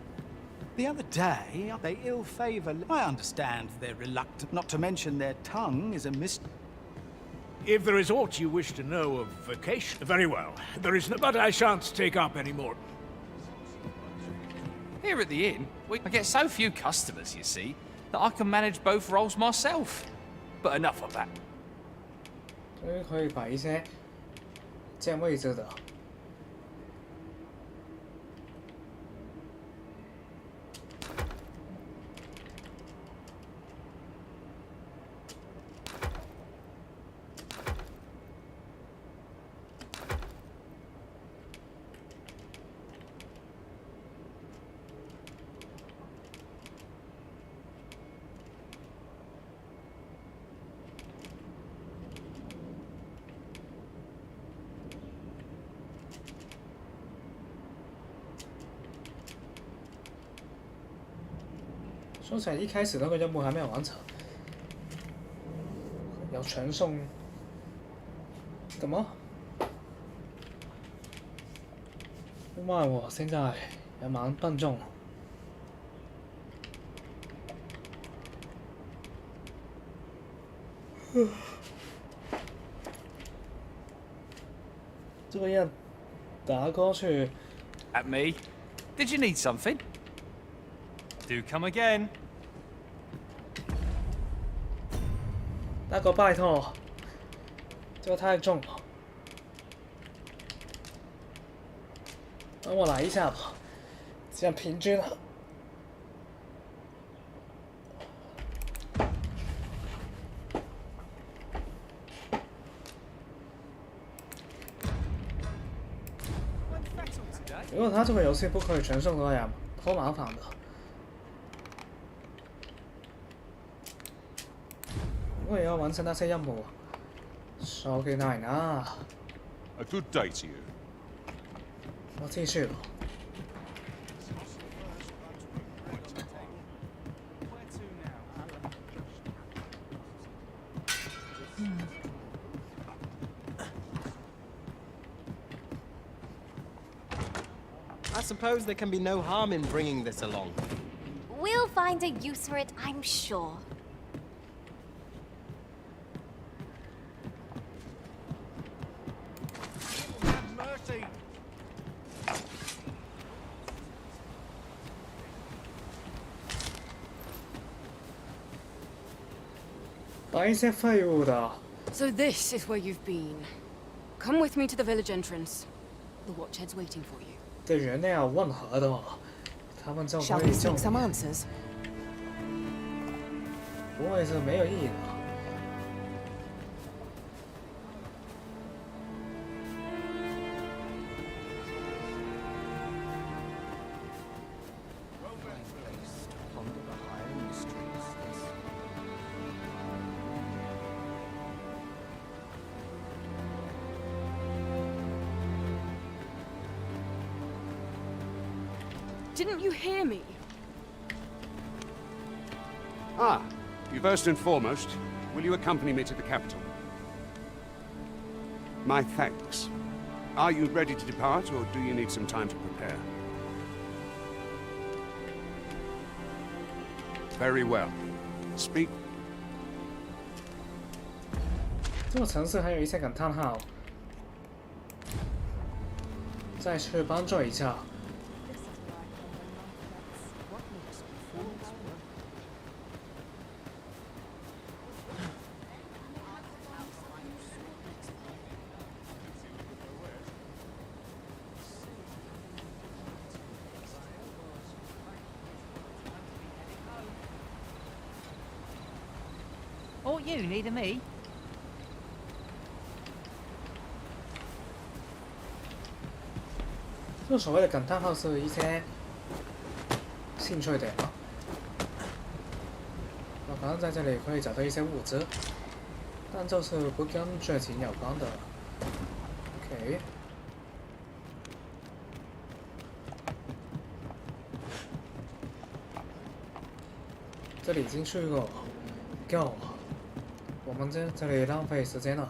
The other day, they ill favor... I understand they're reluctant, not to mention their tongue is a If there is aught you wish to know of vacation... Very well. There is no... But I shan't take up any more... Here at the inn, I get so few customers, you see, that I can manage both roles myself. But enough of that. 可以摆一些占位置的。说起来，一开始那个任务还没有完成，要传送什么？因为我现在也蛮笨重。这个要打过去。At me? Did you need something? Do come again. 大哥，拜托，这个太重了，帮我来一下吧，这样平均了。如果他这个游戏不可以全送的话，好麻烦的。我也要完成那些任務，數幾難啊！ A good day to you. 我記住了。 I suppose there can be no harm in bringing this along. We'll find a use for it, I'm sure. Have mercy! 把一些廢物的。 So this is where you've been. Come with me to the village entrance. The watchhead's waiting for you. 对人类要吻合的，他们就 Shall 可 we 以救 seek 你。 some answers? 不会是没有意义的。Didn't you hear me? Ah, you first and foremost, will you accompany me to the capital? My thanks. Are you ready to depart, or do you need some time to prepare? Very well. Speak. 这个城市还有一些感叹号，再去帮助一下。 Ought you needing me? 这所谓的感叹号是一些兴趣点啊。那反正在这里可以找到一些物资，但就是不跟剧情有关的。OK。这里已经去过，够了。 我们在这里浪费时间了。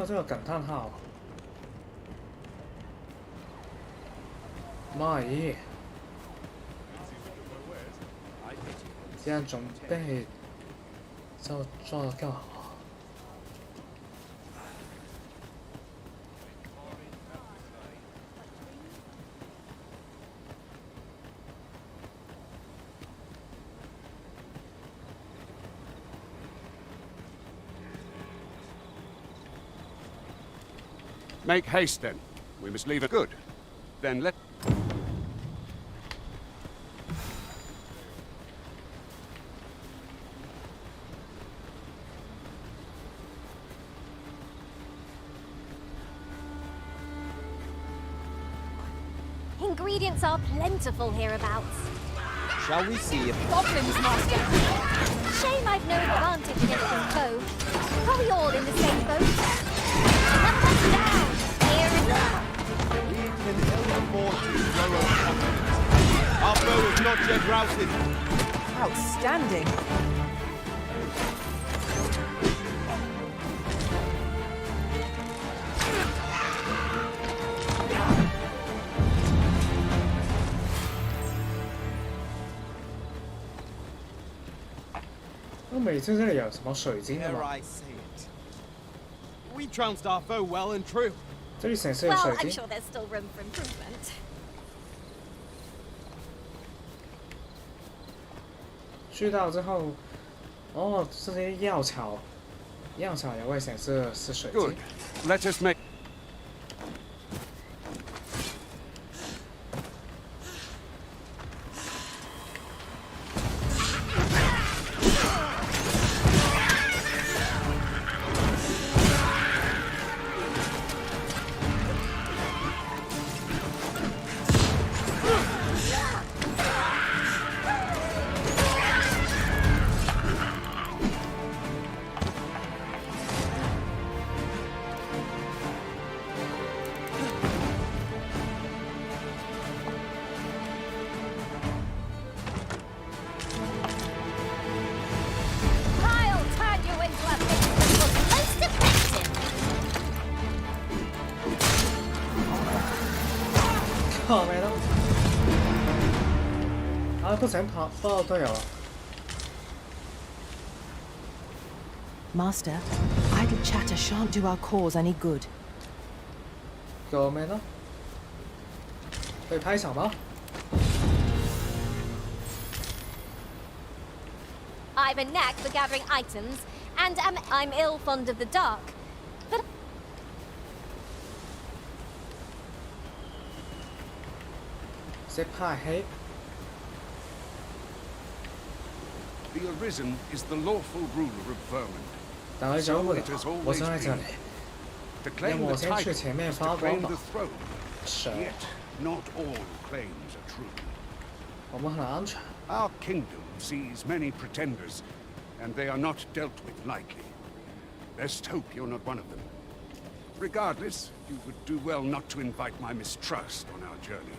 这个感叹号，妈耶！ 既然准备，就做得更好。Make haste, then. We must leave it good. Then let... Ingredients are plentiful hereabouts. Shall we see if... Goblins, Master! Shame I've no advantage against this foe. Are we all in the same boat? Knock us down! Here and now! We can ill afford to throw our confidence. Our foe is not yet routed. Outstanding. 我每次这里有什么水晶的 Dare 吗？ I say it? We trounced our foe well and true. 这里显示有 Well, 水 I'm 晶 sure。there's still room for improvement. 去到之后，哦，这些药草，药草也会显示是水晶 Good.。Let us make... 拍咩咯？啊，都想拍，不過都有啦。Master, idle chatter shan't do our cause any good. 做咩咯？去拍什麼？ I've a knack for gathering items, and I'm ill fond of the dark. But 識拍戲。 The Arisen is the lawful ruler of Vermund. 但係走不了 So it has， 我 always 想喺這裡。 To 因 claim 為 the 我先去 title 前面 is to 發光 claim 吧 the。throne. 是。 Yet, not all claims are true. 我們很安全。 Our kingdom sees many pretenders, and they are not dealt with lightly. Best hope you're not one of them. Regardless, you would do well not to invite my mistrust on our journey.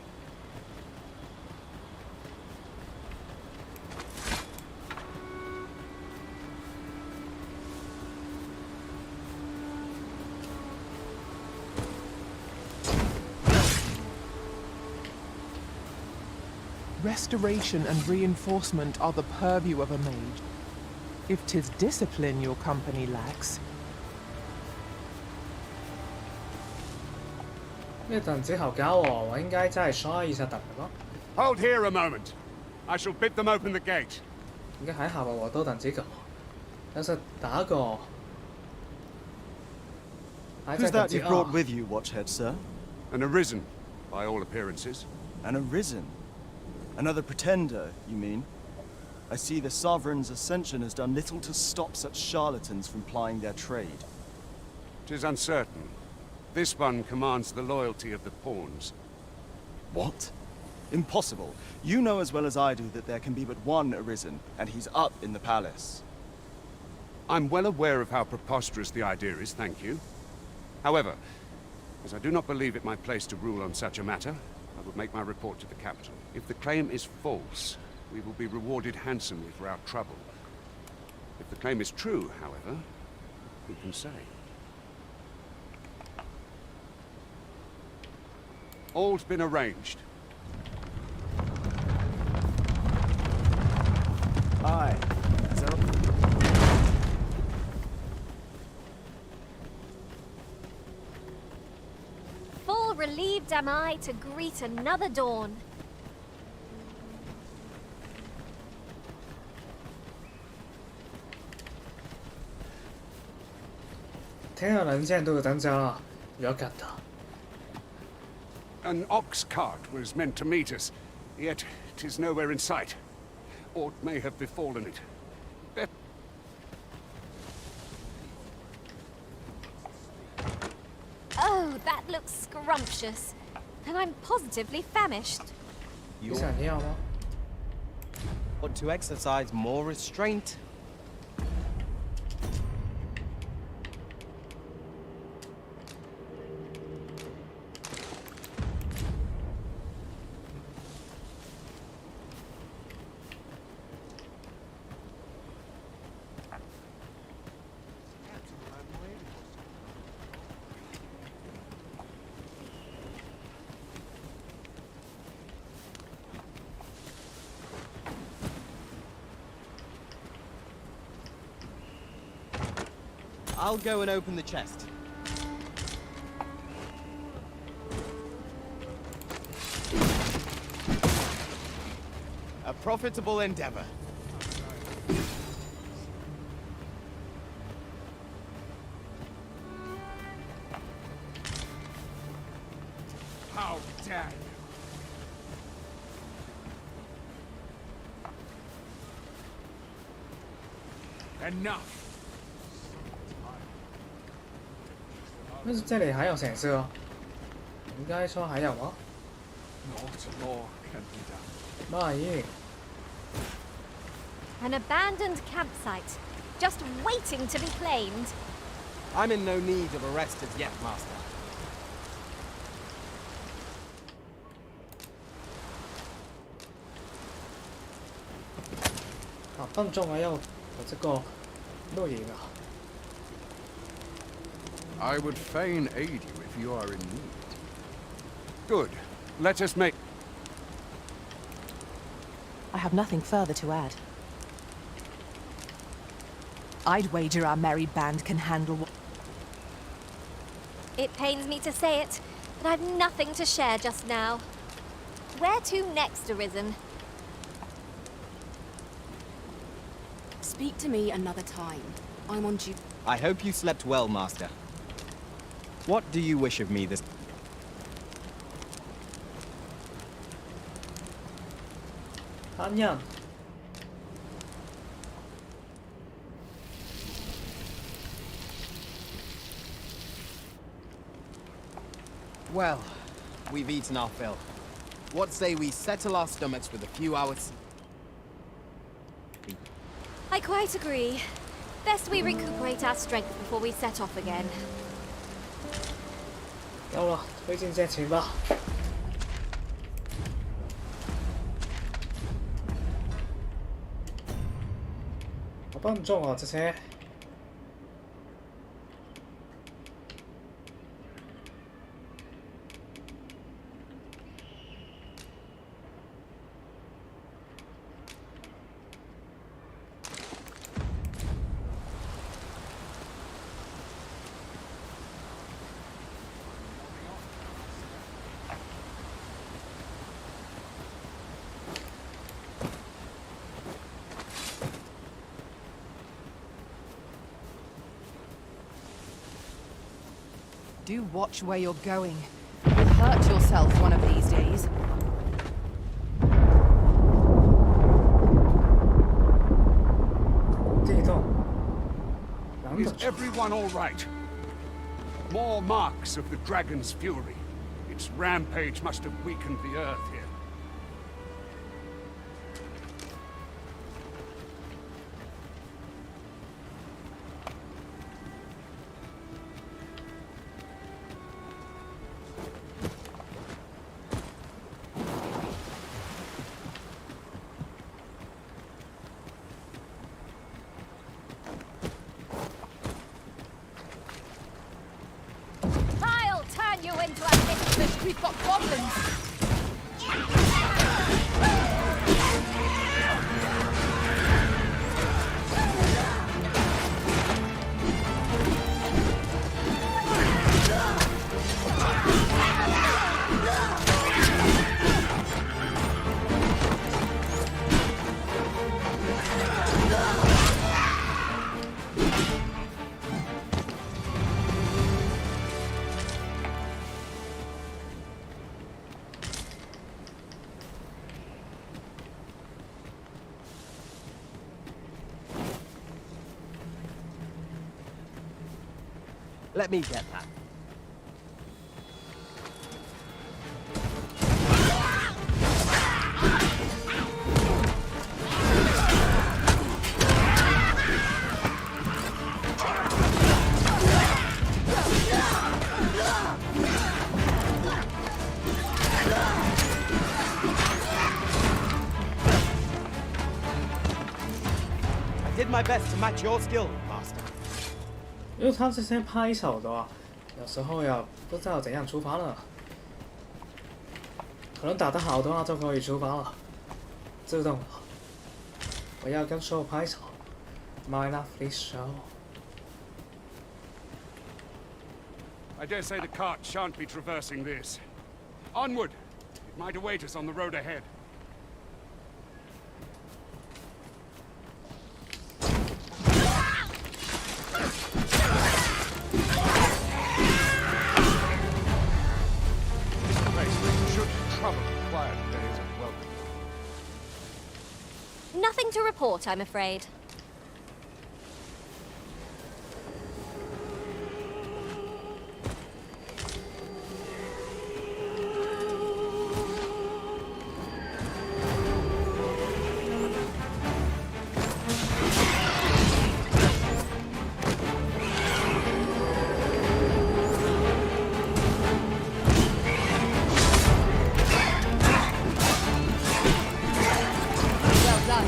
Restoration and reinforcement are the purview of a mage. If 'tis discipline your company lacks. 呢陣之後教我應該真係刷20等嘅咯。 Hold here a moment. I shall bid them open the gate. 應該喺下邊我都等這個，但是打個。 Who's that you've brought with you, Watchhead, sir? An Arisen, by all appearances. An Arisen? Another pretender, you mean? I see the Sovereign's ascension has done little to stop such charlatans from plying their trade. 'Tis uncertain. This one commands the loyalty of the pawns. What? Impossible. You know as well as I do that there can be but one Arisen, and he's up in the palace. I'm well aware of how preposterous the idea is, thank you. However, as I do not believe it my place to rule on such a matter, I will make my report to the capital. If the claim is false, we will be rewarded handsomely for our trouble. If the claim is true, however, who can say? All's been arranged. Aye. full relieved am I to greet another dawn. 天有人见都增加了，有感的。 An ox cart was meant to meet us, yet 'tis nowhere in sight. Aught may have befallen it. Oh, that looks scrumptious. And I'm positively famished. You want to exercise more restraint? I'll go and open the chest. A profitable endeavor. How dare you! Enough! 但是这里还有显示哦，应该说还有吗？ Not more can be done. 妈耶！ An abandoned campsite, just waiting to be claimed. I'm in no need of arrest as yet, Master. 啊，笨重啊，要我这个录影啊。 I would fain aid you if you are in need. Good. Let us make... I have nothing further to add. I'd wager our merry band can handle what... It pains me to say it, but I've nothing to share just now. Where to next, Arisen? Speak to me another time. I'm on duty. I hope you slept well, Master. What do you wish of me this... 안녕. Well, we've eaten our fill. What say we settle our stomachs with a few hours... I quite agree. Best we recuperate our strength before we set off again. 有了，推进这群吧。好笨重啊，这些。Do watch where you're going. You'll hurt yourself one of these days. Is everyone all right? More marks of the dragon's fury. Its rampage must have weakened the earth here. I'll turn you into a misfit. We've got goblins. Let me get that. I did my best to match your skill, Master. 因为他这些拍手的啊，有时候呀不知道怎样出发了，可能打得好的话就可以出发了，自动了。我要跟手拍手 ，My lovely show。 I dare say the cart shan't be traversing this. Onward! It might await us on the road ahead. Nothing to report, I'm afraid. Well done.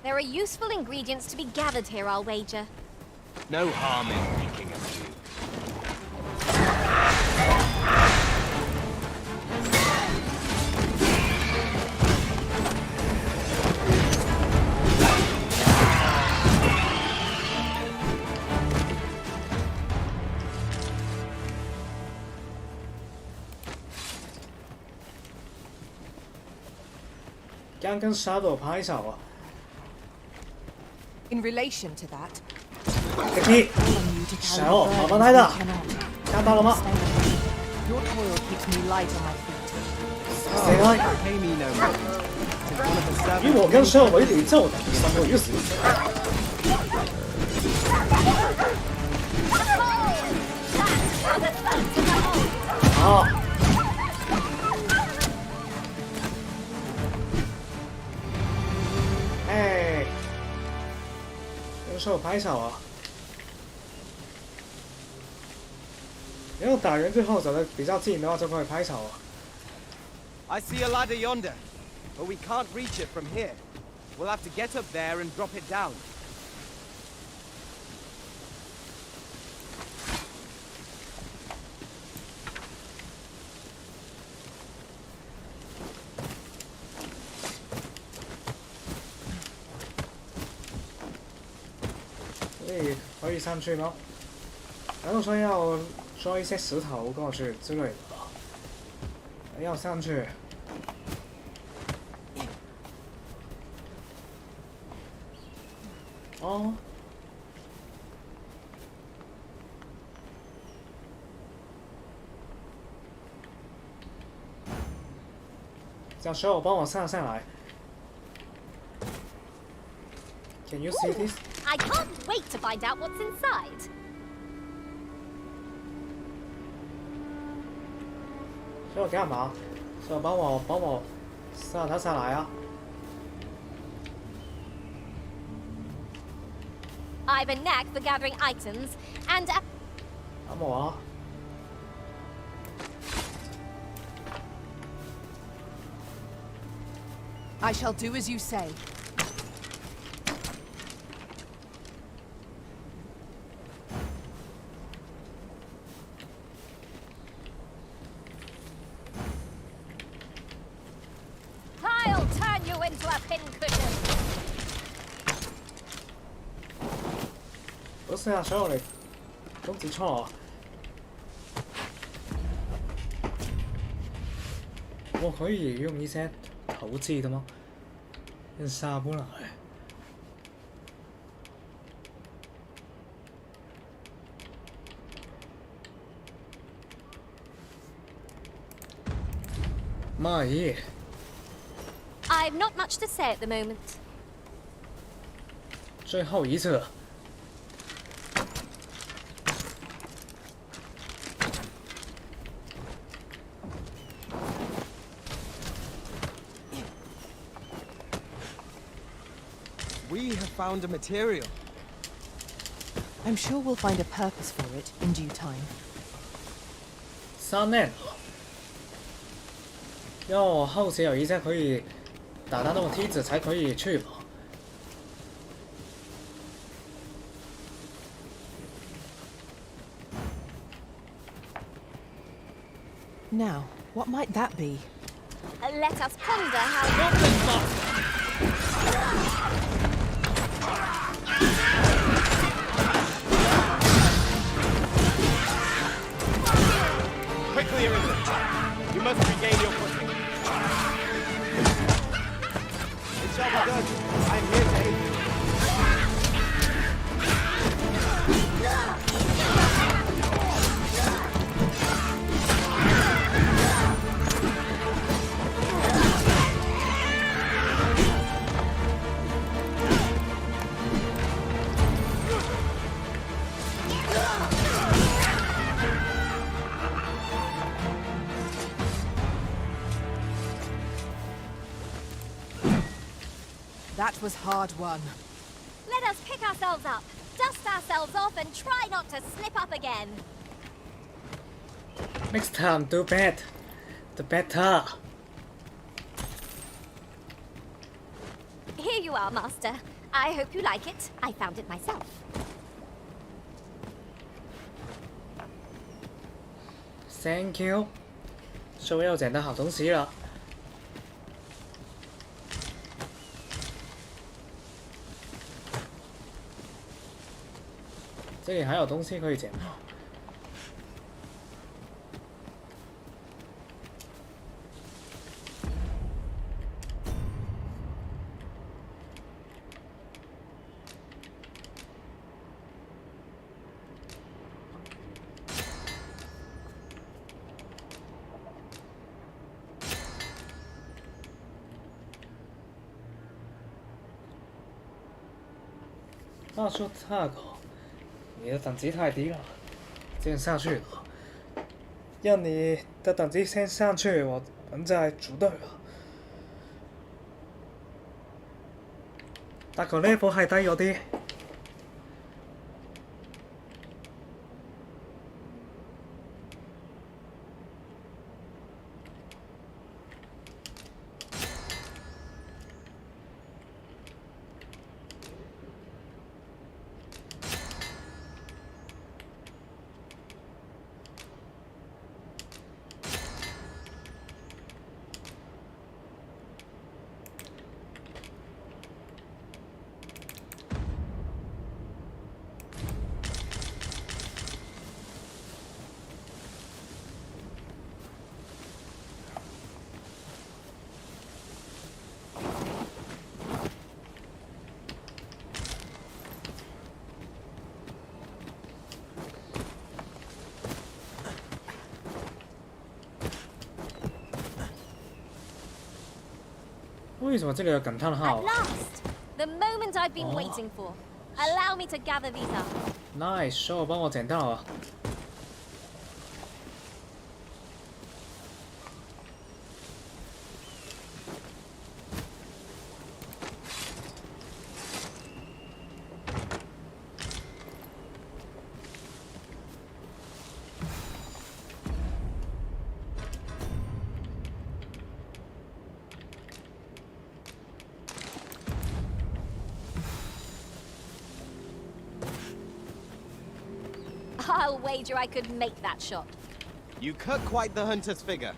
There are useful ingredients to be gathered here, I'll wager. No harm in picking a few. 刚跟沙朵拍照啊！ In relation to that, 敵手麻烦拍的，看到了吗？ your toil keeps me light on my feet. 死开！ Pay me no mind. It's one of the 以 seven. 我跟沙为宇宙的三个意思。好。 哎，跟手拍手啊！如果打人最后走的比较近的话，就可以拍手啊。 I see a ladder yonder, but we can't reach it from here. We'll have to get up there and drop it down. Hey, 可以上去吗？难道说要装一些石头过去之类的？要上去。哦。小时候帮我上来。Can you see this? I can't wait to find out what's inside. 说我干嘛？说帮我上他上来啊！ I've a knack for gathering items, and 帮我啊！ I shall do as you say. I'll turn you into a pincushion. 不是啊，所以我哋都指錯啊！我可以用一些投掷的吗？用杀不来。妈耶！ I've not much to say at the moment. 最后一次。 We have found a material. I'm sure we'll find a purpose for it in due time. 3年。要后期有一些可以打到那种梯子才可以去吧。 Now, what might that be? Let us ponder how. Quickly, everyone. You must regain your footing. It shall be done. I'm here to aid you. That was hard won. Let us pick ourselves up, dust ourselves off, and try not to slip up again. Next time, do bad. The better. Here you are, Master. I hope you like it. I found it myself. Thank you， 终于又捡到好东西了。这里还有东西可以捡吗？话说大狗，你的等级太低了，这样下去了。让你的等级先上去，我们再组队了。大狗 level 係低咗啲。为什么这里有感叹号 At last, the moment I've been waiting for. Allow me to gather these up.？Nice， 说我帮我捡到了。I'll wager I could make that shot. You cut quite the hunter's figure.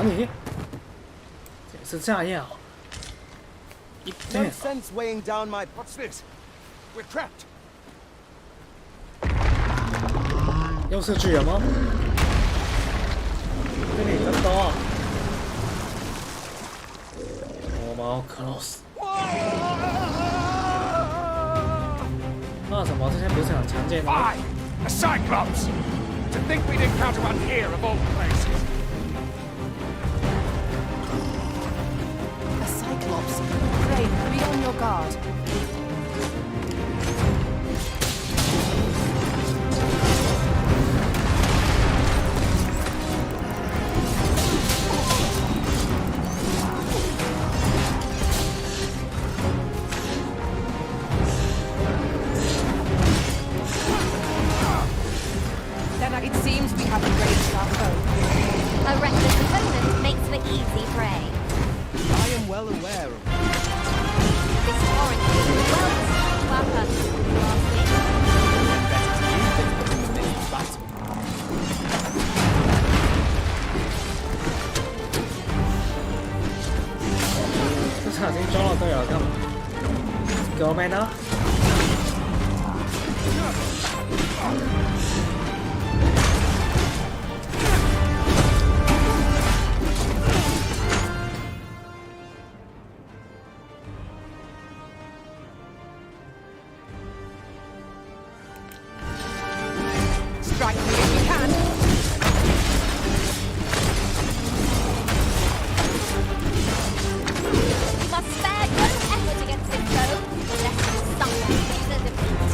你，这是炸药。No sense weighing down my. What's this? We're trapped. 又是巨人吗？这里真多。Almost close。那什么？这些不是很常见的吗？ A Cyclops! To think we'd encounter one here of all places. A Cyclops. Pray, be on your guard. 差点撞落隊友咁，救命啊！ Strike me if you can. You must spare no effort against this foe, lest you suffer bitter defeat.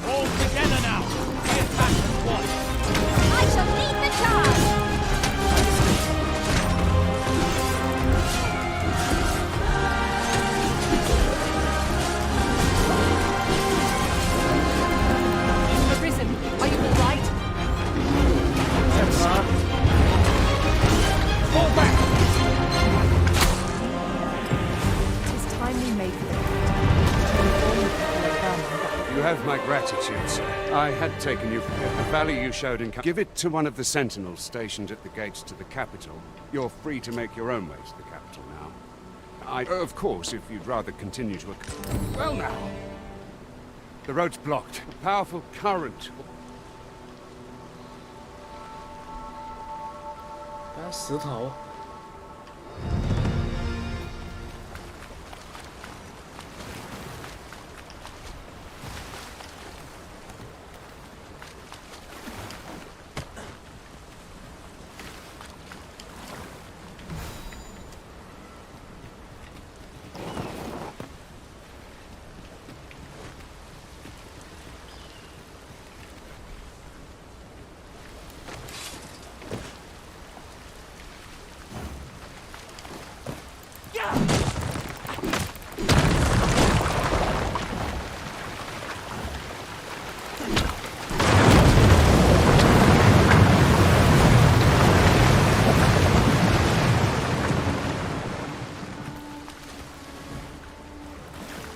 All together now! The attack and watch! I shall lead the charge! Arisen, are you all right? Fall back! Tis time we made for You have my gratitude, sir. I had taken you for the value you showed in... Give it to one of the sentinels stationed at the gates to the capital. You're free to make your own way to the capital now. Of course, if you'd rather continue to... Well now. The road's blocked. A powerful current. 搬石头。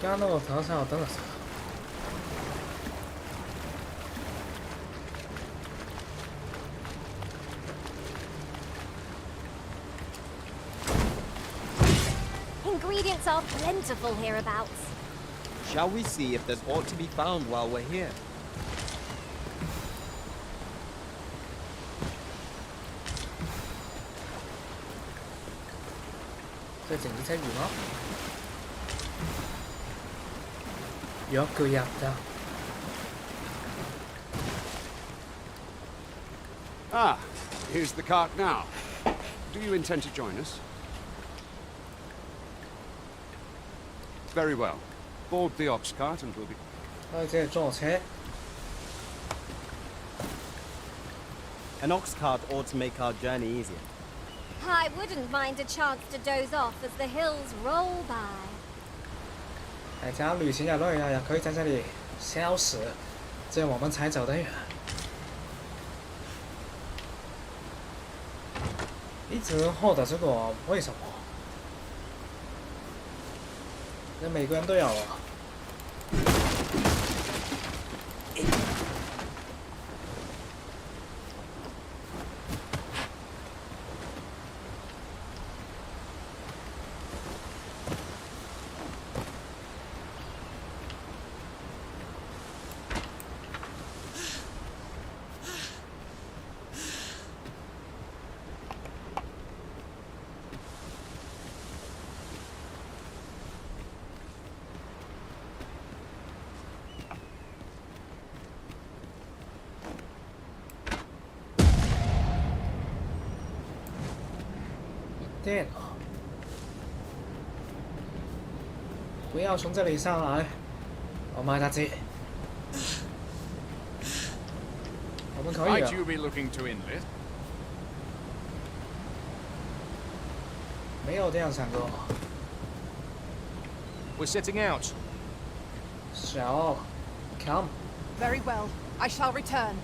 刚刚那个头上有灯的时候。 Ingredients are plentiful hereabouts. Shall we see if there's aught to be found while we're here? 这整只車魚咯，有腳入咋？ Ah, here's the cart now. Do you intend to join us? Very well. Board the ox cart and we'll be... 這係撞車。 An ox cart ought to make our journey easier. I wouldn't mind a chance to doze off as the hills roll by. 这样旅行的路也可以在这里消失，这样我们才走得远。一直获得这个，为什么？这每个人都有啊。 电脑，不要从这里上来，我卖大鸡。我们可以 Might you be looking to enlist? 没有这样想过。We're setting out. 小 ，come。 Very well. I shall return.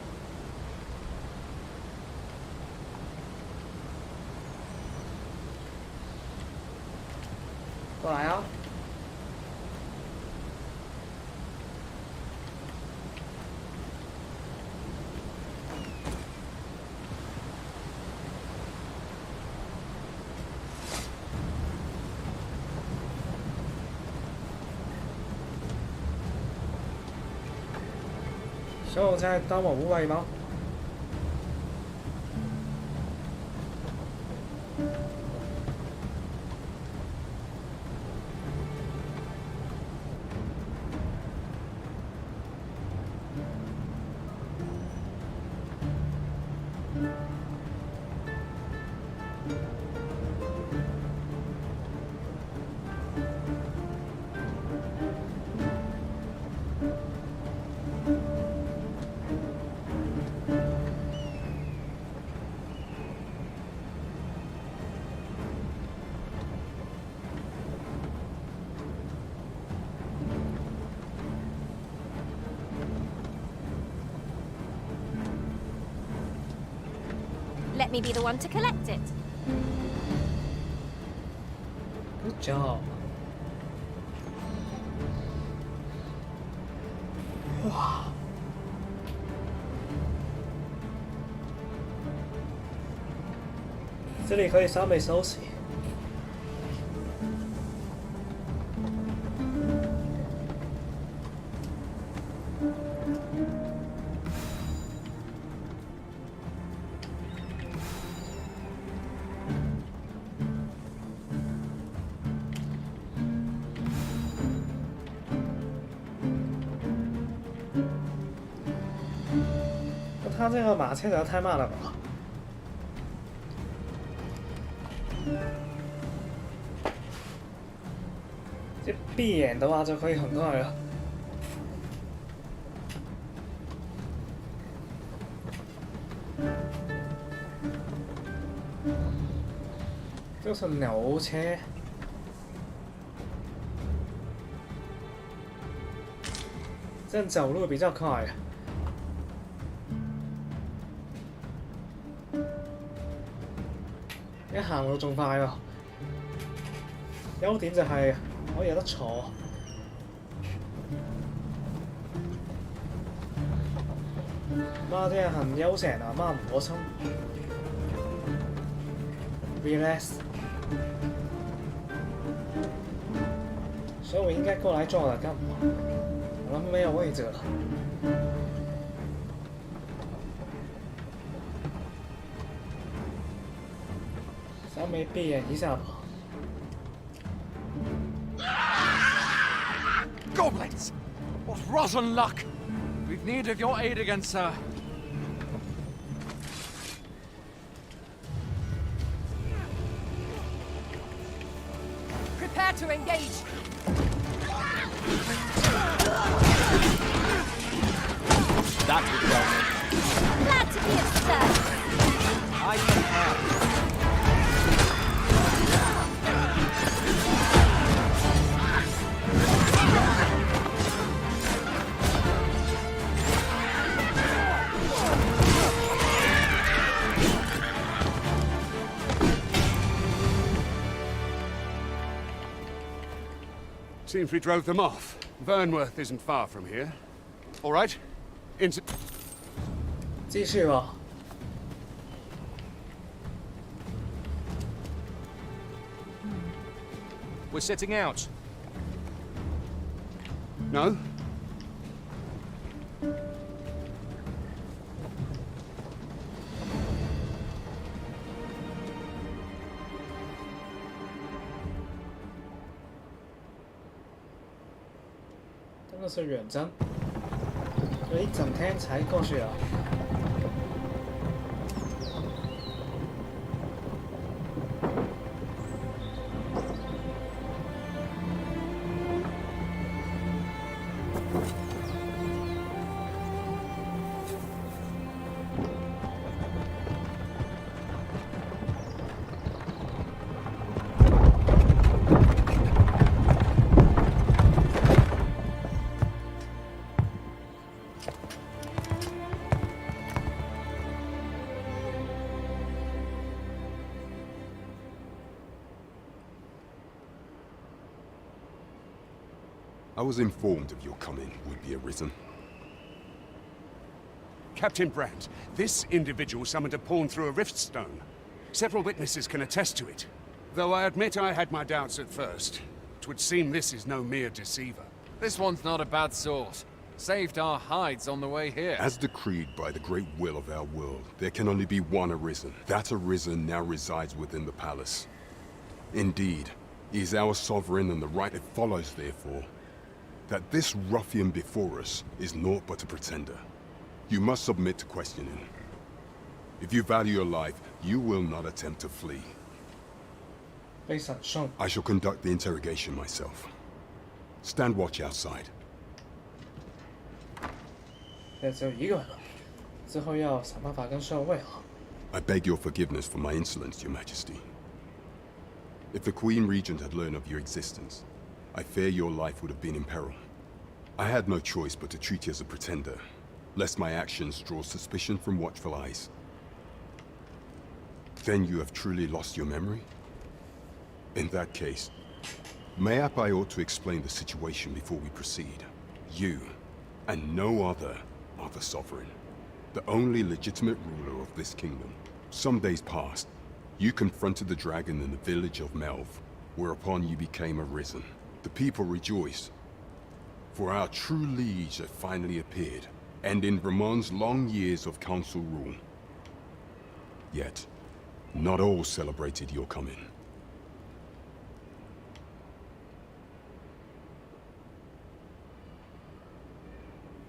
过来啊！小红车当我无畏吗？Let me be the one to collect it. Good job. 哇！这里可以稍微休息。他这个马切的太慢了吧？这闭眼的话就可以很快了。就是牛车，这样走路比较快。一行路仲快喎，優點就係可以有得坐。媽，真係很悠閒啊，媽唔開心。Relax。所以我應該過來坐了幹嘛？我諗沒有位置了。稍微闭眼一下吧。Goblins! What rotten luck! We've need of your aid again, sir. Prepare to engage. That would help. Glad to be of service. I can help. Seems we drove them off. Vernworth isn't far from here. All right. Into... 继续吧。We're setting out. No?真的是远征，要一整天才过去啊。I was informed of your coming would be arisen. Captain Brandt, this individual summoned a pawn through a rift stone. Several witnesses can attest to it. Though I admit I had my doubts at first. 'Twould seem this is no mere deceiver. This one's not a bad sort. Saved our hides on the way here. As decreed by the great will of our world, there can only be one Arisen. That Arisen now resides within the palace. Indeed, he is our sovereign, and the right it follows, therefore, that this ruffian before us is naught but a pretender. You must submit to questioning. If you value your life, you will not attempt to flee. I shall conduct the interrogation myself. Stand watch outside. 只有一个人了，之后要想办法跟Cheryl会好。I beg your forgiveness for my insolence, Your Majesty. If the Queen Regent had learned of your existence, I fear your life would have been in peril. I had no choice but to treat you as a pretender, lest my actions draw suspicion from watchful eyes. Then you have truly lost your memory? In that case, mayhap I ought to explain the situation before we proceed. You, and no other, are the sovereign, the only legitimate ruler of this kingdom. Some days past, you confronted the dragon in the village of Melv, whereupon you became Arisen. The people rejoiced, for our true liege had finally appeared, ending Ramon's long years of council rule. Yet, not all celebrated your coming.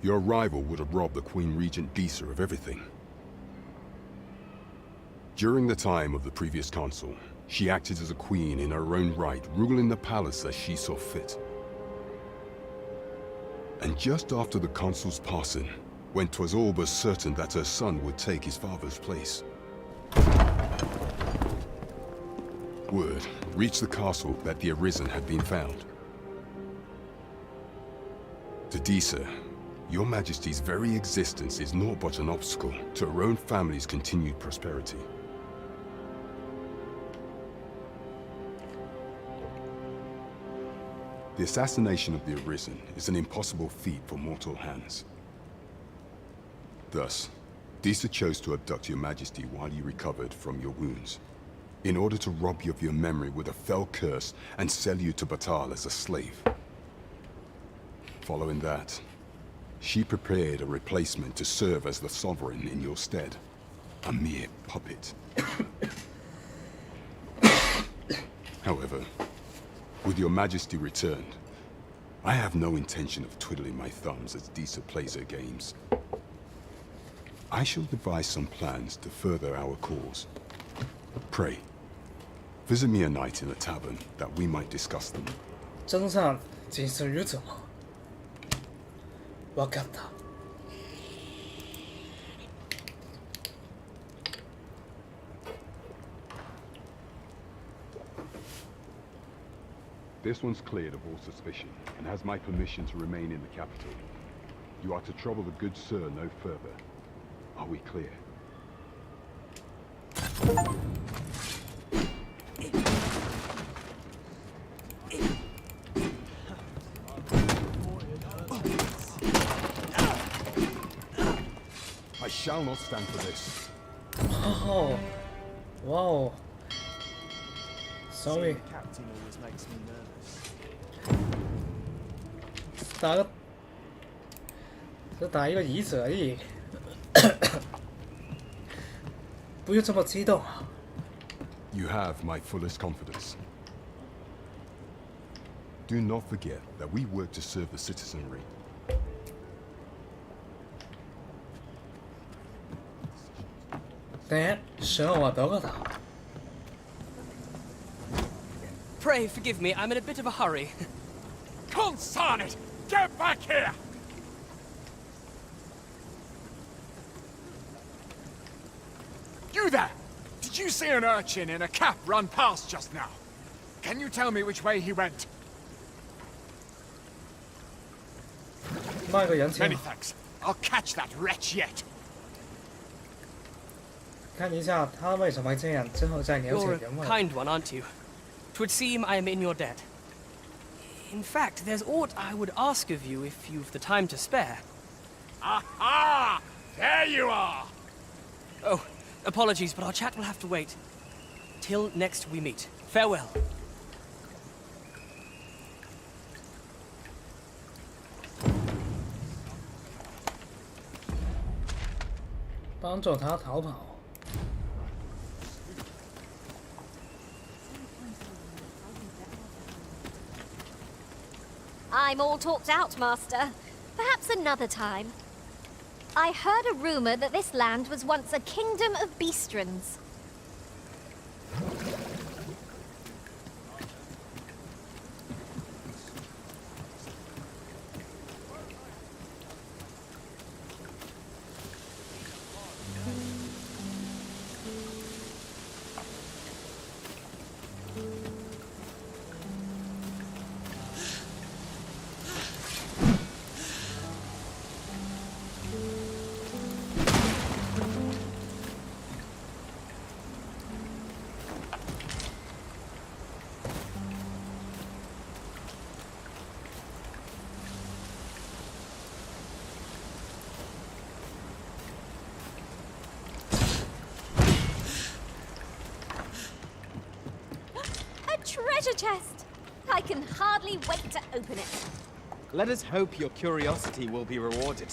Your arrival would have robbed the Queen Regent Disa of everything. During the time of the previous consul, she acted as a queen in her own right, ruling the palace as she saw fit. And just after the consul's passing, when 'twas all but certain that her son would take his father's place, word reached the castle that the Arisen had been found. To Disa, Your Majesty's very existence is naught but an obstacle to her own family's continued prosperity. The assassination of the Arisen is an impossible feat for mortal hands. Thus, Disa chose to abduct Your Majesty while you recovered from your wounds, in order to rob you of your memory with a fell curse and sell you to Batal as a slave. Following that, she prepared a replacement to serve as the sovereign in your stead. A mere puppet. However, with Your Majesty returned, I have no intention of twiddling my thumbs as Disa plays her games. I shall devise some plans to further our cause. Pray, visit me a night in a tavern that we might discuss them. 真相仅此于此吗？わかった。This one's cleared of all suspicion and has my permission to remain in the capital. You are to trouble the good sir no further. Are we clear? I shall not stand for this. Oh, wow. Sorry. Captain always makes me nervous. 打一个椅子而已，不用这么激动啊。You have my fullest confidence. Do not forget that we work to serve the citizenry. ね、Cherylはどこだ？ Pray forgive me, I'm in a bit of a hurry. Consign it! Get back here! You there! Did you see an urchin in a cap run past just now? Can you tell me which way he went? Many thanks. I'll catch that wretch yet. 看一下他为什么这样，之后再了解 You're 原 a 委。 kind one, aren't you? 'Twould seem I am in your debt. In fact, there's aught I would ask of you if you've the time to spare. Aha! There you are! Oh, apologies, but our chat will have to wait. Till next we meet. Farewell. 帮助他逃跑。I'm all talked out, Master. Perhaps another time. I heard a rumor that this land was once a kingdom of beastrons. Treasure chest! I can hardly wait to open it. Let us hope your curiosity will be rewarded.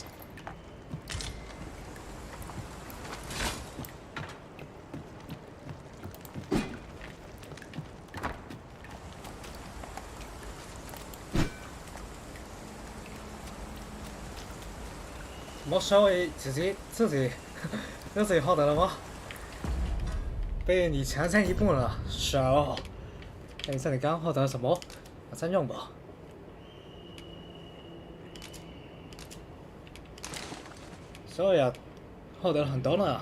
我稍微自己有自己获得了吗？被你抢先一步了，手。看一下你刚刚获得了什么，马上用吧。所以啊，获得了很多呢。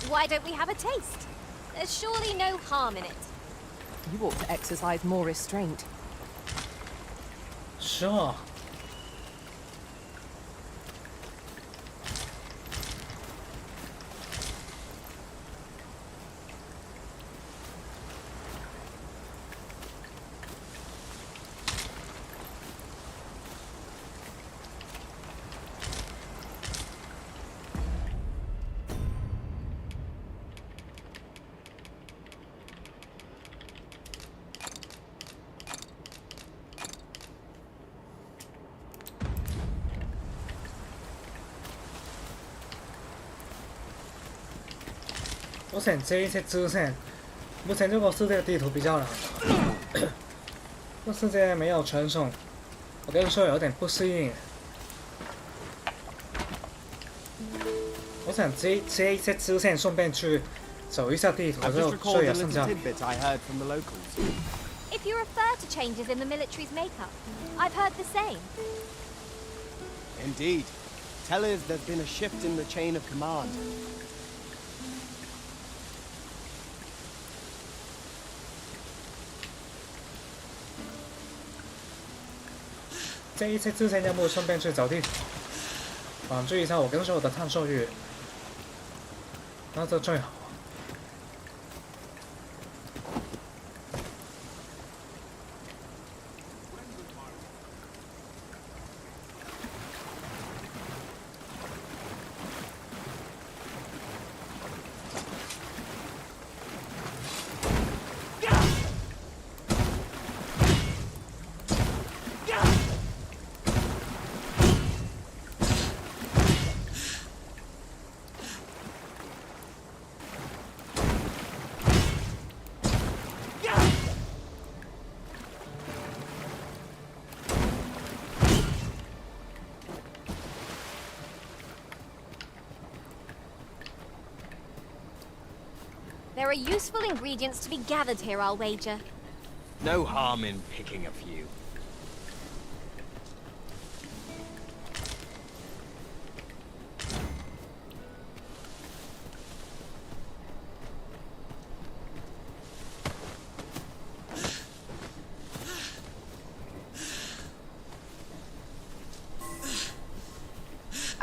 Why don't we have a taste? There's surely no harm in it. You ought to exercise more restraint. Sure. 我想这一些支线，目前这个世界的地图比较难，这世界没有传送，我跟你说有点不适应。我想这一些支线顺便去走一下地图，然后所以剩下。If you refer to changes in the military's makeup, I've heard the same. Indeed. Tell us there's been a shift in the chain of command. 这一次支线任务顺便去找地图，满足一下我跟所有的探索欲，那就最好。There are useful ingredients to be gathered here, I'll wager. No harm in picking a few.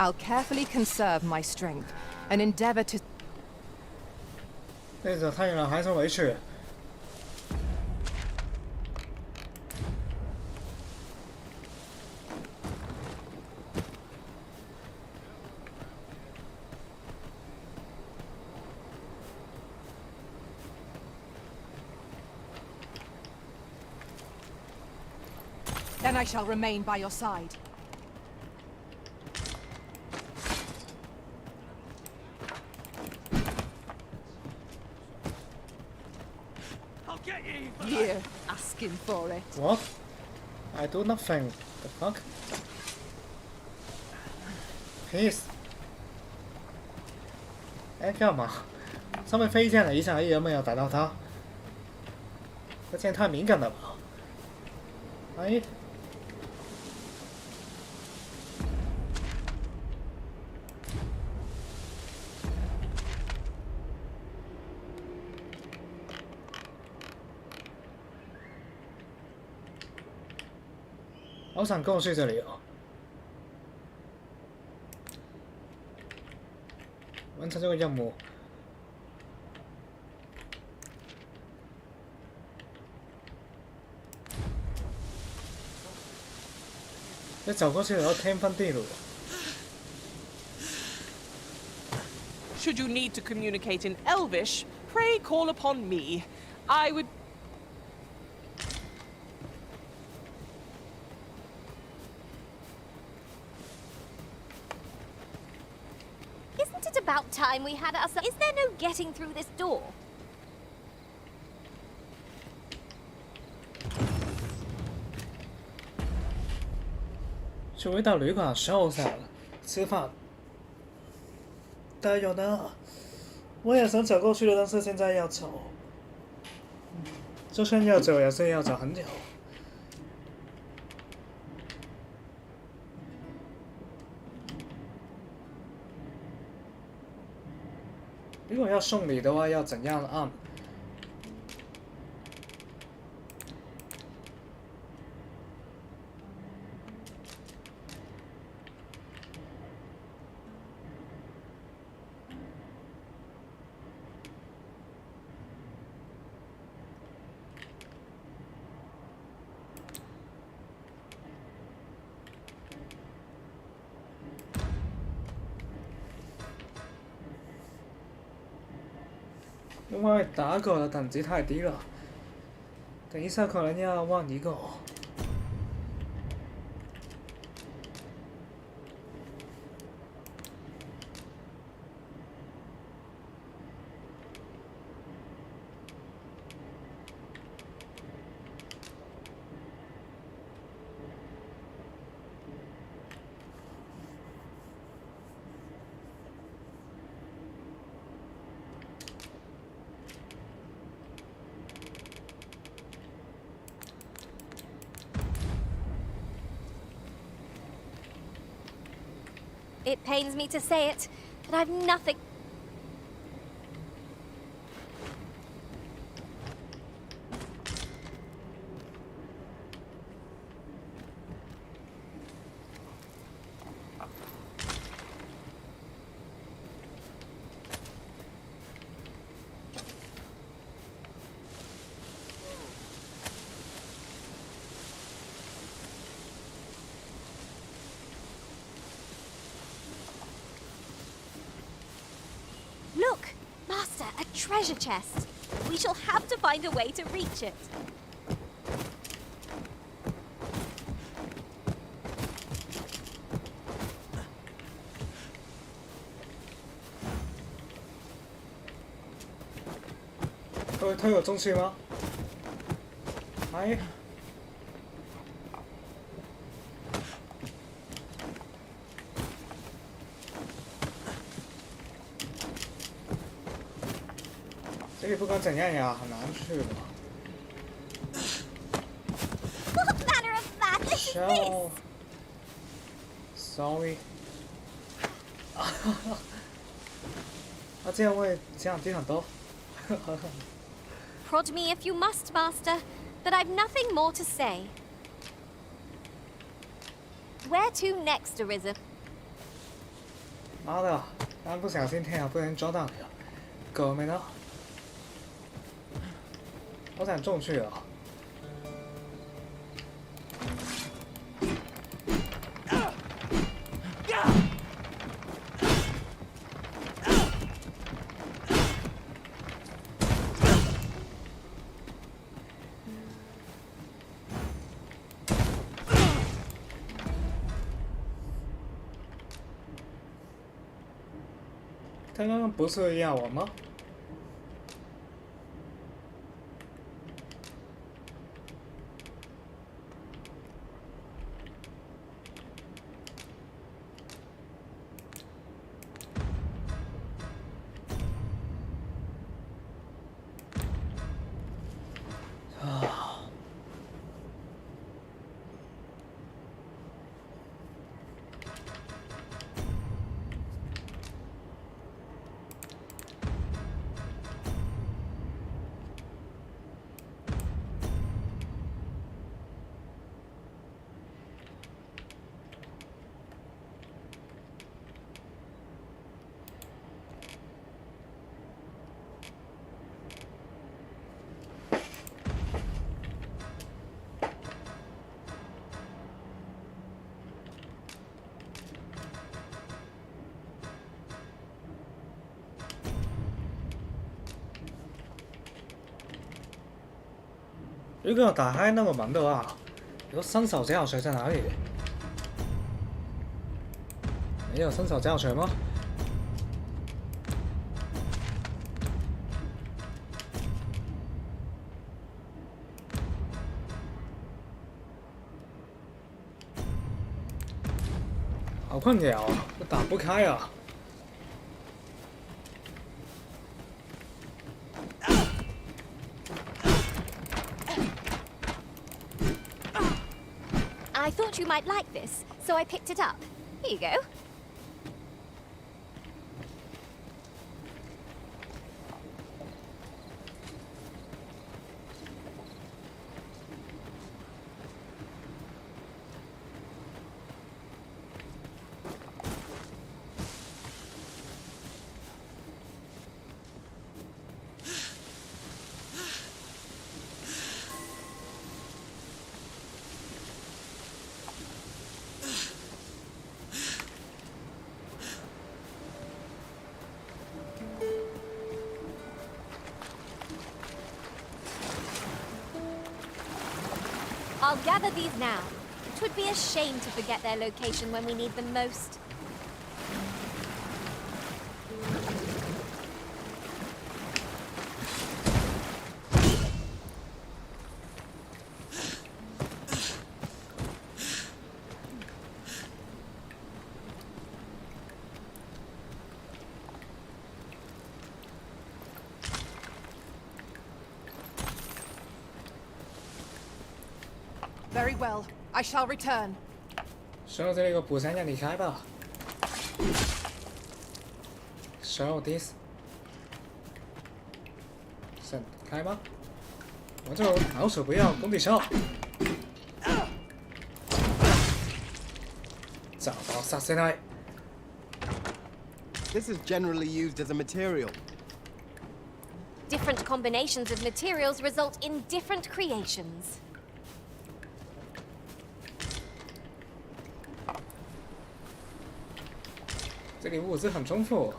I'll carefully conserve my strength and endeavor to. 对着太阳还是回去。Then I shall remain by your side. I'll get you! You're asking for it. What? I do nothing. The fuck? Peace. 哎，干嘛？上面飞溅了一下，一人没有打到他。这剑太敏感了吧？哎。好想过去这里哦。完成这个任务。这走过去然后天翻地覆。Should you need to communicate in Elvish, pray call upon me. I would. Isn't it about time we had us? Is there no getting through this door? 去回到旅馆休息吃饭。但有呢，我也想走过去的，但是现在要走，就算要走也是要走很久。如果要送礼的话，要怎样按？因为打狗的等级太低了，等一下可能要换一个。It pains me to say it, but I've nothing. Look, Master, a treasure chest. We shall have to find a way to reach it. Oh, 他有东西吗？哎。这里不管怎样也很难去吧。What manner of madness is this? Sorry. 这样会这样低很多。Prod me if you must, Master, but I've nothing more to say. Where to next, Arisen? 妈的，刚不小心天不小心撞到你了，哥们呢？好想中去啊！他刚刚不是压我吗？如果打开那个门的话，有伸手教学在哪里？没有伸手教学吗？好困扰啊，都打不开啊！ I thought you might like this, so I picked it up. Here you go. I'll gather these now. It would be a shame to forget their location when we need them most. Very well. I shall return. 所这里有个补偿让你开吧。So this， 是开吗？我就老鼠不要工地车。找到杀死他。This is generally used as a material. Different combinations of materials result in different creations. 这里物资很丰富。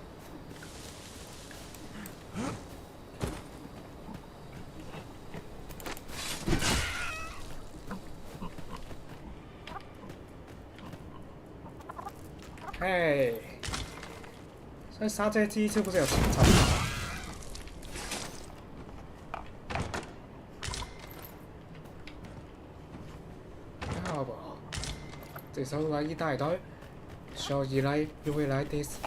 嘿，所以杀这鸡是不是有长草啊？还好吧，这收来一大堆。 So you will like this.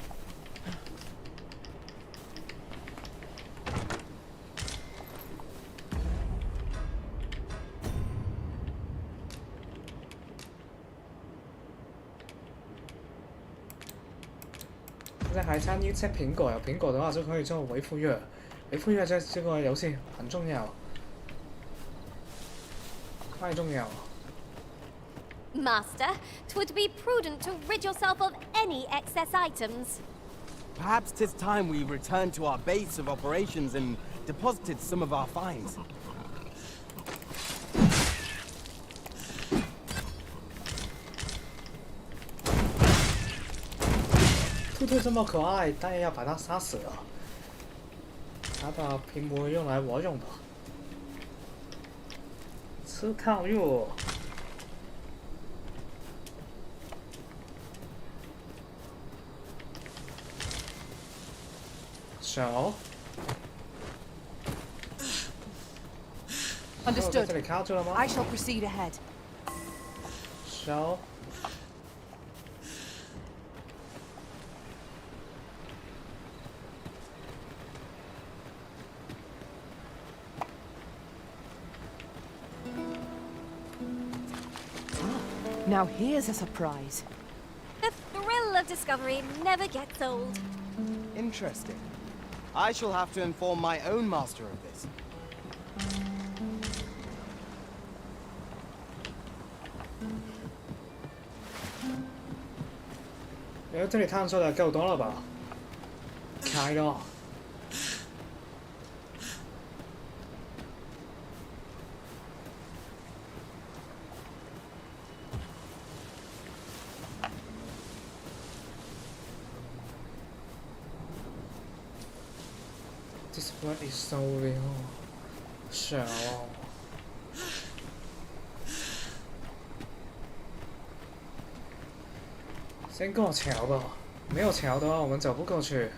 现在还差一些苹果，有苹果的话就可以做维护药。维护药在这个游戏很重要，太重要了。 Master, 'twould be prudent to rid yourself of any excess items. Perhaps 'tis time we returned to our base of operations and deposited some of our finds. 兔兔这么可爱，但也要把它杀死了。它把屏幕用来我用的，吃抗药。手。Understood. 这里卡住了吗 I shall proceed ahead. 手。Now here's a surprise. The thrill of discovery never gets old. Interesting. I shall have to inform my own master of this. 这里探索的够多了吧？开了。This one is so real. 是哦。先过桥吧，没有桥的话我们走不过去。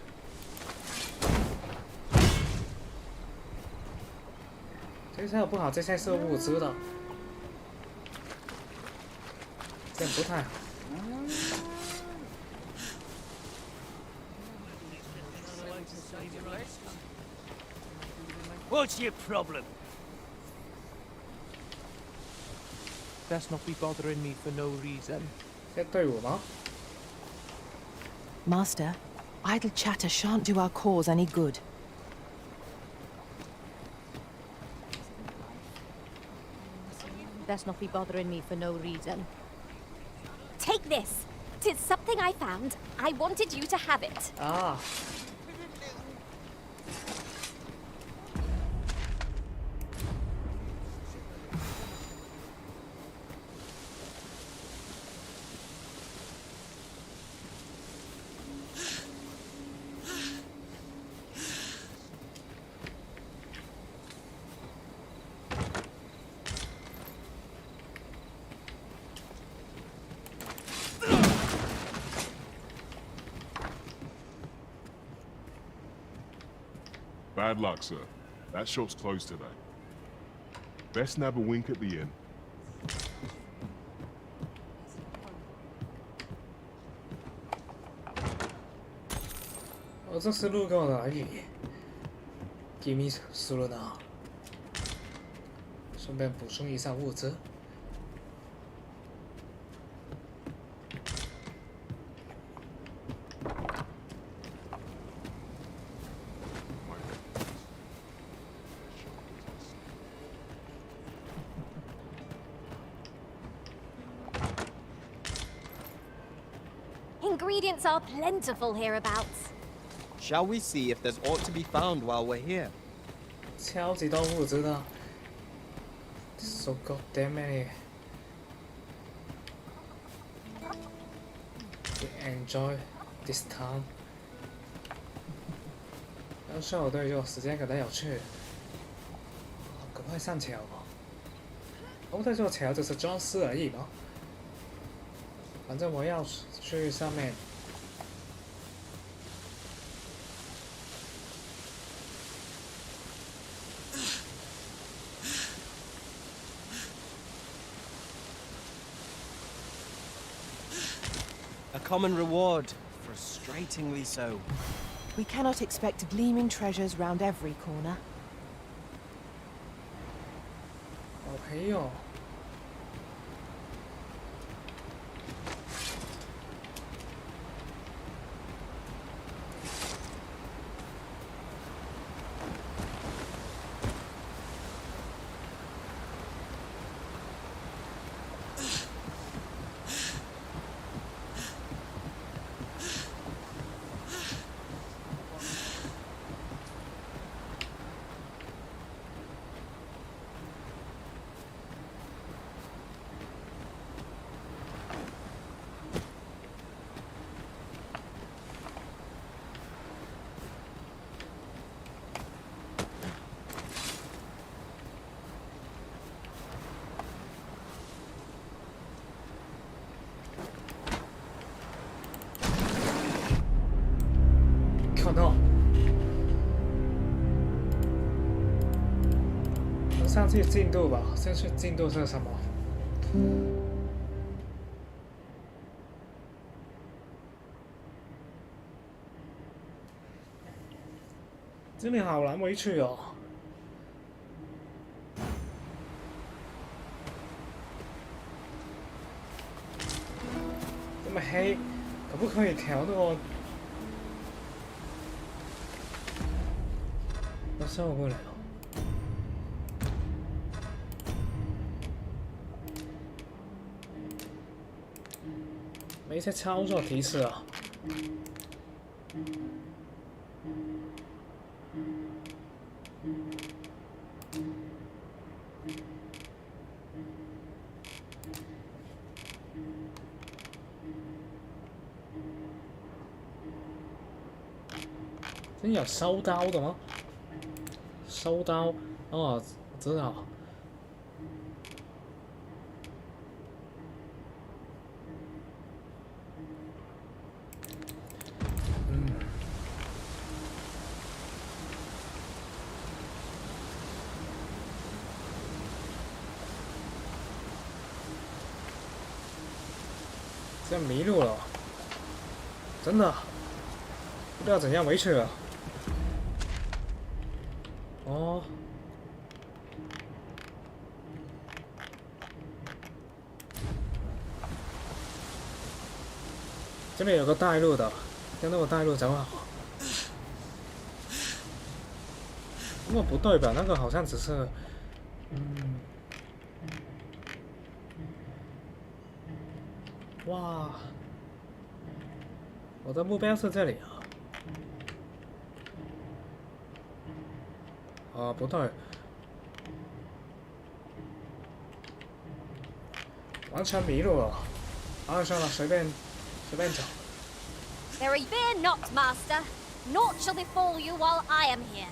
这些不好，这些是物资的，这不太好。What's your problem? Best not be bothering me for no reason. 这队伍吗？ Master, idle chatter shan't do our cause any good. Best not be bothering me for no reason. Take this. 'Tis something I found. I wanted you to have it. Ah. Bad luck, sir. That shop's closed today. Best nab a wink at the inn. 我这是路过的而已。Give me 输了呢，顺便补充一下物资。Ingredients are plentiful hereabouts. Shall we see if there's aught to be found while we're here? 超级多物资的。So goddamn many. We enjoy this time. 要是我对这个时间感到有趣，赶快上桥吧。我对这个桥只是装饰而已嘛。反正我要去上面。A common reward, frustratingly so. We cannot expect gleaming treasures round every corner. 好黑哦。不上去进度吧？先去进度是什么？这里好难回去哦。这么黑，可不可以调那个？我受不了。没些操作提示啊。真有收刀的吗？收刀哦，知道。这迷路了，真的不知道怎样回去了。哦，这里有个带路的，跟那个带路走好。不过不对吧？那个好像只是，哇，我的目标是这里啊。啊，不对，完全迷路了。啊，算了，随便走。 There fear not, master. Naught shall befall you while I am here.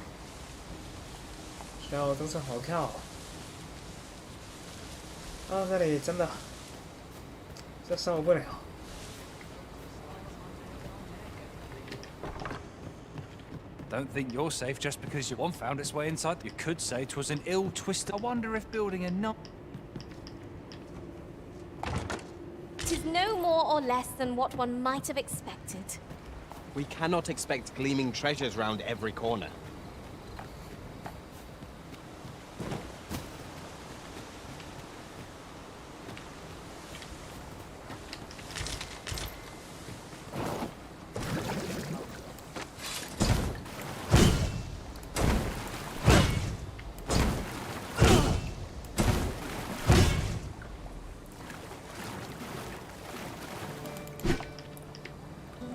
需都是好靠。啊，这里真的，这受不了。 Don't think you're safe just because your one found its way inside. You could say 'twas an ill twist. I wonder if building a knot. 'Tis no more or less than what one might have expected. We cannot expect gleaming treasures round every corner.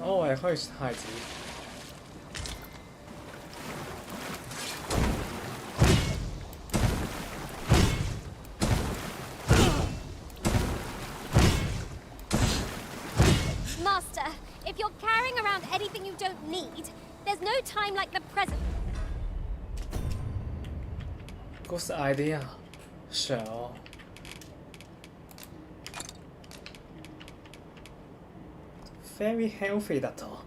Oh, 我会是太极。 Master, if you're carrying around anything you don't need, there's no time like the present. Good idea. 是哦。 Very healthy だと。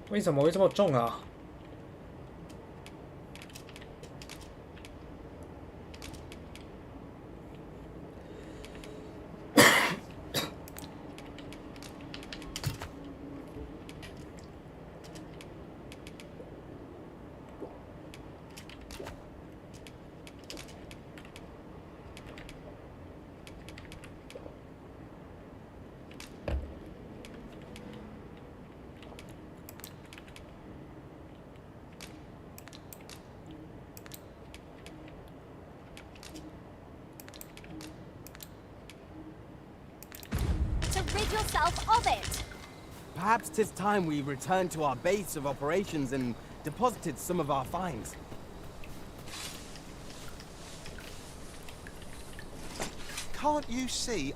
为什么会这么重啊？ rid yourself of it. Perhaps 'tis time we return to our base of operations and deposited some of our finds. Can't you see?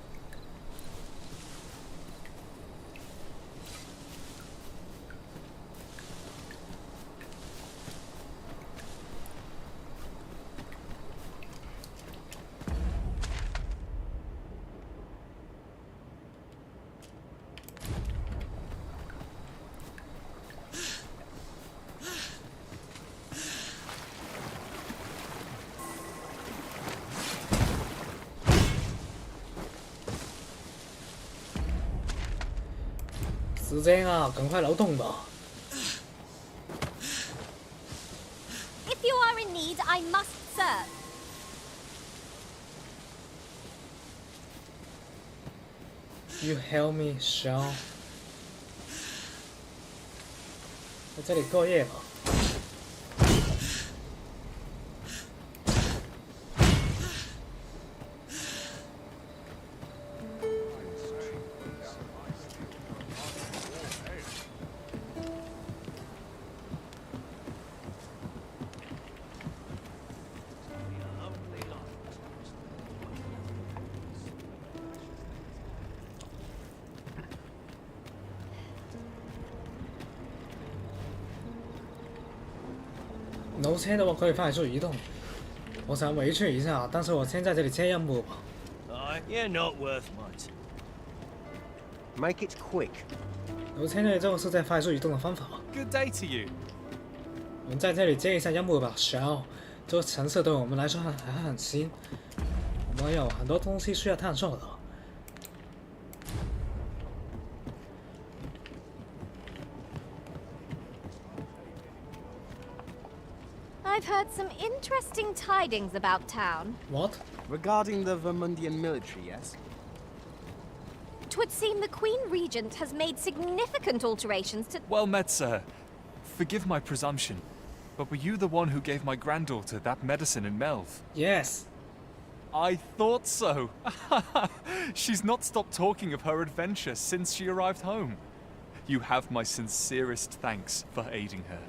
If you are in need, I must serve. You help me, Cheryl. 在这里过夜吧。No 车的话可以快速移动，我想回去一下，但是我先在这里接任务吧。You're not worth much. Make it quick. No 车呢，这个是在快速移动的方法。Good day to you. 我们在这里接一下任务吧，Cheryl。这个城市对我们来说还很新，我们有很多东西需要探索的。I've heard some interesting tidings about town. What? Regarding the Vermundian military, yes? 'Twould seem the Queen Regent has made significant alterations to— Well met, sir. Forgive my presumption, but were you the one who gave my granddaughter that medicine in Melv? Yes. I thought so. She's not stopped talking of her adventure since she arrived home. You have my sincerest thanks for aiding her.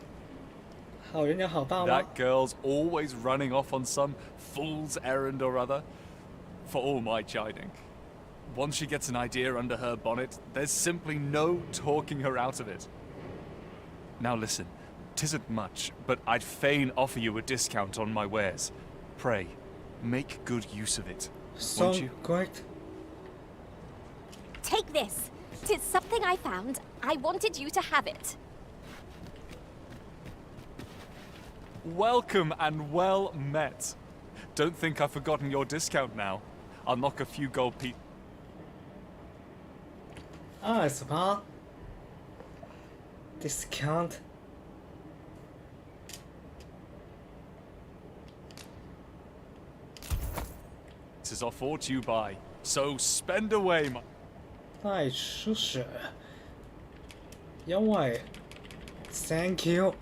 好人有好报吗？ That girl's always running off on some fool's errand or other. For all my chiding. Once she gets an idea under her bonnet, there's simply no talking her out of it. Now listen, 'tisn't much, but I'd fain offer you a discount on my wares. Pray, make good use of it, So won't you? great. Take this. 'Tis something I found. I wanted you to have it. Welcome and well met. Don't think I've forgotten your discount now. I'll knock a few gold pieces. 28 discount. This is offered to you by, so spend away, my. 带出血，因为 Thank you。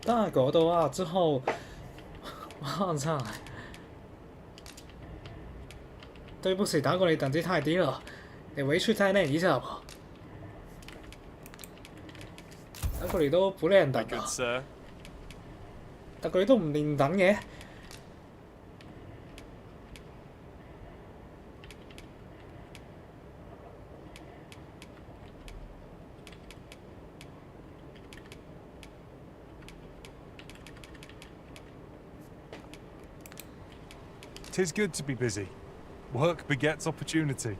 大狗的话之后，我操！对不起，打狗你等级太低了，你回去再练一下吧。打狗你都不練等啊？打狗你都唔練等嘅？ 'Tis good to be busy. Work begets opportunity.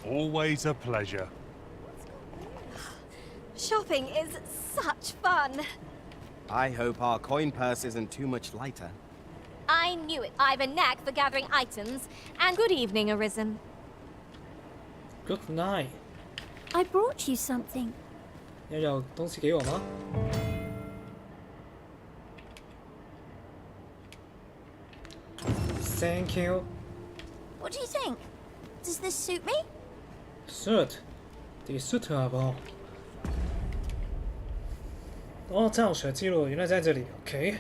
Always a pleasure. Shopping is such fun. I hope our coin purse isn't too much lighter. I knew it. I've a knack for gathering items. And good evening, Arisen. Good night. I brought you something. 要有东西给我吗？ Thank you. What do you think? Does this suit me? Suit，这 suit 好不好？哦，教学记录原来在这里。OK。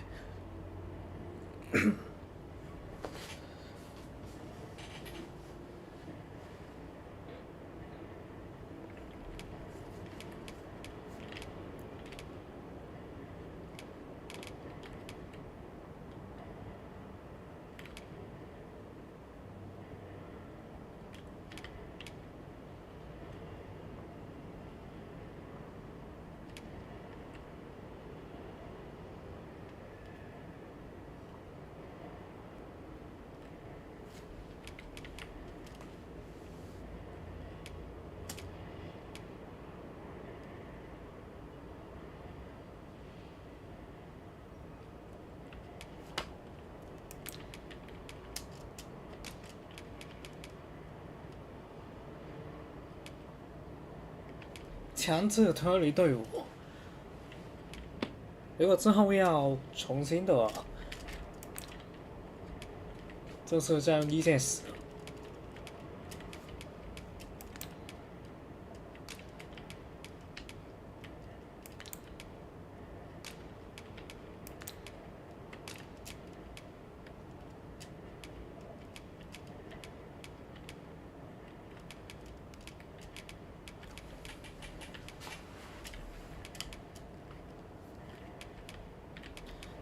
强制脱离队伍。如果之后要重新的，就是这样一件事。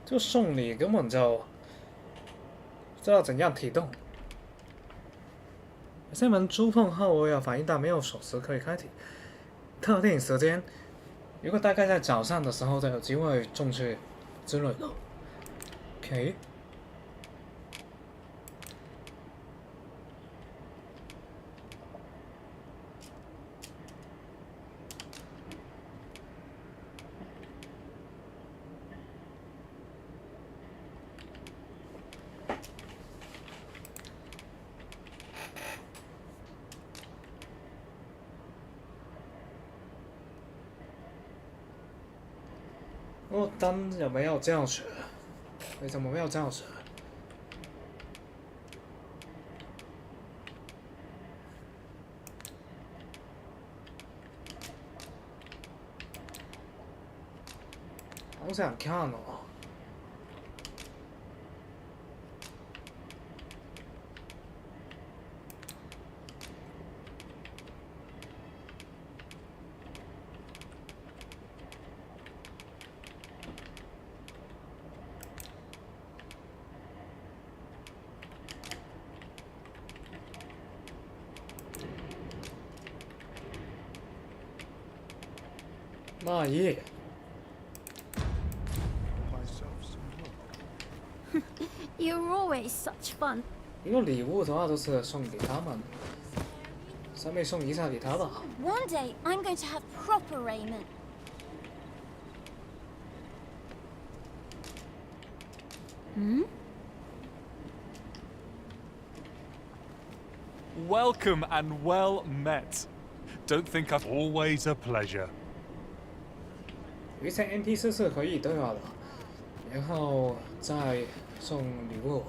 就送礼根本就不知道怎样提动。在门触碰后，我有反应到没有锁匙可以开启。特定时间，如果大概在早上的时候，才有机会中去之类的。OK。哦，灯有没有教学？为什么没有教学？好想看哦。妈耶！ You're always such fun. 如果礼物的话，都是送给他们，上面送一下给他吧。One day, I'm going to have proper raiment. Welcome and well met. Don't think I've always a pleasure. 有一些 NPC 是可以对话的，然后再送礼物。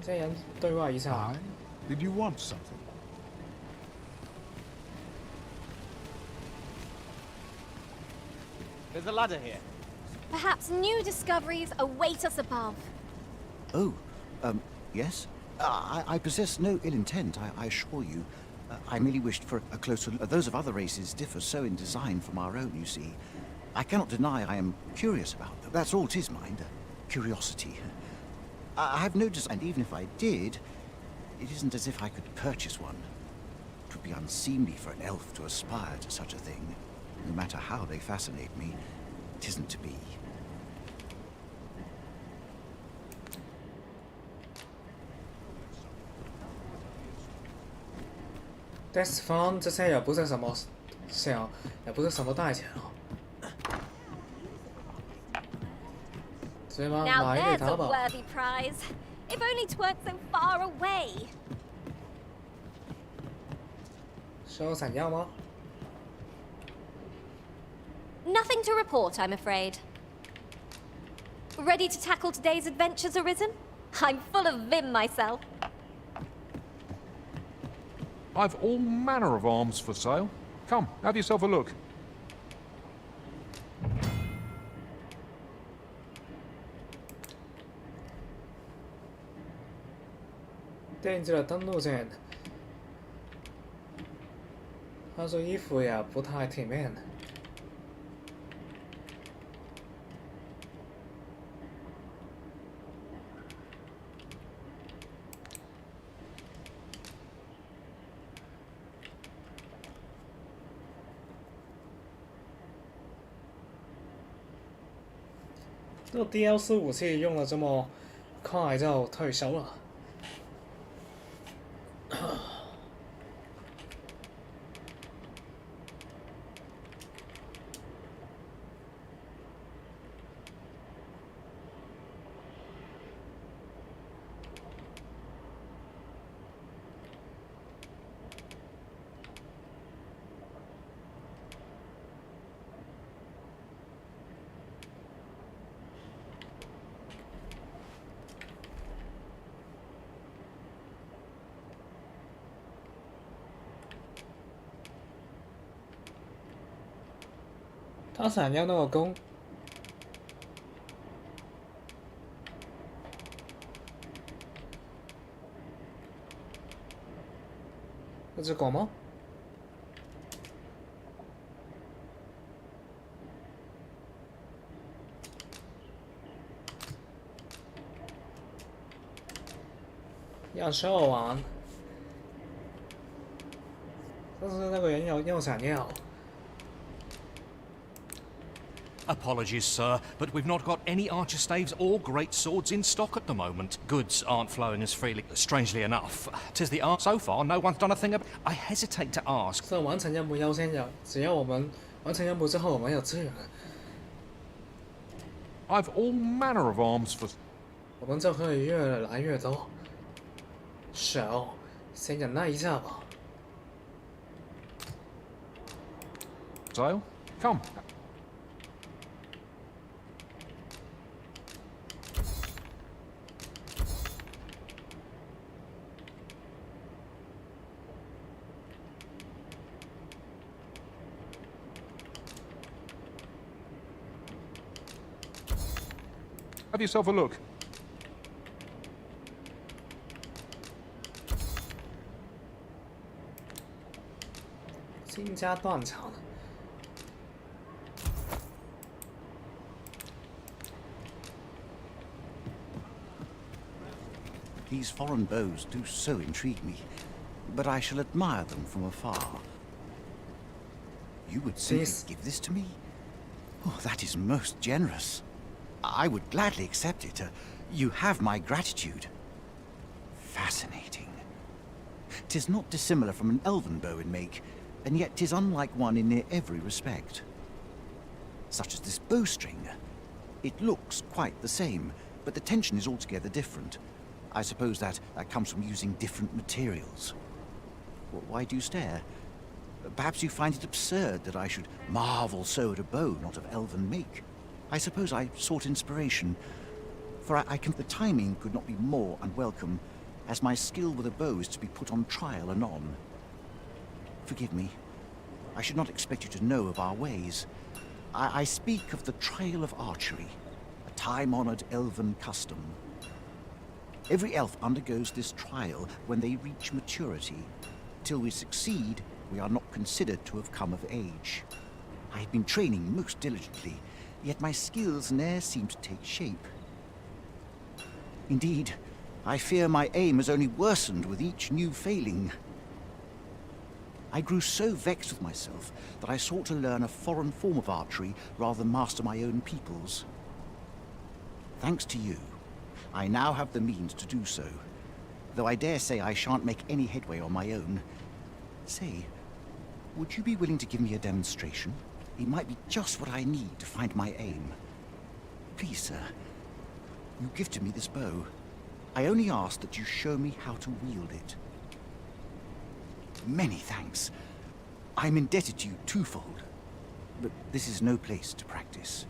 这样对话一下。Did you want something? There's a ladder here. Perhaps new discoveries await us above. Oh, yes? I possess no ill intent, I assure you. I merely wished for a closer look. Those of other races differ so in design from our own, you see. I cannot deny I am curious about them. That's all 'tis, mind. Curiosity. I have no desire, and even if I did, it isn't as if I could purchase one. It would be unseemly for an elf to aspire to such a thing. No matter how they fascinate me, it isn't to be. 但是方这些也不是什么小，也不是什么大钱哦。直接把 Now 买给 there's 淘 a 宝。 worthy prize. If only 't weren't so far away. 是有闪耀吗？ Nothing to report, I'm afraid. Ready to tackle today's adventures, Arisen? I'm full of vim myself. I've all manner of arms for sale. Come, have yourself a look. 电子的登录键。他说衣服也不太体面。这个 DLC 武器用的这么快就退休了。他闪耀那个弓，那只狗吗？要收完，但是那个人要闪耀。 Apologies, sir, but we've not got any archer staves or great swords in stock at the moment. Goods aren't flowing as freely. Strangely enough, 'tis the art. So far, no one's done a thing about. I hesitate to ask. 这完成任务优先的，只要我们完成任务之后，我们有资源。I've all manner of arms for. 我们就可以越来越多。手，先忍耐一下吧。Sale, come. Have yourself a look. 新家断桥了。 These foreign bows do so intrigue me, but I shall admire them from afar. You would simply give this to me? Oh, that is most generous. I would gladly accept it. You have my gratitude. Fascinating. 'Tis not dissimilar from an elven bow in make, and yet 'tis unlike one in near every respect. Such as this bowstring. It looks quite the same, but the tension is altogether different. I suppose that comes from using different materials. Why do you stare? Perhaps you find it absurd that I should marvel so at a bow not of elven make. I suppose I sought inspiration, for I think the timing could not be more unwelcome, as my skill with a bow is to be put on trial anon. Forgive me. I should not expect you to know of our ways. I speak of the trial of archery, a time-honored elven custom. Every elf undergoes this trial when they reach maturity. Till we succeed, we are not considered to have come of age. I have been training most diligently, yet my skills ne'er seem to take shape. Indeed, I fear my aim has only worsened with each new failing. I grew so vexed with myself that I sought to learn a foreign form of archery rather than master my own people's. Thanks to you, I now have the means to do so, though I dare say I shan't make any headway on my own. Say, would you be willing to give me a demonstration? It might be just what I need to find my aim. Please, sir. You gifted me this bow. I only ask that you show me how to wield it. Many thanks. I'm indebted to you twofold. But this is no place to practice.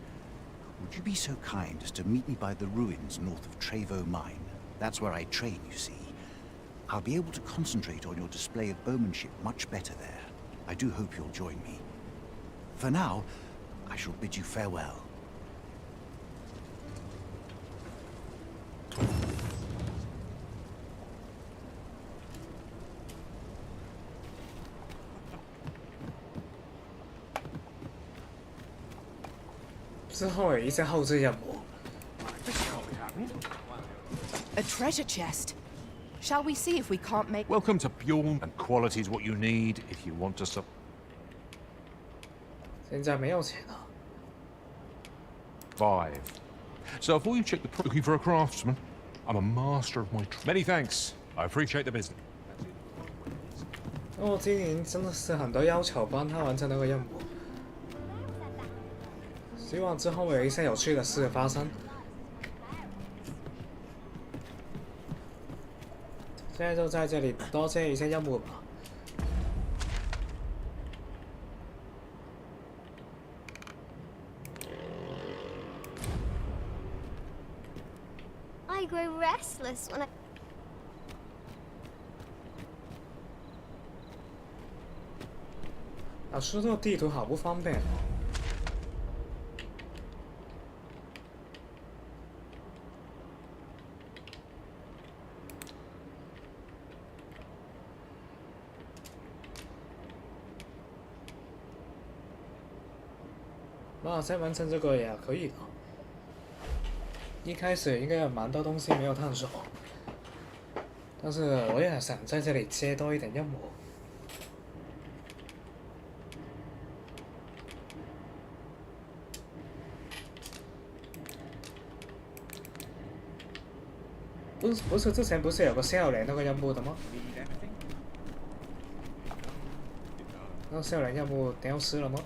Would you be so kind as to meet me by the ruins north of Trevo Mine? That's where I train, you see. I'll be able to concentrate on your display of bowmanship much better there. I do hope you'll join me. For now, I shall bid you farewell. A treasure chest. Shall we see if we can't make... Welcome to Bjorn, and quality is what you need if you want to survive. 现在没有钱了。So before you check the looking for a craftsman, I'm a master of my Many thanks. I appreciate the business. 我今年真的是很多要求帮他完成那个任务，希望之后有一些有趣的事发生。现在就在这里多接一些任务吧。I grow restless when I... 啊，输入地图好不方便哦。哇，再完成这个也可以的。一开始应该有蛮多东西没有探索，但是我也想在这里接多一点任务。不是之前不是有个笑脸那个任务的吗？那笑脸任务丢失了吗？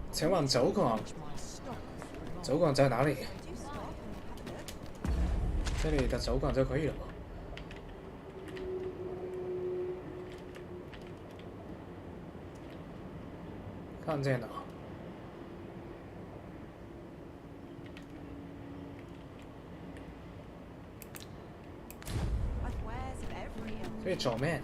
前往酒馆，酒馆在哪里？这里的酒馆就可以了。看见了。可以找面。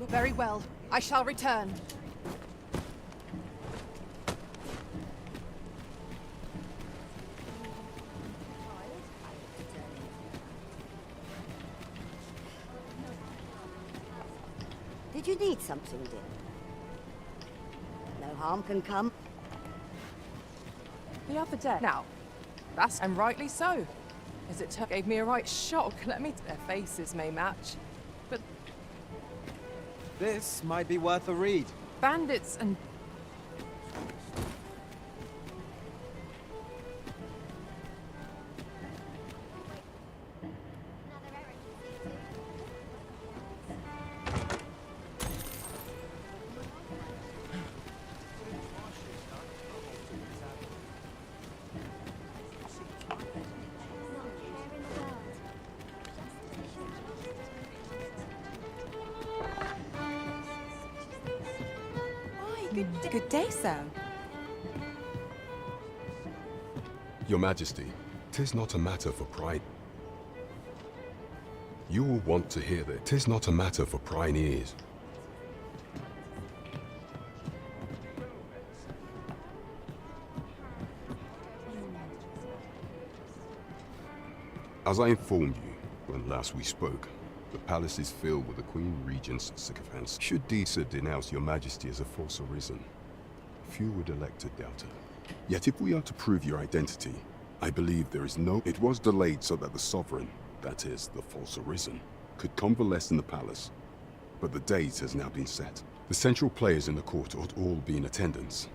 Very well. I shall return. Did you need something, dear? No harm can come. The other day. Now, that's and rightly so. As it gave me a right shock. Let me. Their faces may match, but this might be worth a read. Bandits and... Good day, sir. Your Majesty, 'tis not a matter for pride. You will want to hear that 'tis not a matter for prying ears. As I informed you when last we spoke, the palace is filled with the Queen Regent's sycophants. Should Disa denounce your Majesty as a false arisen, few would elect to doubt her. Yet if we are to prove your identity, I believe there is no... It was delayed so that the sovereign, that is, the false arisen, could convalesce in the palace. But the date has now been set. The central players in the court ought all be in attendance.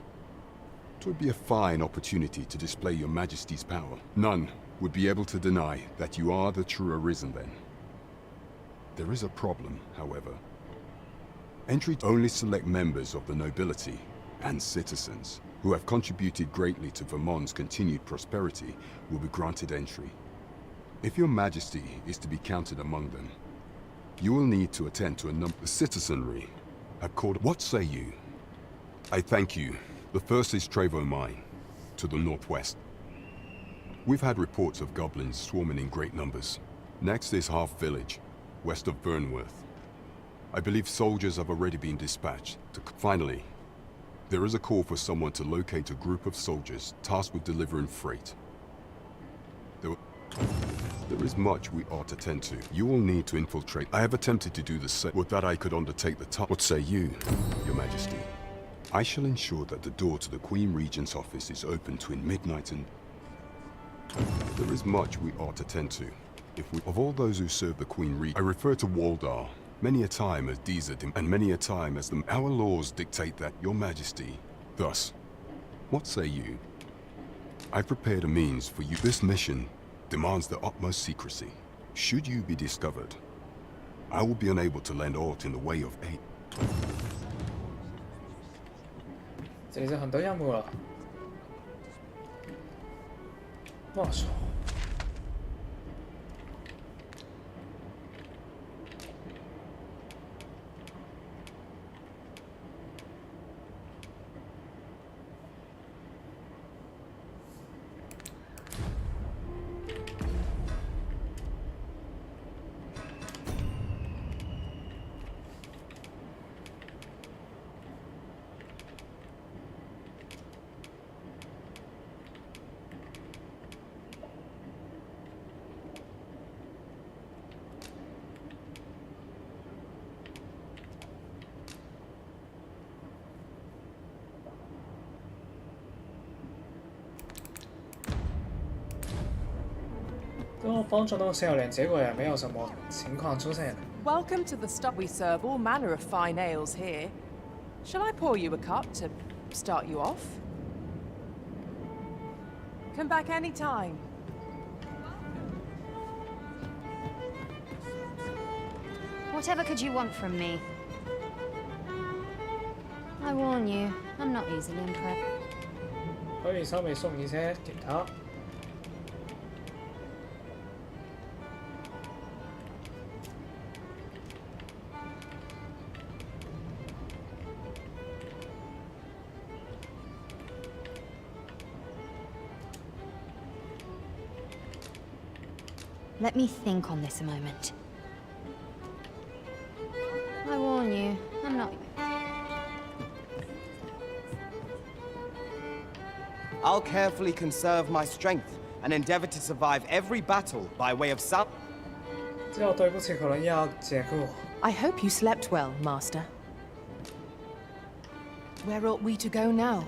It would be a fine opportunity to display your Majesty's power. None would be able to deny that you are the true arisen then. There is a problem, however. Entry only select members of the nobility and citizens who have contributed greatly to Vermont's continued prosperity will be granted entry. If your Majesty is to be counted among them, you will need to attend to a number of citizenry have called. What say you? I thank you. The first is Trevo Mine, to the northwest. We've had reports of goblins swarming in great numbers. Next is Half Village, west of Burnworth. I believe soldiers have already been dispatched to... Finally, there is a call for someone to locate a group of soldiers tasked with delivering freight. There is much we ought to tend to. You will need to infiltrate. I have attempted to do the same. Would that I could undertake the task. What say you, Your Majesty? I shall ensure that the door to the Queen Regent's office is open between midnight and... There is much we ought to tend to. If we... Of all those who serve the Queen Regent, I refer to Waldar. Many a time as Disa and many a time as our laws dictate that, Your Majesty. Thus, what say you? I prepared a means for you. This mission demands the utmost secrecy. Should you be discovered, I will be unable to lend aught in the way of aid. 这里是很多项目了。哇塞！跟我帮助到小莲，结果也没有什么情况出现。Welcome to the stop. We serve all manner of fine ales here. Shall I pour you a cup to start you off? Come back any time. Whatever could you want from me? I warn you, I'm not easily impressed. 可以稍微送一些给他。Let me think on this a moment. I warn you, I'm not... I'll carefully conserve my strength and endeavor to survive every battle by way of self. 只有对不起，可能要解雇。 I hope you slept well, Master. Where ought we to go now?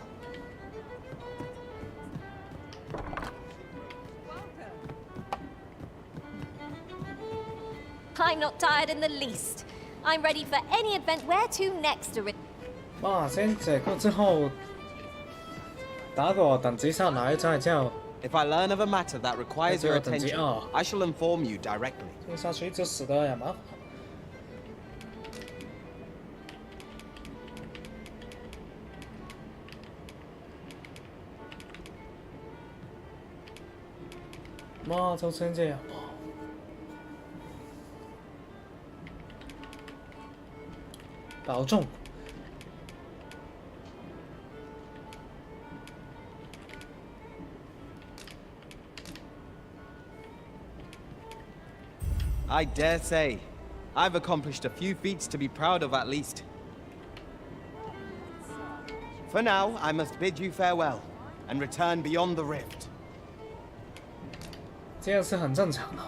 I'm not tired in the least. I'm ready for any event. Where to next? 哇，先解雇之后，打个等级上来再叫。 If I learn of a matter that requires your attention, I shall inform you directly. 听下去就死的也麻烦。哇，就先这样。 保重。I dare say, I've accomplished a few feats to be proud of at least. For now, I must bid you farewell, and return beyond the rift. 这样是很正常的，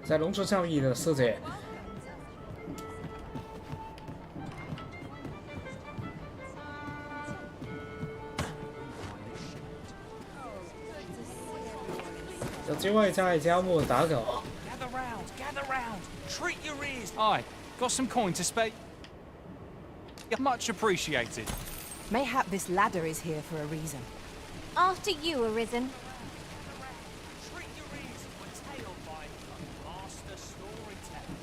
在龙族教义的世界，有机会在招募打狗。Gather round, treat your ears. Aye, got some coin to spare. Much appreciated. Mayhap this ladder is here for a reason. After you, Arisen. Treat your ears to a tale by a master storyteller.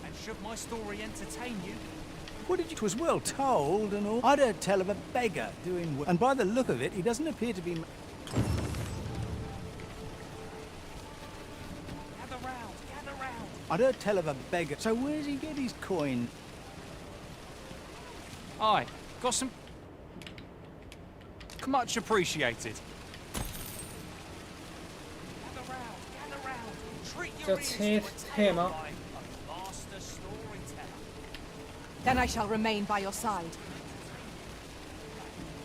And should my story entertain you, What did you? 'Twas well told and all. I'd heard tell of a beggar doing and by the look of it, he doesn't appear to be. gather round. I'd heard tell of a beggar. So where's he get his coin? Aye, got some. Much appreciated. Gather round. Treat your 叫切贴吗？ master storyteller. Then I shall remain by your side.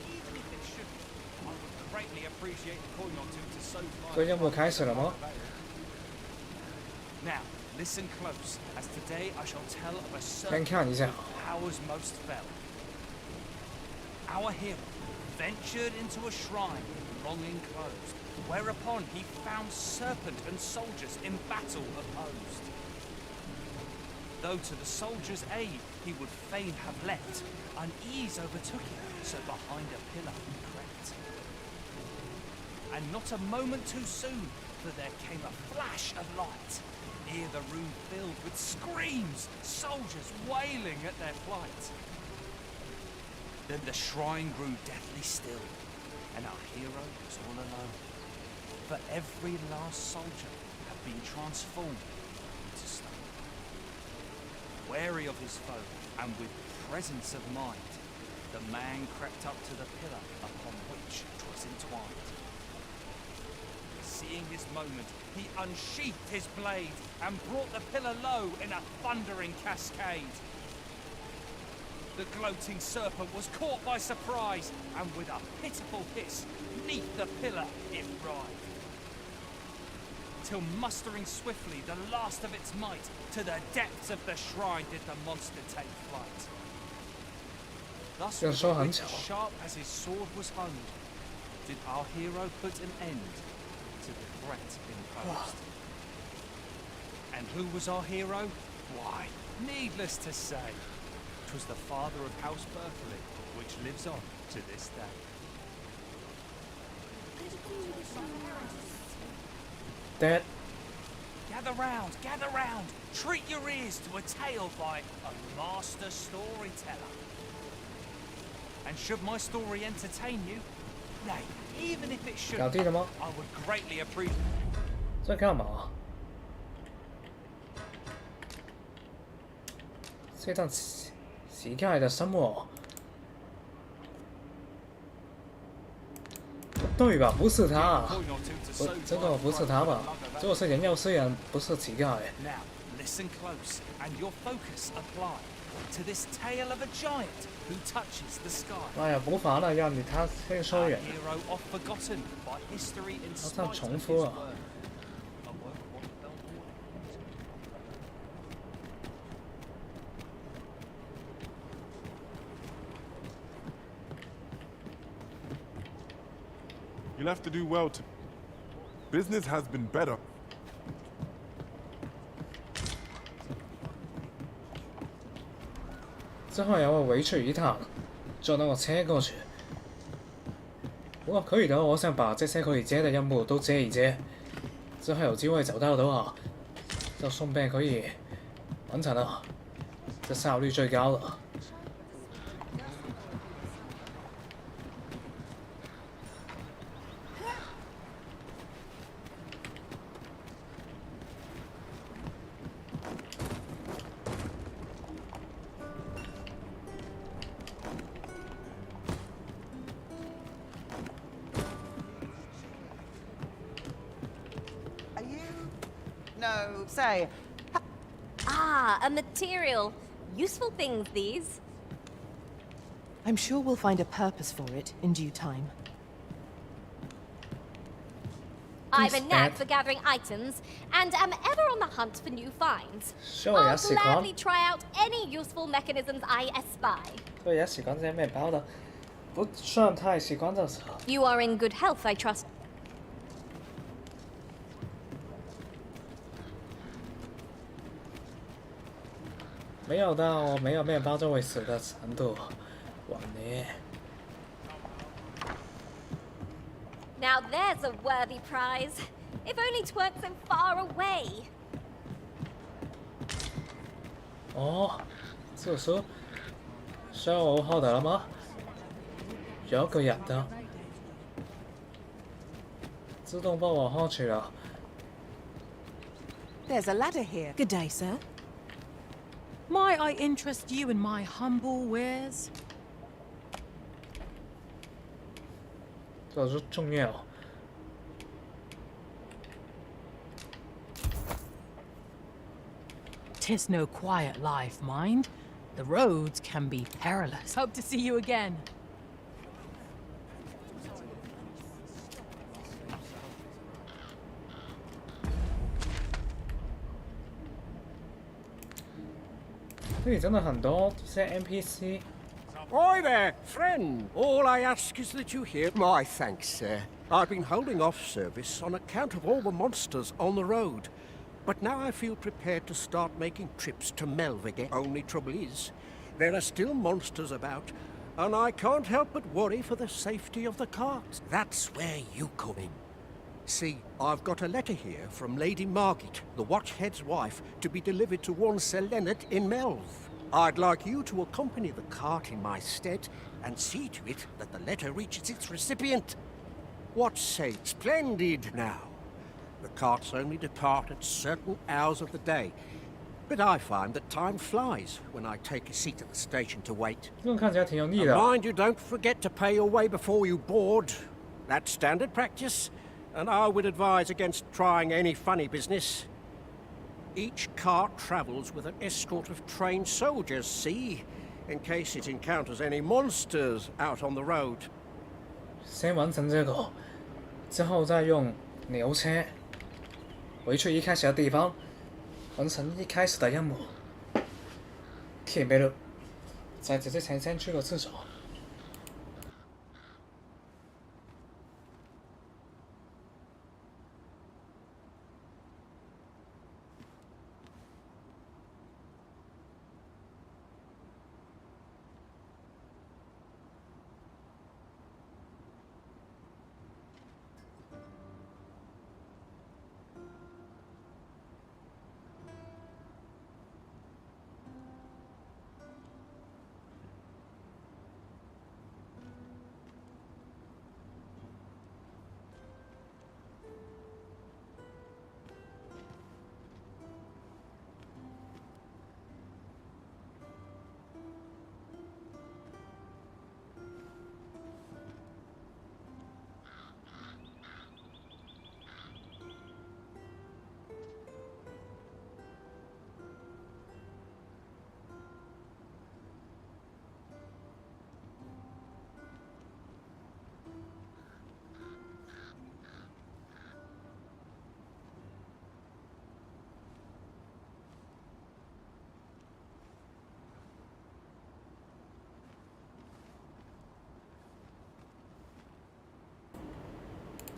Even if it shouldn't, I would greatly appreciate a coin or two to sow my. 所以任务开始了吗？ Now, listen close, as today I shall tell of a 先 certain 看一下。 powers most fell. Our hero ventured into a shrine long enclosed, whereupon he found serpent and soldiers in battle opposed. Though to the soldiers' aid he would fain have leapt, unease overtook him, so behind a pillar he crept. And not a moment too soon, for there came a flash of light, ere the room filled with screams, soldiers wailing at their plight. Then the shrine grew deathly still, and our hero was all alone. For every last soldier had been transformed into stone. Wary of his foe, and with presence of mind, the man crept up to the pillar upon which 'twas entwined. Seeing his moment, he unsheathed his blade, and brought the pillar low in a thundering cascade. The gloating serpent was caught by surprise, and with a pitiful hiss, 'neath the pillar it writhed. Till mustering swiftly the last of its might, to the depths of the shrine did the monster take flight. Thus, with a wit sharp as his sword was honed, did our hero put an end to the threat imposed. And who was our hero? Why, needless to say, 'twas the father of House Berkeley, which lives on to this day. Dead. Gather round, treat your ears to a tale by a master storyteller. And should my story entertain you, nay, even if it should, 搞定了吗？ I would greatly appreciate. 在干嘛？这段乞丐的生活，不对吧？不是他，不，这个不是他吧？这个是人妖诗人，不是乞丐。 Now, listen close, and your focus apply to this tale of a giant who touches the sky. 哎呀，不烦了，让你他先说远。 Hero oft forgotten by history in 他这样 spite 重 of 复 his 啊。 word. You'll have to do well to... Business has been better. 之后有我回去一趟，坐那个车过去。不过可以的，我想把这些可以接的任务都接一接，之后有机会找到的话，就顺便可以完成了，这效率最高了。No, say. Ah, a material. Useful things, these. I'm sure we'll find a purpose for it in due time. I've a knack for gathering items, and am ever on the hunt for new finds. I'll gladly try out any useful mechanisms I espy. 所以也习惯这些面包的，不算太习惯就是了。You are in good health, I trust. 没有到没有面包就会死的程度，晚年。 Now there's a worthy prize. If only 'tweren't so far away. 哦，这是消耗的了吗？有个人的，自动帮我放去了。 There's a ladder here. Good day, sir. Might I interest you in my humble wares? 这是重要。 'Tis no quiet life, mind. The roads can be perilous. Hope to see you again. 这里真的很多这些 NPC。 Hi there, friend. All I ask is that you hear my thanks, sir. I've been holding off service on account of all the monsters on the road. But now I feel prepared to start making trips to Melv again. Only trouble is, there are still monsters about, and I can't help but worry for the safety of the cart. That's where you come in. See, I've got a letter here from Lady Margit, the Watchhead's wife, to be delivered to one Sir Leonard in Melv. I'd like you to accompany the cart in my stead and see to it that the letter reaches its recipient. What say? Splendid now. The carts only depart at certain hours of the day, but I find that time flies when I take a seat at the station to wait. And mind you don't forget to pay your way before you board. That's standard practice, and I would advise against trying any funny business. Each cart travels with an escort of trained soldiers, see, in case it encounters any monsters out on the road. 先完成这个，之后再用牛车回去一开始的地方，完成一开始的任务。铁没了，在这之前先去个厕所。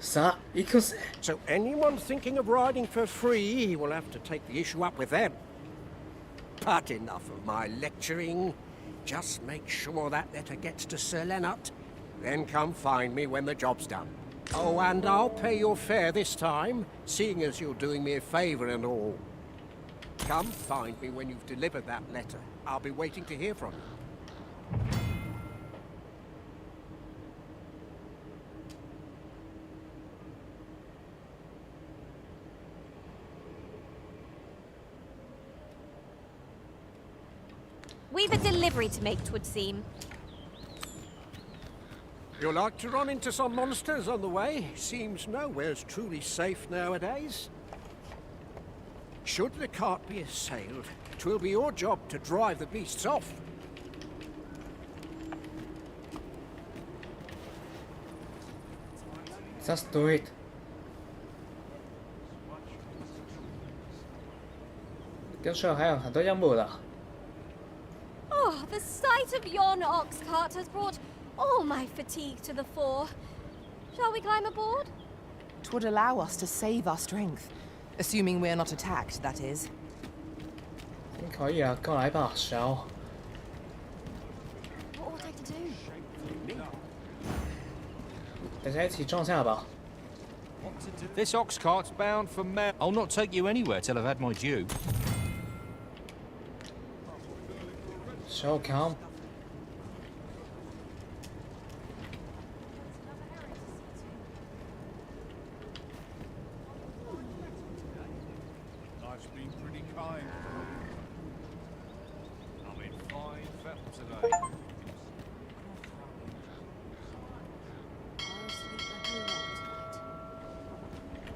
So anyone thinking of riding for free will have to take the issue up with them. But enough of my lecturing. Just make sure that letter gets to Sir Leonard. Then come find me when the job's done. Oh, and I'll pay your fare this time, seeing as you're doing me a favour and all. Come find me when you've delivered that letter. I'll be waiting to hear from you. We've a delivery to make, 'twould seem. You'll like to run into some monsters on the way. Seems nowhere's truly safe nowadays. Should the cart be assailed, 'twill be your job to drive the beasts off. Just do it. 跟Cheryl还有很多任务的。Oh, the sight of yon ox cart has brought all my fatigue to the fore. Shall we climb aboard? 'Twould allow us to save our strength. Assuming we're not attacked, that is. 可以啊，跟我来吧，小。What would I to do? 大家一起撞下吧。This ox cart's bound for Mel. I'll not take you anywhere till I've had my due. So calm. Life's been pretty kind. I'm in fine fettle today.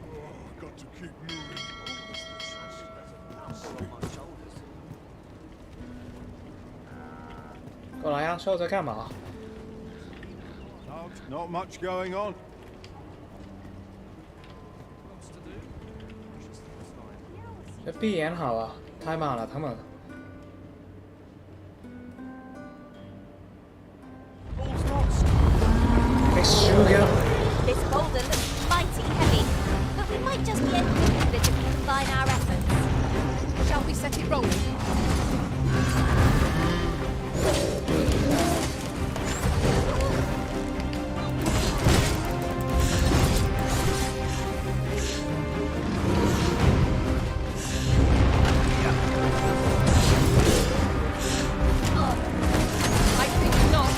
Oh, got to keep moving. 过来呀，Cheryl在干嘛？ Not much going on. 这闭眼好了，太慢了，他们。Hey, sugar. This boulder looks mighty heavy, but we might just be able to move it if we combine our efforts. Shall we set it rolling? I think not.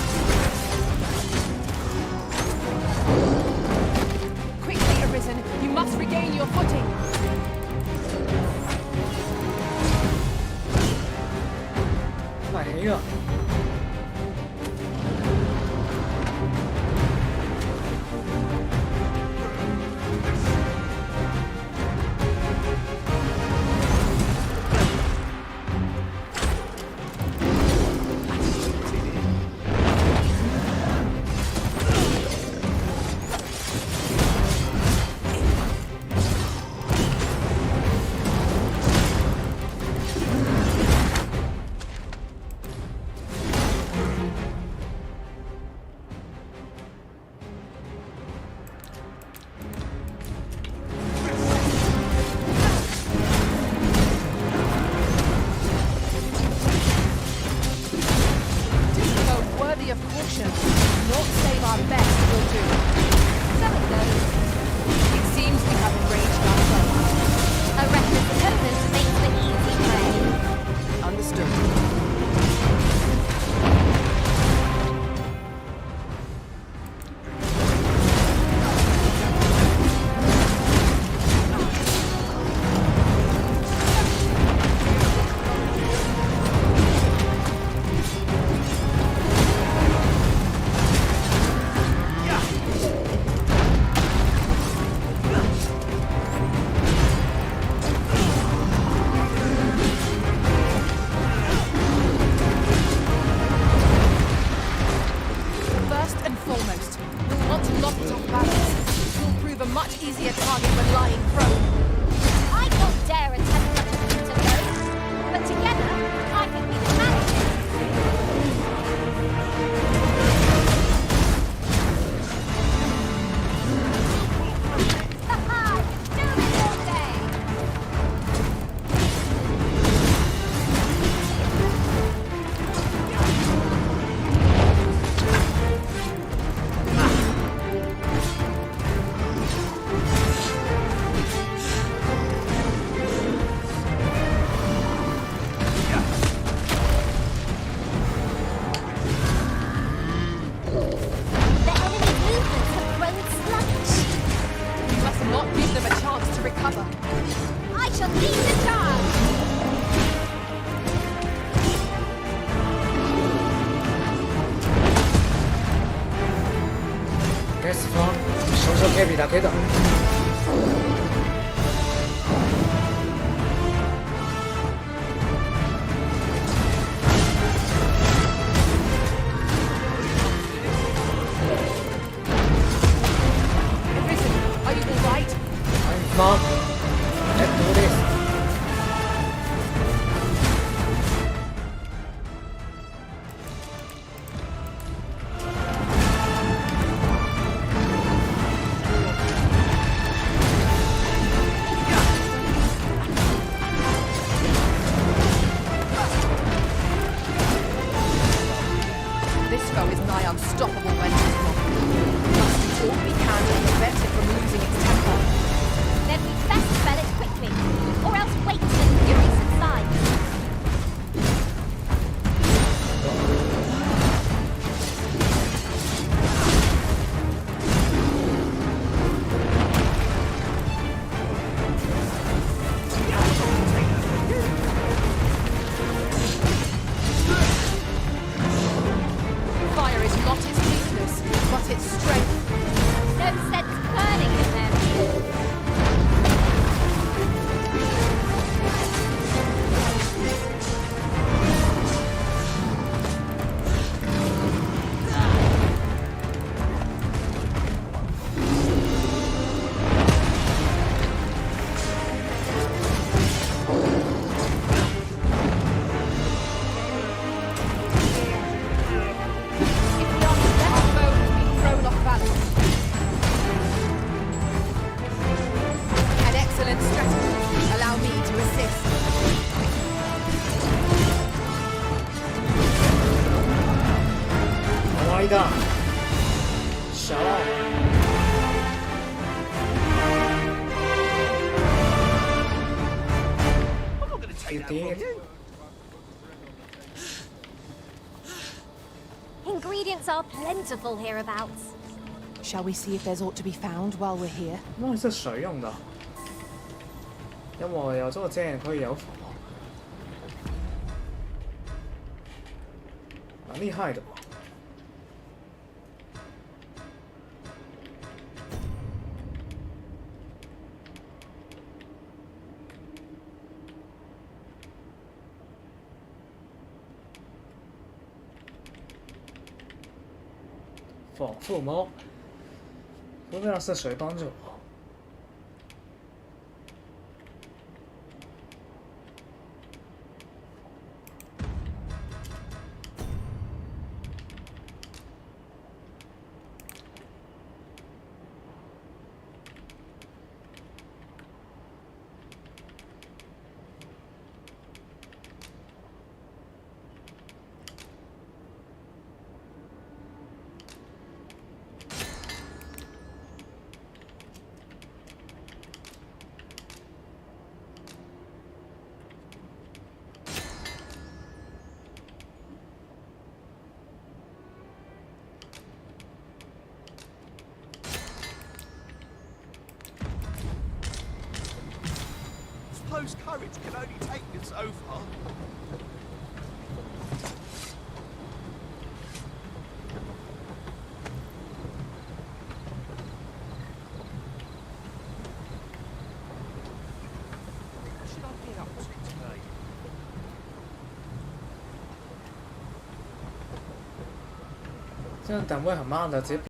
Quickly, Arisen. You must regain your footing. 太黑了。Worthy of caution. Not save our best will do. So it goes. It seems we have enraged our foe. A reckless opponent makes the easy prey. Understood. First and foremost, we'll want to knock it off balance. It will prove a much easier target when lying prone. I don't dare attempt such a feat alone, but together, I think we can manage it. Ha-ha! Do it all day! The enemy's movements have grown sluggish. We must not give them a chance to recover. I shall lead the charge! Guess from 少々警備だけだ。Let's do this. This foe is nigh unstoppable when it is not. We must do all we can to prevent it from losing its temper. Then we'd best spell it quickly, or else wait till the fury subsides. Fire is not its weakness, but its strength. No sense burning in them. Thrown off balance. An excellent strategy. Allow me to assist. Oh my god. Shut up. You did. Ingredients are plentiful hereabouts. Shall we see if there's aught to be found while we're here? 那是水用的，因為有咗個遮可以有火，蠻厲害的喎。防附魔，不知道是谁帮助我。Suppose courage can only take you so far. What should I get up to today? 这样等位很慢的，直接